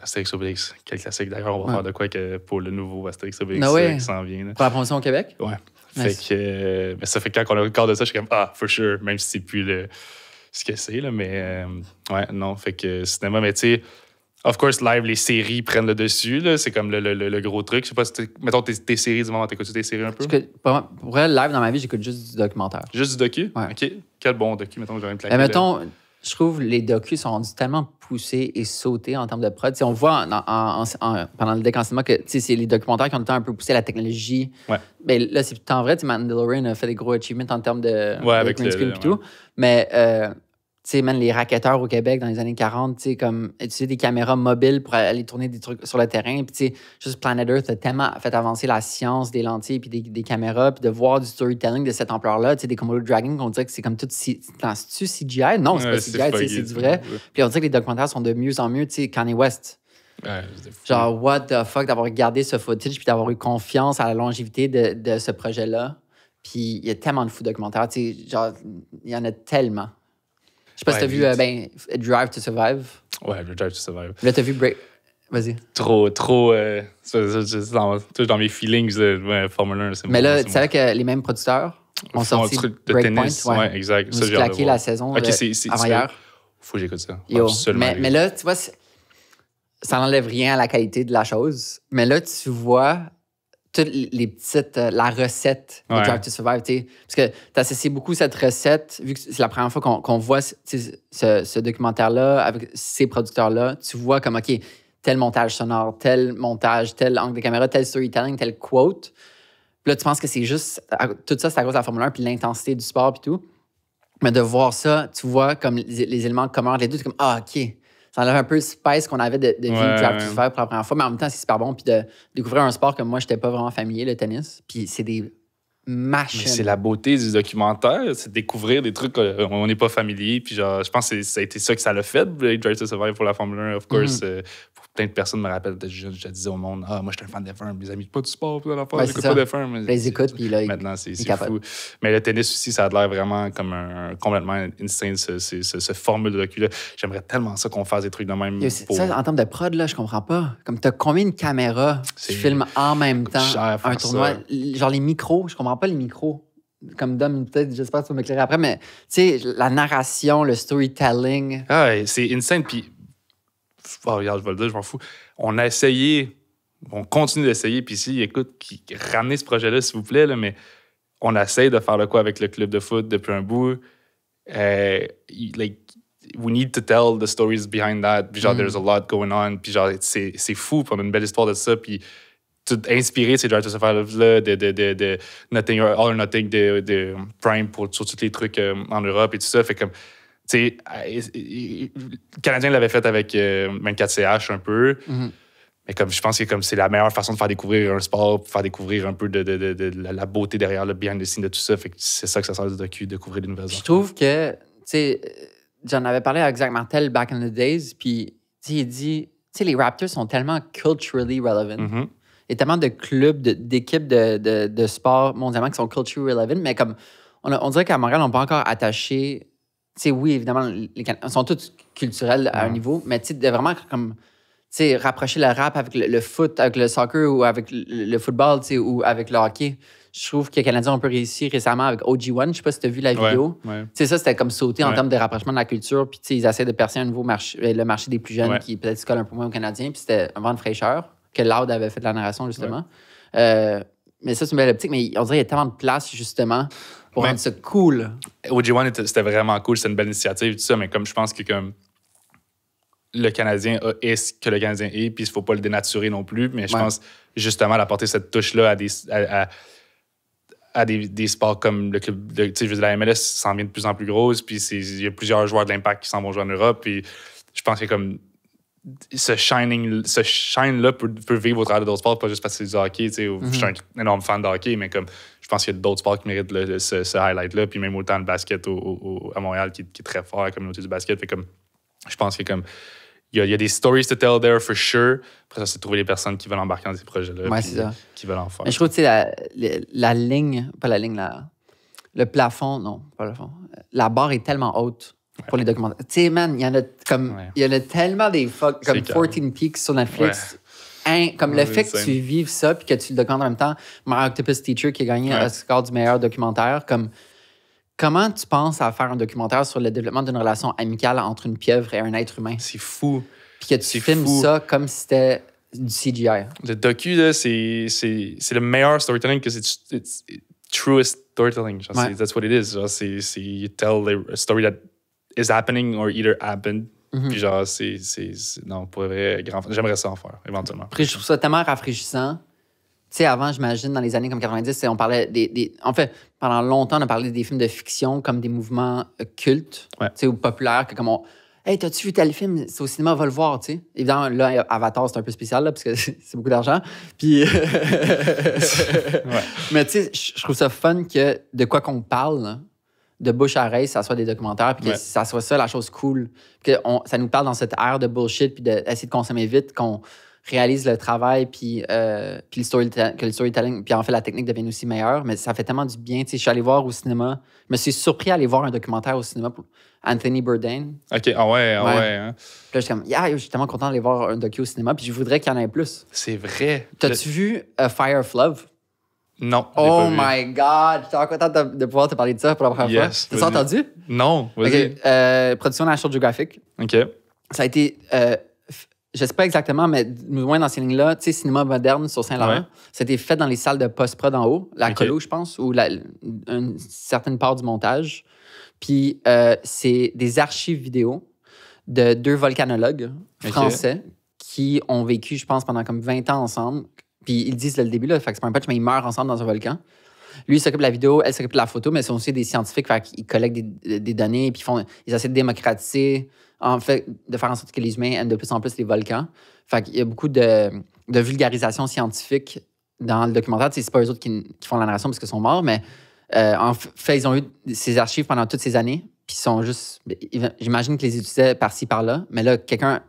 Astérix Obélix, quel classique. D'ailleurs, on va faire de quoi pour le nouveau Astérix Obélix qui s'en vient. Là. Pour la promotion au Québec? Ouais. Nice. Fait que, mais ça fait quand on a le corps de ça, je suis comme, for sure, même si c'est plus ce que c'est, là. Mais non, fait que cinéma, mais tu sais, of course, live, les séries prennent le dessus. Là. C'est comme le gros truc. Je sais pas si mettons tes séries du moment, t'écoutes tes séries un peu? Pour vrai, live, dans ma vie, j'écoute juste du documentaire. Juste du docu? Ouais. OK. Quel bon docu, mettons, j'aurais une claquer. Mettons, je trouve les docus sont rendus tellement poussés et sautés en termes de prod. T'sais, on voit pendant le deck en cinéma que c'est les documentaires qui ont le temps un peu poussé la technologie. Ouais. Ben, là, c'est tout en vrai. Mandalorian a fait des gros achievements en termes de avec green screen et tout. Mais... tu sais, même les racketteurs au Québec dans les années 40, tu sais, comme utiliser des caméras mobiles pour aller tourner des trucs sur le terrain. Puis, tu sais, juste Planet Earth a tellement fait avancer la science des lentilles puis des caméras, puis de voir du storytelling de cette ampleur-là. Tu sais, des Komodo Dragon, on dirait que c'est comme tout. C'est-tu CGI? Non, c'est pas CGI, c'est du vrai. Puis, on dirait que les documentaires sont de mieux en mieux. Tu sais, Kanye West. Genre, what the fuck, d'avoir regardé ce footage puis d'avoir eu confiance à la longévité de ce projet-là. Puis, il y a tellement de fous documentaires. Tu sais, genre, il y en a tellement. Je sais pas si t'as vu Drive to Survive. Ouais, Drive to Survive. Là, t'as vu Break. Vas-y. Trop. Dans mes feelings de Formule 1. Mais là, tu savais que les mêmes producteurs ont sorti Breakpoint. Ouais, exact. Ça, j'ai claqué la saison avant-hier. Faut que j'écoute ça. Mais là, tu vois, ça n'enlève rien à la qualité de la chose. Mais là, tu vois toutes les petites... la recette de Drive to Survive, tu sais. Parce que tu associes beaucoup cette recette, vu que c'est la première fois qu'on voit ce documentaire-là avec ces producteurs-là, tu vois comme, OK, tel montage sonore, tel montage, tel angle de caméra, tel storytelling, tel quote. Puis là, tu penses que c'est juste... Tout ça, c'est à cause de la Formule 1 puis l'intensité du sport puis tout. Mais de voir ça, tu vois comme les éléments communs entre les deux, c'est comme, OK... Ça enlève un peu le spice qu'on avait de vivre Drive to Survive pour la première fois. Mais en même temps, c'est super bon. Puis de découvrir un sport que moi, je n'étais pas vraiment familier, le tennis. Puis c'est des machines. C'est la beauté du documentaire. C'est découvrir des trucs qu'on n'est pas familier. Puis genre, je pense que ça a été ça que ça l'a fait, Drive to Survive pour la Formule 1. Of course, pour plein de personnes me rappellent, je disais au monde, moi, je suis un fan d'F1. Mes amis, pas du sport, j'écoute pas d'F1. Ils écoutent, puis là, maintenant, c'est fou. Mais le tennis aussi, ça a l'air vraiment comme complètement insane, ce formule de docu-là. J'aimerais tellement ça qu'on fasse des trucs de même. Ça, en termes de prod, là, je comprends pas. Comme, t'as combien de caméras qui filment en même temps un tournoi? Genre les micros, je comprends pas les micros. Comme Dom, peut-être, j'espère que tu vas m'éclairer après, mais tu sais, la narration, le storytelling. C'est insane. Puis, regarde, je vais le dire, je m'en fous. On a essayé, on continue d'essayer. Puis ici, écoute, ramenez ce projet-là, s'il vous plaît, là, mais on essaie de faire le quoi avec le club de foot depuis un bout. We need to tell the stories behind that. Puis genre, there's a lot going on. Puis genre, c'est fou. Puis on a une belle histoire de ça. Puis inspiré de ces Drive to Survive-là, de Nothing, All or Nothing de Prime sur tous les trucs en Europe et tout ça. Fait comme, tu sais, le Canadien l'avait fait avec 24CH un peu. Mais comme je pense que comme c'est la meilleure façon de faire découvrir un sport, faire découvrir un peu de la beauté derrière le behind the scenes de tout ça. Fait que c'est ça que ça sert du docu, découvrir des nouvelles choses. Je trouve que, tu sais, j'en avais parlé avec Zach Martel back in the days, puis il dit, tu sais, les Raptors sont tellement culturally relevant. Il y a tellement de clubs, d'équipes de sport mondialement qui sont culturally relevant, mais comme on dirait qu'à Montréal, on n'est pas encore attaché. Tu sais, oui, évidemment, les sont tous culturels à un niveau, mais tu sais, de vraiment comme. Tu sais, rapprocher le rap avec le foot, avec le soccer ou avec le football, tu sais, ou avec le hockey. Je trouve que les Canadiens ont un peu réussi récemment avec OG1. Je sais pas si tu as vu la vidéo. Tu sais, ça, c'était comme sauter en termes de rapprochement de la culture. Puis, tu sais, ils essaient de percer un nouveau marché, le marché des plus jeunes qui peut-être se colle un peu moins aux Canadiens. Puis, c'était un vent de fraîcheur que Loud avait fait de la narration, justement. Mais ça, c'est une belle optique. Mais on dirait qu'il y a tellement de place, justement, pour rendre ça cool. OG1, c'était vraiment cool. C'était une belle initiative, tout ça. Mais comme je pense que comme le Canadien est ce que le Canadien est, puis il ne faut pas le dénaturer non plus. Mais je pense justement d'apporter cette touche-là à des sports comme le club. Tu sais, la MLS s'en vient de plus en plus grosse, puis il y a plusieurs joueurs de l'Impact qui s'en vont jouer en Europe. Puis je pense que comme ce shine-là peut vivre au travers d'autres sports, pas juste parce que c'est du hockey. Tu sais, je suis un énorme fan de hockey, mais comme je pense qu'il y a d'autres sports qui méritent ce highlight-là. Puis même autant le basket à Montréal qui est très fort, la communauté du basket. Fait comme, je pense que comme il y a des stories to tell there for sure. Après ça, c'est de trouver les personnes qui veulent embarquer dans ces projets-là. Ouais, c'est ça. Qui veulent en faire. Mais je trouve que, tu sais, la ligne, pas la ligne, le plafond, non, pas le plafond. La barre est tellement haute pour les documentaires. Tu sais, man, il y en a comme, il y en a tellement des fuck, comme 14 Peaks sur Netflix. Comme le fait que tu vives ça puis que tu le documentes en même temps. My Octopus Teacher qui a gagné un score du meilleur documentaire, comme. Comment tu penses à faire un documentaire sur le développement d'une relation amicale entre une pieuvre et un être humain? C'est fou. Puis que tu filmes ça comme si c'était du CGI. Le docu, là, c'est le meilleur storytelling que c'est truest storytelling. Genre, that's what it is. Genre, you tell a story that is happening or either happened. Puis genre, non, pour vrai, j'aimerais ça en faire, éventuellement. Après, je trouve ça tellement rafraîchissant. Tu sais, avant, j'imagine, dans les années comme 90, on parlait en fait, pendant longtemps, on a parlé des films de fiction comme des mouvements cultes, tu sais, ou populaires, que comme hey, t'as-tu vu tel film? C'est au cinéma, va le voir, tu sais. Évidemment, là, Avatar, c'est un peu spécial, là, parce que c'est beaucoup d'argent. Puis. Mais tu sais, je trouve ça fun que de quoi qu'on parle, là, de bouche à oreille, ça soit des documentaires, puis que ça soit ça, la chose cool. Puis que ça nous parle dans cette ère de bullshit, puis d'essayer de consommer vite, qu'on réalise le travail, puis que le storytelling, puis en fait, la technique devienne aussi meilleure. Mais ça fait tellement du bien. Tu sais, je suis allé voir au cinéma. Je me suis surpris à aller voir un documentaire au cinéma pour Anthony Bourdain. OK, hein? Puis là, je suis comme, je suis tellement content d'aller voir un docu au cinéma, puis je voudrais qu'il y en ait plus. C'est vrai. T'as-tu vu A Fire of Love? Non. Oh my God! J'étais content de pouvoir te parler de ça pour la première fois. T'as entendu? Non, vas-y. Production National Geographic. OK. Ça a été, je sais pas exactement, mais moins dans ces lignes-là, tu sais, cinéma moderne sur Saint-Laurent. Ça a été fait dans les salles de post-prod en haut, la colo, je pense, ou une certaine part du montage. Puis c'est des archives vidéo de 2 volcanologues français qui ont vécu, je pense, pendant comme 20 ans ensemble. Puis ils disent dès le début, là, fait que c'est pas un patch, mais ils meurent ensemble dans un volcan. Lui, il s'occupe de la vidéo, elle s'occupe de la photo, mais ils sont aussi des scientifiques, fait qu'ils collectent des données, puis ils essaient de démocratiser, en fait, de faire en sorte que les humains aiment de plus en plus les volcans. Fait qu'il y a beaucoup de vulgarisation scientifique dans le documentaire. Tu sais, c'est pas eux autres qui font la narration parce qu'ils sont morts, mais en fait, ils ont eu ces archives pendant toutes ces années, puis ils sont juste... J'imagine qu'ils les utilisaient par-ci, par-là, mais là,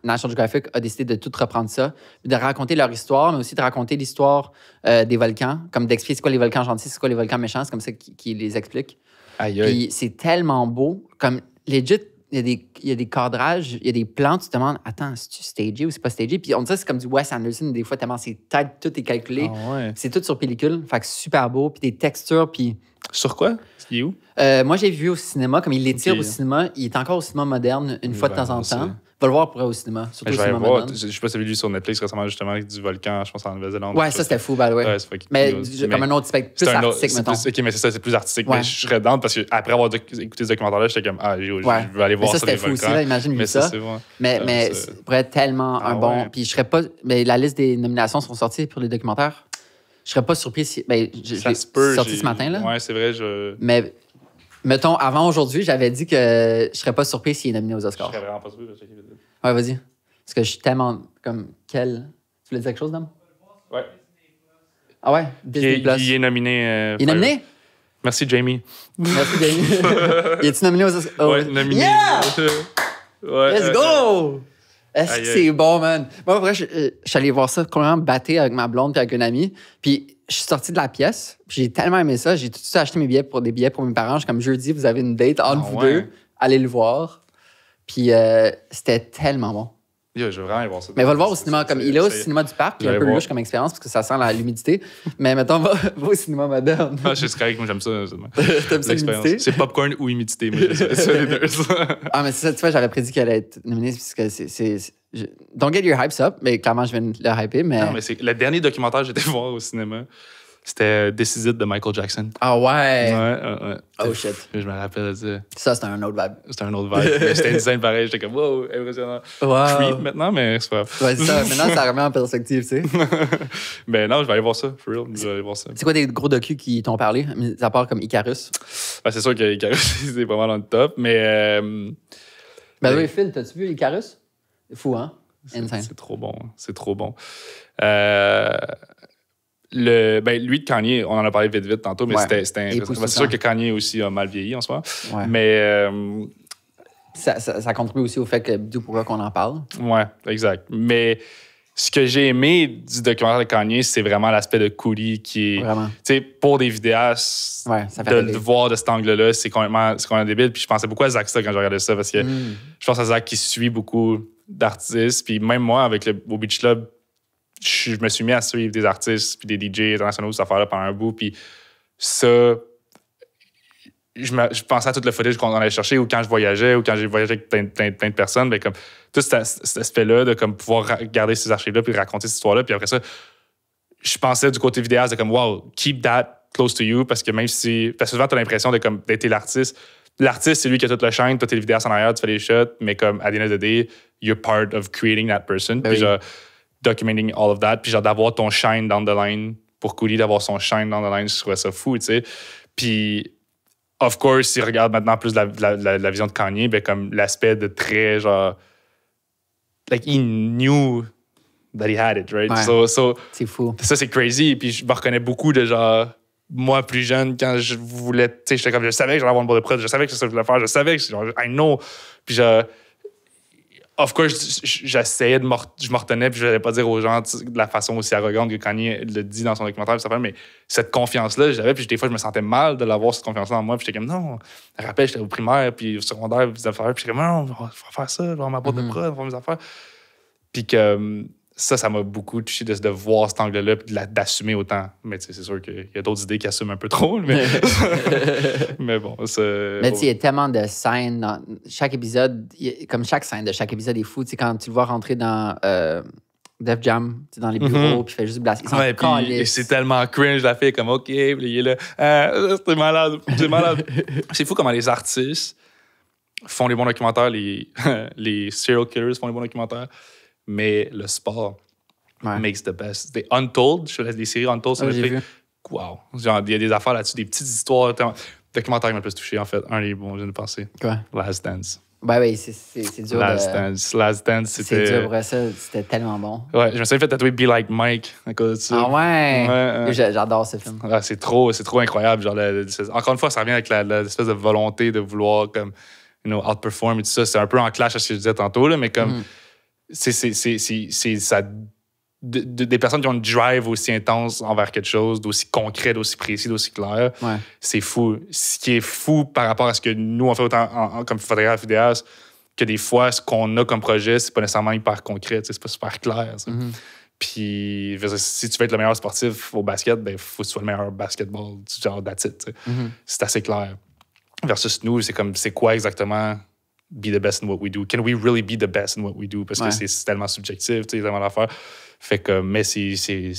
National Geographic a décidé de tout reprendre ça, puis de raconter leur histoire, mais aussi de raconter l'histoire des volcans, comme d'expliquer c'est quoi les volcans gentils, c'est quoi les volcans méchants, c'est comme ça qu'ils les expliquent. Puis c'est tellement beau, comme legit, il y a des cadrages, il y a des plans, tu te demandes, attends, c'est-tu stagé ou c'est pas stagé? Puis on dirait que c'est comme du Wes Anderson, des fois, tellement c'est tête, tout est calculé. C'est tout sur pellicule, fait que super beau, puis des textures, puis... Sur quoi? Il est où? Moi, j'ai vu au cinéma, comme il l'étire au cinéma, il est encore au cinéma moderne une fois de temps en temps. Va le voir pour vrai au cinéma. Surtout Je au vais aller cinéma voir. maintenant. Je sais pas si t'avais vu sur Netflix récemment, justement, avec du volcan, je pense, en Nouvelle-Zélande. Ouais, ça, c'était fou, by the way. Ouais, c'est fucking Mais cool. comme un autre spectacle, plus c'est un autre- artistique, c'est mettons. plus- OK, mais c'est ça, c'est plus artistique. Ouais. Mais je serais down parce qu'après avoir écouté ce documentaire-là, j'étais comme, je veux aller Mais voir ça, ça c'était des fou volcans. aussi, là, imagine, Mais vu ça. c'est bon. Mais ça pourrait être tellement un bon... ouais. Puis je serais pas... Mais la liste des nominations sont sorties pour les documentaires. Je serais pas surpris si... Ben, Ça se peut. sorti ce matin, là. Ouais, c'est vrai, Mais, mettons, avant aujourd'hui, j'avais dit que je serais pas surpris s'il est nominé aux je Oscars. serais vraiment pas surpris. Je vais checker vite. Ouais, vas-y. Parce que je suis tellement... Comme, quel... Tu voulais dire quelque chose, Dom? Ouais. Ah ouais? Disney+. Il est nominé. Il est nominé? Merci, Jamie. Merci, Jamie. Il est-tu nominé aux Oscars? Ouais, nominé. Yeah! Ouais, Let's go! Est-ce que Aïe, c'est bon, man? Moi, en vrai, je suis allé voir ça complètement batté avec ma blonde puis avec une amie. Puis je suis sorti de la pièce. Puis j'ai tellement aimé ça. J'ai tout de suite acheté des billets pour mes parents. Je suis comme jeudi, vous avez une date entre vous deux. Allez le voir. Puis c'était tellement bon. Yo, je veux vraiment aller voir ça. Mais va le voir au cinéma. Comme il est au cinéma du parc, qui est un peu louche comme expérience parce que ça sent l'humidité. Mais mettons, va au cinéma moderne. Je suis correct, moi j'aime ça. T'aimes ça l'humidité? C'est popcorn ou humidité, mais c'est les deux. Ah, mais c'est ça, tu vois, j'avais prédit qu'elle allait être nominée parce que don't get your hypes up, mais clairement, je viens de le hyper. Mais... Non, mais c'est le dernier documentaire que j'étais voir au cinéma. C'était This Is It de Michael Jackson. Ah ouais? Ouais. Oh shit. Je me rappelle de ça. Ça, c'était un autre vibe. C'était un autre vibe. Mais c'était une scène pareille. J'étais comme, wow, impressionnant. Wow. Creep maintenant, mais c'est pas grave. Ouais, c'est ça. Maintenant, ça remet en perspective, tu sais. Mais non, je vais aller voir ça. For real. Je vais aller voir ça. C'est quoi des gros docus qui t'ont parlé, à part comme Icarus? Ben, c'est sûr qu'Icarus, c'est pas mal dans le top, mais. Ben oui, Phil, t'as-tu vu Icarus? C'est fou, hein? Insane. C'est trop bon. C'est trop bon. Lui de Kanye, on en a parlé vite tantôt, mais c'était c'est sûr que Kanye aussi a mal vieilli en ce moment. Ouais. Mais. Ça contribue aussi au fait que pourquoi qu'on en parle. Ouais, exact. Mais ce que j'ai aimé du documentaire de Kanye, c'est vraiment l'aspect de Cooley qui est. Vraiment. Tu sais, pour des vidéastes, ouais, ça fait de le voir de cet angle-là, c'est complètement débile. Puis je pensais beaucoup à Zach quand je regardais ça parce que je pense à Zach qui suit beaucoup d'artistes. Puis même moi, au Beach Club, je me suis mis à suivre des artistes puis des DJ internationaux, cette affaire-là, pendant un bout. Puis ça, je pensais à tout le footage qu'on allait chercher ou quand je voyageais ou quand j'ai voyagé avec plein de personnes. Ben, comme, tout cet aspect-là de comme, pouvoir garder ces archives-là puis raconter cette histoire-là. Puis après ça, je pensais du côté vidéaste de comme, wow, keep that close to you parce que même si. Parce que souvent, tu as l'impression d'être l'artiste. L'artiste, c'est lui qui a toute la chaîne, toi, t'es le vidéaste en arrière, tu fais les shots, mais comme, at the end of the day, you're part of creating that person. Puis genre, documenting all of that, puis genre d'avoir ton shine down the line, pour Cooley d'avoir son shine down the line, je trouvais ça fou, tu sais. Puis, of course, si regarde maintenant plus la vision de Kanye, ben comme l'aspect de très, genre, like, he knew that he had it, right? Ouais. So, c'est fou. Ça, c'est crazy, puis je me reconnais beaucoup de, genre, moi, plus jeune, quand je voulais, tu sais, j'étais comme, je savais que j'allais avoir une boîte de prod, je savais que c'est ça que je voulais faire, je savais que, genre, I know, puis genre, of course, j'essayais je me retenais, puis je n'allais pas dire aux gens de la façon aussi arrogante que Kanye le dit dans son documentaire, mais cette confiance-là, j'avais, puis des fois, je me sentais mal de l'avoir, cette confiance-là en moi, puis j'étais comme, non, je me rappelle, j'étais au primaire, puis au secondaire, puis des affaires, puis j'étais comme, non, on va faire ça, je vais avoir ma boîte de prod, on va faire mes affaires. Puis que ça m'a beaucoup touché de voir cet angle-là, puis d'assumer autant. Mais tu sais, c'est sûr qu'il y a d'autres idées qui assument un peu trop, mais, mais bon, c'est. Mais tu sais, il y a tellement de scènes dans chaque épisode, comme chaque scène de chaque épisode est fou. Tu sais, quand tu le vois rentrer dans Def Jam, dans les bureaux, puis il fait juste blaster. Ouais, puis c'est tellement cringe, la fille, comme OK, puis il est là. C'est malade, c'est malade. C'est fou comment les artistes font les bons documentaires, les serial killers font les bons documentaires. Mais le sport makes the best. Des Untold, je fais des séries Untold sur Netflix. Wow. Genre, il y a des affaires là-dessus, des petites histoires. Documentaire qui m'a le plus touché, en fait. Un des bons, je viens de penser. Quoi? Last Dance. Ben oui, c'est dur. Last Dance, c'était. C'est dur pour ça, c'était tellement bon. Ouais, je me suis fait tatouer Be Like Mike à cause de ça. Ah ouais? J'adore ce film. Ah, c'est trop incroyable. Genre, encore une fois, ça revient avec l'espèce de volonté de vouloir comme, outperform et tout ça. C'est un peu en clash à ce que je disais tantôt, là, mais comme. C'est ça. Des personnes qui ont une drive aussi intense envers quelque chose, d'aussi concret, d'aussi précis, d'aussi clair, c'est fou. Ce qui est fou par rapport à ce que nous, on fait autant comme photographe vidéaste, que des fois, ce qu'on a comme projet, c'est pas nécessairement hyper concret, c'est pas super clair. Puis, si tu veux être le meilleur sportif au basket, ben faut que tu sois le meilleur basketball, genre that's it. C'est assez clair. Versus nous, c'est comme, c'est quoi exactement be the best in what we do? Can we really be the best in what we do? Parce que c'est tellement subjectif, tu sais, tellement d'affaires. Fait que, mais c'est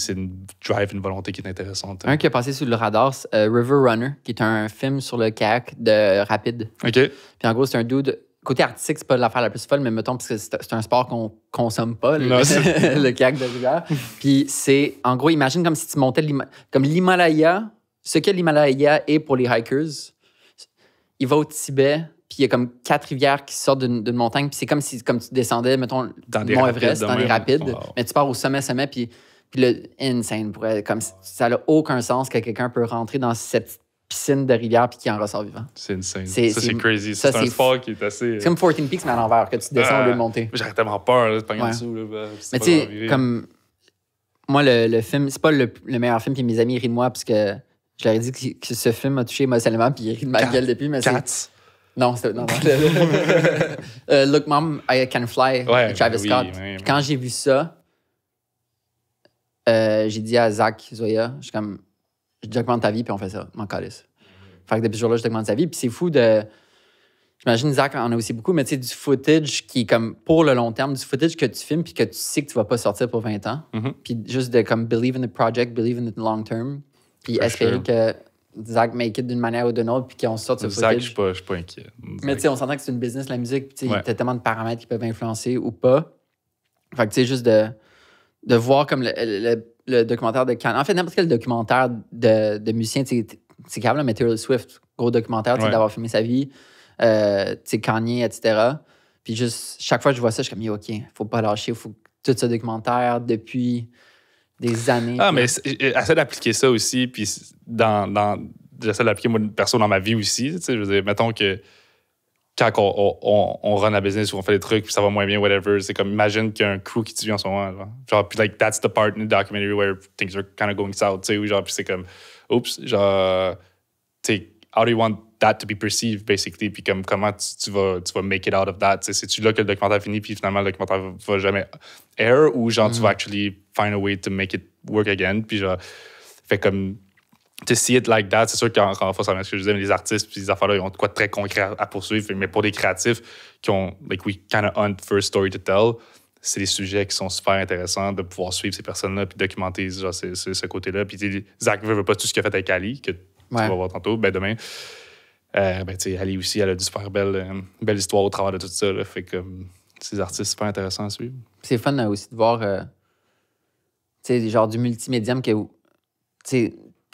une drive, une volonté qui est intéressante. Un qui a passé sous le radar, c'est River Runner, qui est un film sur le kayak de rapide. OK. Puis en gros, c'est un dude. Côté artistique, c'est pas l'affaire la plus folle, mais mettons, parce que c'est un sport qu'on consomme pas, le kayak de rivière. Puis c'est, en gros, imagine comme si tu montais comme l'Himalaya, ce que l'Himalaya est pour les hikers. Il va au Tibet, puis il y a comme 4 rivières qui sortent d'une montagne, puis c'est comme si comme tu descendais, mettons, dans Mont Everest, dans les rapides, wow. mais tu pars au sommet, puis le insane, comme ça n'a aucun sens que quelqu'un peut rentrer dans cette petite piscine de rivière puis qui en ressort vivant. C'est insane. Ça, c'est crazy. C'est un sport qui est assez... C'est comme 14 Peaks, mais à l'envers, que tu descends au lieu de monter. J'aurais tellement peur de pogner en dessous. Mais tu sais, comme... Moi, le film, c'est pas le meilleur film, puis mes amis rient de moi, parce que je leur ai dit que ce film m'a touché émotionnellement, puis ils rient de ma gueule depuis, mais Cats. Non, c'était... Non. Look, Mom, I Can Fly, Travis Scott. Oui. Quand j'ai vu ça, j'ai dit à Zach Zoya, je suis comme... Je documente ta vie, puis on fait ça. M'en calisse. Fait que depuis ce jour-là, je documente sa vie. Puis c'est fou de... J'imagine Zach en a aussi beaucoup, mais tu sais, du footage qui est comme pour le long terme, du footage que tu filmes puis que tu sais que tu vas pas sortir pour 20 ans. Puis juste de comme believe in the project, believe in the long term. Puis espérer que Zach make it d'une manière ou d'une autre puis qu'on sorte ce footage. Zach, je suis pas inquiet. Mais tu sais, on s'entend que c'est une business, la musique. Puis tu sais, t'as tellement de paramètres qui peuvent influencer ou pas. Fait que tu sais, juste de voir comme le documentaire de Kanye. En fait, n'importe quel documentaire de musicien, c'est capable, mais Taylor Swift, gros documentaire, d'avoir filmé sa vie, Kanye, etc. Puis juste, chaque fois que je vois ça, je suis comme, OK, faut pas lâcher, faut tout ce documentaire depuis des années. Ah, mais essaie d'appliquer ça aussi, puis j'essaie d'appliquer moi perso dans ma vie aussi. Tu sais, je veux dire, mettons que quand on run la business ou on fait des trucs puis ça va moins bien, whatever, c'est comme, imagine qu'il y a un crew qui te suit en ce moment. Genre, puis like, that's the part in the documentary where things are kind of going south, tu sais, ou genre, puis c'est comme, oups, genre, tu sais, how do you want that to be perceived, basically, puis comme, comment tu vas make it out of that, tu sais, c'est-tu là que le documentaire finit puis finalement le documentaire va jamais air ou genre, tu vas actually find a way to make it work again, puis genre, fait comme, to see it like that, c'est sûr qu'encore fois, ça m'a ce que je disais, mais les artistes puis les affaires-là, ils ont de quoi de très concret à poursuivre. Mais pour des créatifs qui ont, like, we kind of hunt for a story to tell, c'est des sujets qui sont super intéressants de pouvoir suivre ces personnes-là puis documenter genre, ce côté-là. Puis Zach veut pas tout ce qu'il a fait avec Ali, que tu vas voir tantôt, demain. Ali aussi, elle a du super belle histoire au travers de tout ça. Là, fait que ces artistes super intéressants à suivre. C'est fun aussi de voir genre du multimédium que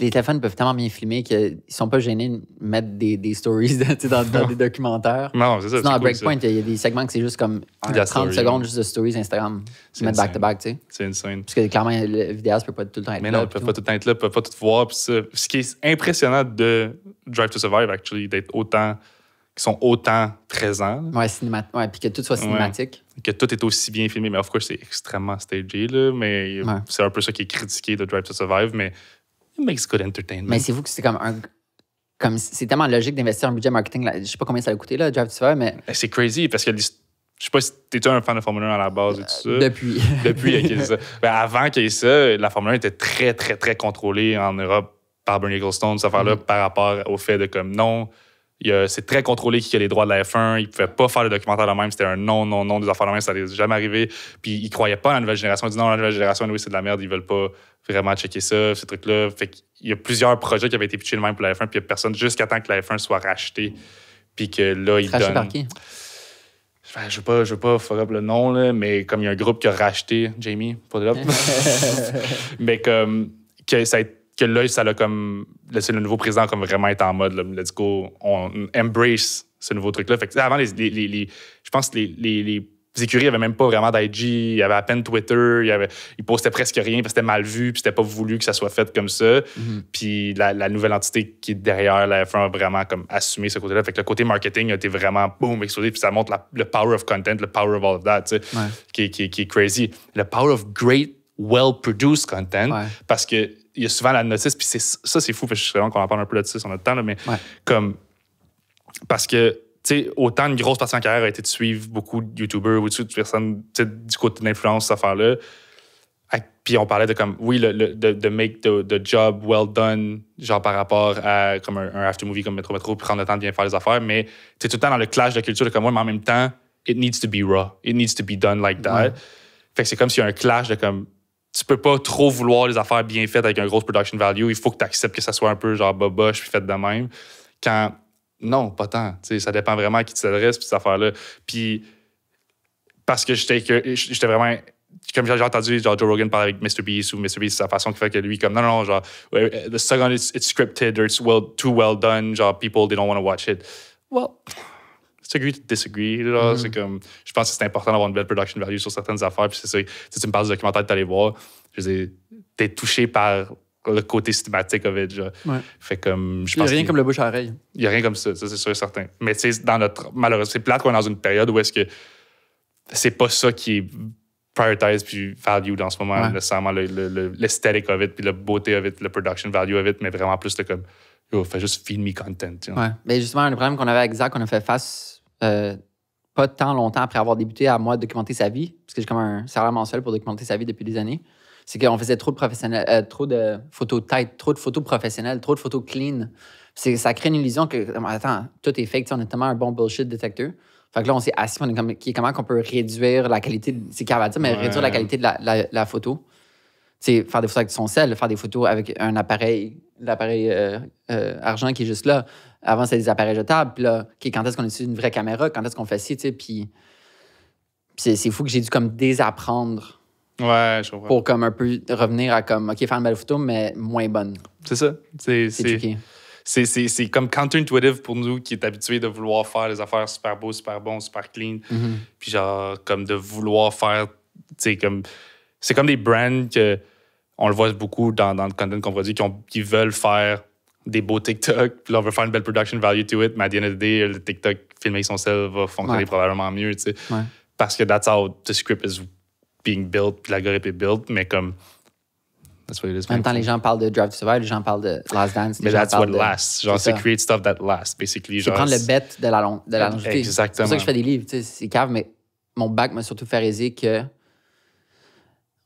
les téléphones peuvent tellement bien filmer qu'ils sont pas gênés de mettre des stories dans des documentaires. Non, c'est ça. Sinon, à cool, Breakpoint, il y a des segments que c'est juste comme 30 secondes juste de stories Instagram. Se mettre back-to-back, tu sais. C'est insane. Parce que clairement, le vidéaste peut pas tout le temps être là. Mais non, ils peuvent pas tout le temps être là, ils peuvent pas tout voir. Puis ça, ce qui est impressionnant de Drive to Survive, actually, qu'ils sont autant présents. Ouais, puis que tout soit cinématique. Que tout est aussi bien filmé. Mais of course, c'est extrêmement stagé, là. Mais c'est un peu ça qui est critiqué de Drive to Survive. Mais it makes good entertainment. Mais c'est fou que c'est comme c'est tellement logique d'investir un budget marketing. Là, je sais pas combien ça a coûté, là, Drive to Survive, mais... C'est crazy parce que je sais pas si t'es un fan de Formule 1 à la base et tout ça. Depuis. Depuis qu'il y ait ça. Avant qu'il y ait ça, la Formule 1 était très, très, très contrôlée en Europe par Bernie Ecclestone, cette affaire-là, par rapport au fait de comme non, c'est très contrôlé qui a les droits de la F1. Ils ne pouvaient pas faire le documentaire de même. C'était un non des affaires de même. Ça n'allait jamais arriver. Puis ils ne croyaient pas à la nouvelle génération. Ils disaient non, la nouvelle génération, oui, c'est de la merde. Ils ne veulent pas vraiment checker ça, ces trucs-là. Fait qu'il y a plusieurs projets qui avaient été pitchés de même pour la F1. Puis il n'y a personne jusqu'à temps que la F1 soit rachetée. Puis que là, ils donnent. Racheté par qui? Je veux pas fuck up le nom, là, mais comme il y a un groupe qui a racheté Jamie, pas de là. Mais comme que là, ça l'a comme laissé le nouveau président comme vraiment être en mode, là, let's go, on embrace ce nouveau truc-là. Fait que avant, je pense que les écuries n'avaient même pas vraiment d'IG, il y avait à peine Twitter, ils postaient presque rien parce que c'était mal vu, puis c'était pas voulu que ça soit fait comme ça. Puis la nouvelle entité qui est derrière la F1 a vraiment comme assumé ce côté-là. Fait que le côté marketing a été vraiment boom, explosé, puis ça montre le power of content, le power of all of that, tu sais, qui est crazy. Le power of great, well-produced content, parce que il y a souvent la notice, puis ça, c'est fou, parce que je sais vraiment qu'on en parle un peu là-dessus, on a le temps, là, mais comme... Parce que, tu sais, autant une grosse partie de ma carrière a été de suivre beaucoup de YouTubers ou de personnes du côté de l'influence, cette affaire-là. Puis on parlait de comme, oui, de make the job well done, genre par rapport à comme un after movie comme Metro Metro, puis prendre le temps de bien faire les affaires. Mais tu es tout le temps dans le clash de culture de comme moi, mais en même temps, it needs to be raw. It needs to be done like that. Ouais. Fait que c'est comme s'il y a un clash de comme, tu peux pas trop vouloir les affaires bien faites avec un gros production value. Il faut que tu acceptes que ça soit un peu genre boboche puis fait de même. Quand, non, pas tant. Tu sais, ça dépend vraiment à qui tu t'adresses, puis cette affaire-là. Puis, parce que j'étais vraiment. Comme j'ai entendu genre Joe Rogan parler avec Mr. Beast ou Mr. Beast, c'est sa façon qui fait que lui, comme non, genre, the second it's scripted or it's too well done, genre, people, they don't want to watch it. Well, it's agree to disagree. Là, c'est comme, je pense que c'est important d'avoir une belle production value sur certaines affaires. Puis c'est ça, si tu me parles du documentaire que tu allais voir, je veux dire, t'es touché par le côté cinématique of it. Genre. Ouais. Fait comme, Il n'y a rien comme le bouche à oreille. Il n'y a rien comme ça c'est sûr et certain. Mais tu sais, malheureusement, c'est plate qu'on est dans une période où est-ce que c'est pas ça qui est prioritize puis value dans ce moment, nécessairement l'esthétique of it, puis la beauté of it, le production value of it, mais vraiment plus le comme, yo, fais juste feed me content. Tu know? Ouais. Mais justement, un problème qu'on avait avec Zach, on a fait face pas tant longtemps après avoir débuté à moi de documenter sa vie, parce que j'ai comme un salaire mensuel pour documenter sa vie depuis des années. C'est qu'on faisait trop de photos de tête, trop de photos professionnelles, trop de photos clean. Ça crée une illusion que, attends, tout est fake, on est tellement un bon bullshit détecteur. Fait que là, on s'est assis, on est comme, comment qu'on peut réduire la qualité, c'est qu'elle va dire, mais réduire la qualité de la photo. T'sais, faire des photos avec son sel, faire des photos avec un appareil, l'appareil argent qui est juste là. Avant, c'était des appareils jetables. Puis là, quand est-ce qu'on utilise une vraie caméra? Quand est-ce qu'on fait ci? Puis c'est fou que j'ai dû comme désapprendre. Ouais, je comprends. Pour comme un peu revenir à comme, OK, faire une belle photo, mais moins bonne. C'est ça. C'est tricky. C'est comme counterintuitive pour nous qui est habitués de vouloir faire les affaires super beaux, super bons, super clean. Puis genre, comme de vouloir faire, tu sais, comme... C'est comme des brands que on le voit beaucoup dans le content qu'on produit, qui veulent faire des beaux TikTok, puis là, on veut faire une belle production value to it, mais à the end of the day, le TikTok filmé avec son sel va fonctionner probablement mieux, tu sais. Ouais. Parce que that's how the script is being built, puis l'algorithme est built, mais comme... That's what it is. En même temps, les gens parlent de Drive to Survive, les gens parlent de Last Dance. Mais that's what lasts. Genre, c'est create stuff that lasts, basically. C'est prendre le bet de la longévité. Exactement. C'est pour ça que je fais des livres, tu sais, c'est cave, mais mon bac m'a surtout fait réaliser que...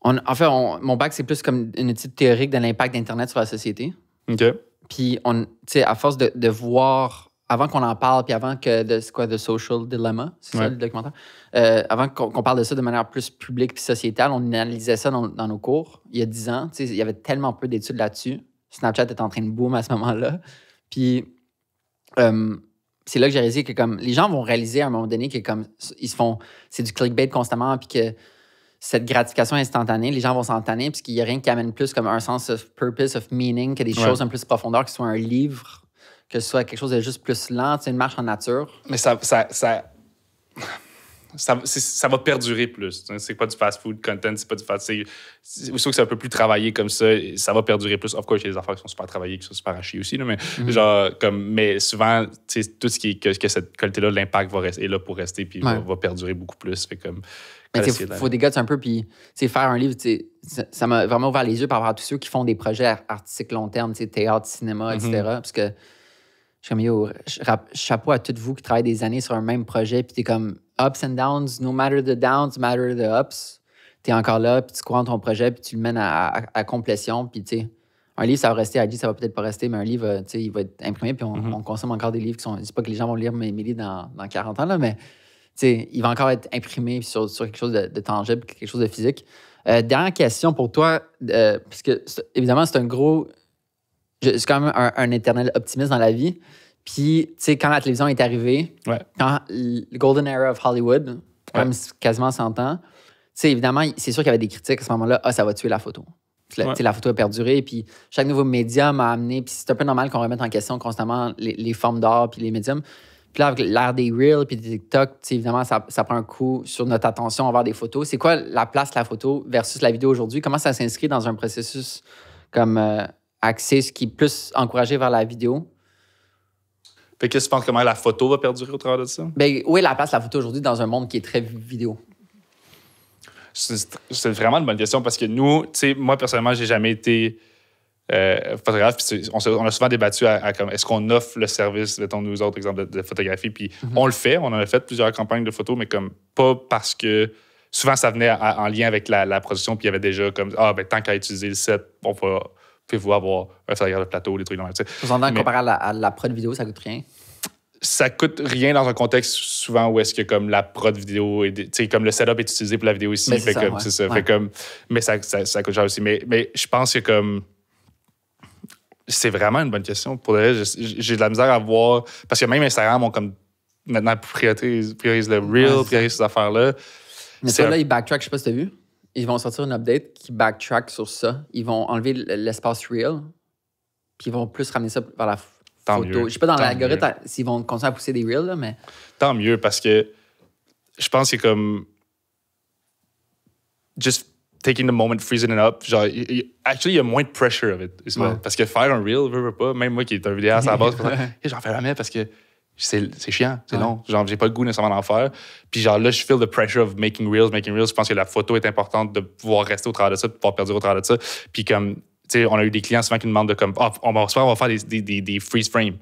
mon bac, c'est plus comme une étude théorique de l'impact d'Internet sur la société. OK. Puis, tu sais, à force de voir, avant qu'on en parle, puis avant que, c'est quoi, The Social Dilemma, c'est ça le documentaire? Avant qu'on parle de ça de manière plus publique puis sociétale, on analysait ça dans nos cours il y a 10 ans. Tu sais, il y avait tellement peu d'études là-dessus. Snapchat était en train de boom à ce moment-là. Puis, c'est là que j'ai réalisé que comme les gens vont réaliser à un moment donné que comme ils se font, c'est du clickbait constamment, puis que cette gratification instantanée, les gens vont s'en tanner parce qu'il n'y a rien qui amène plus comme un sens of purpose, of meaning, que des choses un peu plus profondeur, que ce soit un livre, que ce soit quelque chose de juste plus lent, une marche en nature. Mais ça va perdurer plus. C'est pas du fast-food content, c'est pas du fast-food. C'est sûr que c'est un peu plus travaillé comme ça, ça va perdurer plus. Of course, il y a des affaires qui sont super travaillées, qui sont super à chier aussi, là, mais genre, mais souvent, tout ce qui est que cette qualité-là, l'impact est là pour rester, puis va perdurer beaucoup plus. Fait comme... Mais il faut dégoter un peu, puis faire un livre, ça m'a vraiment ouvert les yeux par rapport à tous ceux qui font des projets artistiques long terme, théâtre, cinéma, etc. Parce que je suis comme, yo, chapeau à toutes vous qui travaillez des années sur un même projet, puis t'es comme ups and downs, no matter the downs, matter the ups. T'es encore là, puis tu crois en ton projet, puis tu le mènes à complétion, puis tu sais, un livre, ça va rester, ça va peut-être pas rester, mais un livre, tu sais, il va être imprimé, puis on consomme encore des livres qui sont... Je dis pas que les gens vont lire mes livres dans 40 ans, là, mais... T'sais, il va encore être imprimé sur quelque chose de tangible, quelque chose de physique. Dernière question pour toi, parce que évidemment, c'est un gros... Je suis quand même un éternel optimiste dans la vie. Puis, tu sais, quand la télévision est arrivée, quand le Golden Era of Hollywood, comme quasiment 100 ans, tu sais, évidemment, c'est sûr qu'il y avait des critiques à ce moment-là. Ah, ça va tuer la photo. La photo a perduré, puis chaque nouveau média m'a amené... Puis c'est un peu normal qu'on remette en question constamment les formes d'art puis les médiums. Puis là, avec l'ère des Reels puis des TikTok, évidemment, ça prend un coup sur notre attention envers des photos. C'est quoi la place de la photo versus la vidéo aujourd'hui? Comment ça s'inscrit dans un processus comme axé, ce qui est plus encouragé vers la vidéo? Fait que tu penses comment la photo va perdurer au travers de ça? Ben, où est la place de la photo aujourd'hui dans un monde qui est très vidéo? C'est vraiment une bonne question parce que nous, tu sais, moi, personnellement, j'ai jamais été... photographe, puis on a souvent débattu à comme est-ce qu'on offre le service, mettons, nous autres, exemple, de photographie, puis on le fait, on en a fait plusieurs campagnes de photos, mais comme pas parce que souvent, ça venait en lien avec la production, puis il y avait déjà comme, tant qu'à utiliser le set, pouvez-vous avoir un salaire de plateau, des trucs dans le set. Vous entendez, comparé à la prod vidéo, ça coûte rien? Ça coûte rien dans un contexte souvent où est-ce que comme la prod vidéo, comme le setup est utilisé pour la vidéo ici. C'est ça. Fait comme, mais ça coûte cher aussi. Mais je pense que comme... C'est vraiment une bonne question. Pour le reste, j'ai de la misère à voir... Parce que même Instagram ont comme maintenant priorise le Reel, priorise ces affaires-là. Mais ça, là, ils backtrack, je sais pas si t'as vu. Ils vont sortir une update qui backtrack sur ça. Ils vont enlever l'espace Reel, puis ils vont plus ramener ça vers la photo. Mieux. Je sais pas dans l'algorithme s'ils vont continuer à pousser des Reels, là, mais... Tant mieux, parce que je pense que comme... Just taking the moment, freezing it up. Genre, actually, il y a moins de pressure of it. Parce que faire un Reel, veux pas, même moi qui est un vidéaste à la base, j'en fais jamais parce que c'est chiant, c'est long. Genre, j'ai pas le goût nécessairement d'en faire. Puis genre là, je feel the pressure of making reels. Je pense que la photo est importante de pouvoir rester au travers de ça, de pouvoir perdurer au travers de ça. Puis comme, tu sais, on a eu des clients souvent qui nous demandent de comme, on va faire des freeze frames,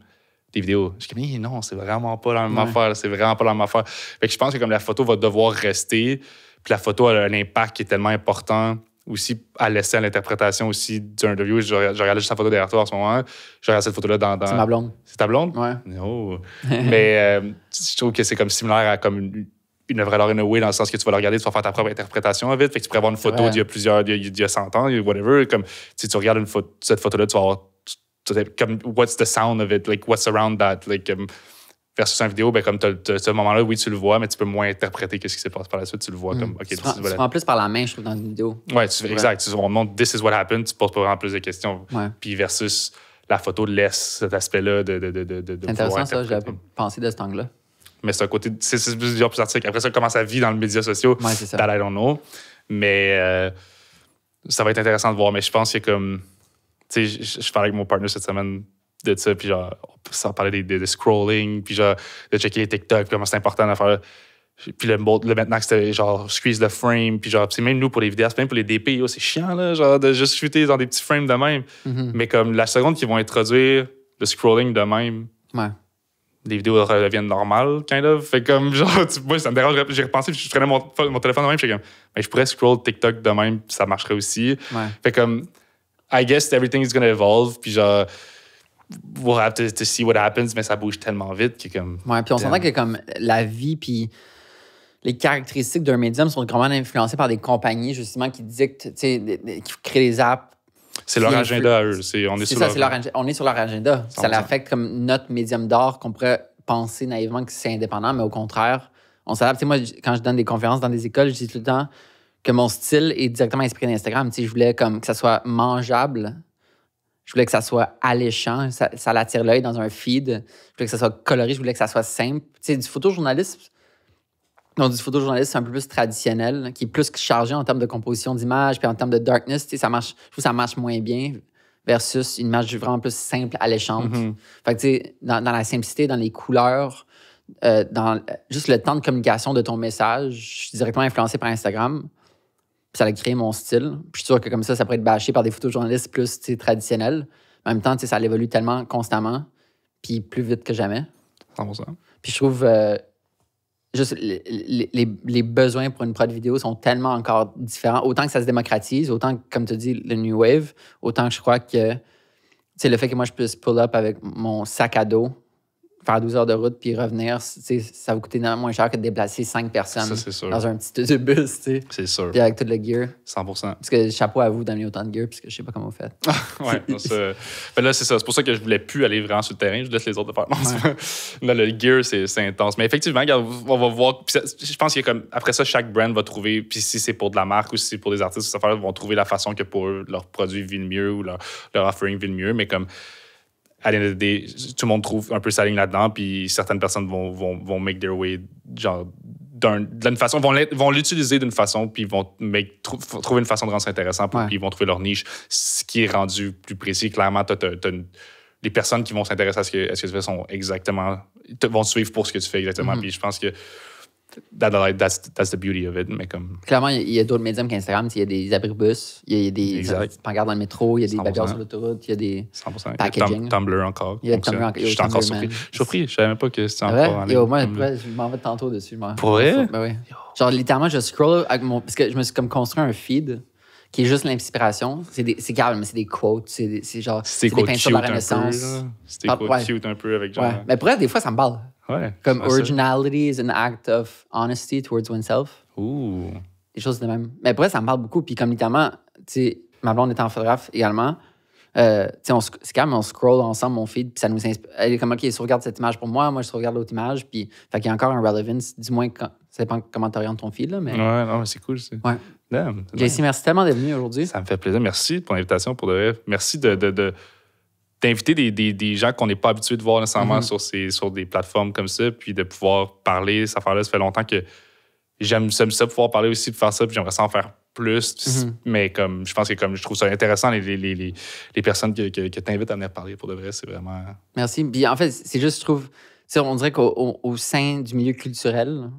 des vidéos. Je dis, non, c'est vraiment pas la même affaire. C'est vraiment pas la même affaire. Fait que je pense que comme la photo va devoir rester, puis la photo a un impact qui est tellement important aussi à laisser à l'interprétation aussi d'un interview. Je regardais juste la photo derrière toi en ce moment. Je regarde cette photo-là dans... C'est ma blonde. C'est ta blonde? Ouais. Oh. Mais je trouve que c'est comme similaire à comme une œuvre in a way, dans le sens que tu vas la regarder, tu vas faire ta propre interprétation vite. Fait que tu pourrais avoir une photo d'il y a 100 ans, whatever. Comme si tu regardes cette photo-là, tu vas avoir comme what's the sound of it, like what's around that, like versus une vidéo, ben comme ce moment-là, oui, tu le vois, mais tu peux moins interpréter ce qui s'est passé par la suite. Tu le vois comme, OK, tu prends plus par la main, je trouve, dans une vidéo. Ouais, exact. On montre this is what happened, tu poses pas vraiment plus de questions. Ouais. Puis versus la photo laisse cet aspect-là de c'est intéressant, ça. J'avais pas pensé de cet angle-là. Mais c'est un côté... C'est plusieurs plus artistiques. Après ça, comment ça vit dans les médias sociaux, c'est ça. That I don't know. Mais ça va être intéressant de voir. Mais je pense que comme... Tu sais, je parlais avec mon partner cette semaine de ça, puis genre, on parlait de scrolling, puis genre, de checker les TikTok, comment c'est important de faire. Puis le maintenant que c'était genre, squeeze the frame, puis genre, c'est même nous pour les vidéastes, même pour les DP, c'est chiant, là, genre, de juste shooter dans des petits frames de même. Mm-hmm. Mais comme la seconde qu'ils vont introduire le scrolling de même, les vidéos redeviennent normales, kind of. Fait comme, genre, moi, ça me dérange. J'ai repensé, puis je prenais mon téléphone de même, je suis comme, mais je pourrais scroll TikTok de même, puis ça marcherait aussi. Fait comme, I guess everything's gonna evolve, puis genre, we'll have to see what happens, mais ça bouge tellement vite que comme... Ouais, puis on s'entend que comme la vie, puis les caractéristiques d'un médium sont vraiment influencées par des compagnies, justement, qui dictent, tu sais, qui créent des apps. C'est leur agenda à eux. On est sur leur agenda. Ça l'affecte comme notre médium d'art qu'on pourrait penser naïvement que c'est indépendant, mais au contraire, on s'adapte. Tu sais, moi, quand je donne des conférences dans des écoles, je dis tout le temps que mon style est directement inspiré d'Instagram. Tu sais, je voulais comme que ça soit mangeable. Je voulais que ça soit alléchant. Ça l'attire l'œil dans un feed. Je voulais que ça soit coloré. Je voulais que ça soit simple. Tu sais, du photojournalisme, c'est un peu plus traditionnel, qui est plus chargé en termes de composition d'image, puis en termes de darkness, tu sais, je trouve que ça marche moins bien versus une image vraiment plus simple, alléchante. Mm-hmm. Fait que, tu sais, dans la simplicité, dans les couleurs, dans juste le temps de communication de ton message, je suis directement influencé par Instagram. Puis ça a créé mon style. Puis je suis sûr que comme ça pourrait être bâché par des photojournalistes plus traditionnels. En même temps, ça évolue tellement constamment, puis plus vite que jamais. 100%. Puis je trouve... juste les besoins pour une prod vidéo sont tellement encore différents. Autant que ça se démocratise, autant que, comme tu dis, le New Wave, autant que je crois que le fait que moi, je puisse pull up avec mon sac à dos, faire 12 heures de route puis revenir, ça va coûter moins cher que de déplacer 5 personnes dans un petit autobus. C'est sûr. Puis avec tout le gear. 100%. Parce que chapeau à vous d'amener autant de gear, parce que je sais pas comment vous faites. Ouais, mais là, c'est ça. C'est pour ça que je voulais plus aller vraiment sur le terrain. Je laisse les autres le faire. Non, le gear, c'est intense. Mais effectivement, regarde, on va voir. Puis je pense qu'il y a comme, après ça, chaque brand va trouver, puis si c'est pour de la marque ou si c'est pour des artistes, ils vont trouver la façon que pour eux, leur produit vit le mieux ou leur offering vit le mieux. Mais comme, à l'end tout le monde trouve un peu sa ligne là-dedans, puis certaines personnes vont make their way, genre, d'une façon, vont l'utiliser d'une façon, puis vont trouver une façon de rendre ça intéressant, puis ils vont trouver leur niche, ce qui est rendu plus précis. Clairement, les personnes qui vont s'intéresser à ce que tu fais sont exactement, vont te suivre pour ce que tu fais exactement. Puis je pense que that's the beauty of it. Mais comme... Clairement, il y a d'autres médiums qu'Instagram. Il y a des abribus, il y a des pancartes dans le métro, il y a des 100%. bagarres sur l'autoroute, il y a des 100%. packaging. Tumblr encore. Il y a fonctionne. Tumblr encore. Je suis encore surpris. Je suis surpris. Je savais même pas que c'était Ouais, encore en ligne. moi, je m'en vais tantôt dessus. Pour vrai? Ben oui. Genre, littéralement, je scroll avec mon... Parce que je me suis comme construit un feed qui est juste l'inspiration. C'est calme, mais c'est des quotes. C'est genre... C'est des quotes peintures cute de la Renaissance. C'est des quotes cute un peu avec genre... Ouais. Mais pour elle, des fois, ça me parle. Ouais. Comme c'est ça. originality is an act of honesty towards oneself. Ouh. Des choses de même. Mais pour elle, ça me parle beaucoup. Puis comme littéralement, tu sais, ma blonde est en photographe également. Tu sais, c'est quand même, on scroll ensemble mon feed, puis ça nous inspire. Elle est comme, OK, sauvegarde cette image pour moi, je sauvegarde l'autre image. Puis, fait qu'il y a encore un relevance, du moins, ça dépend comment tu orientes ton feed, là. Mais... Ouais, non, mais c'est cool. Ouais. Damn, JC, merci tellement d'être venu aujourd'hui. Ça me fait plaisir. Merci pour l'invitation, pour de vrai. Merci d'inviter des gens qu'on n'est pas habitué de voir nécessairement sur des plateformes comme ça, puis de pouvoir parler. Cette affaire-là, ça fait longtemps que j'aime ça, pouvoir parler aussi, de faire ça, puis j'aimerais ça en faire plus. Mais comme je pense que comme je trouve ça intéressant, les personnes que tu invites à venir parler, pour de vrai, c'est vraiment... Merci. Puis en fait, c'est juste, je trouve, tu sais, on dirait qu'au sein du milieu culturel,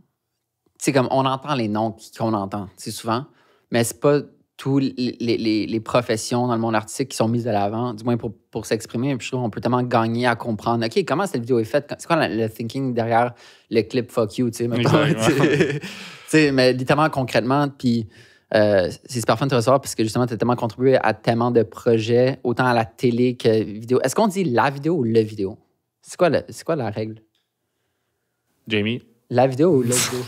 tu sais, comme on entend les noms qu'on entend, c'est souvent, mais c'est pas tous les professions dans le monde artistique qui sont mises de l'avant, du moins pour s'exprimer. Puis je trouve qu'on peut tellement gagner à comprendre, OK, comment cette vidéo est faite? C'est quoi le thinking derrière le clip Fuck You, tu sais, mettons, tu sais, mais littéralement, concrètement, puis c'est super fun de te recevoir parce que justement, tu as tellement contribué à tellement de projets, autant à la télé que vidéo. Est-ce qu'on dit la vidéo ou le vidéo? C'est quoi la règle? Jamie? La vidéo ou le vidéo?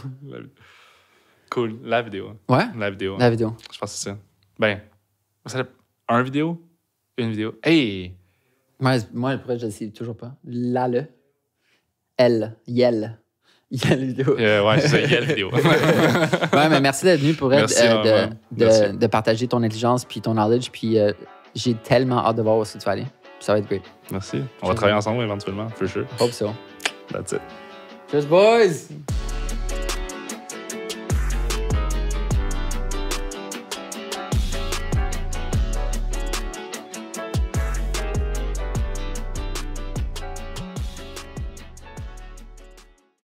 Cool. La vidéo. Ouais? La vidéo. La vidéo. Je pense que c'est ça. Ben, un vidéo? Une vidéo? Hey! Moi, pourquoi je ne sais toujours pas. Yel vidéo. Ouais, c'est ça, Yel vidéo. Ouais, mais merci d'être venu pour Merci. de partager ton intelligence puis ton knowledge. Puis j'ai tellement hâte de voir où est-ce que tu vas aller. Puis ça va être great. Merci. On va travailler ensemble éventuellement, for sure. Hope so. That's it. Cheers, boys!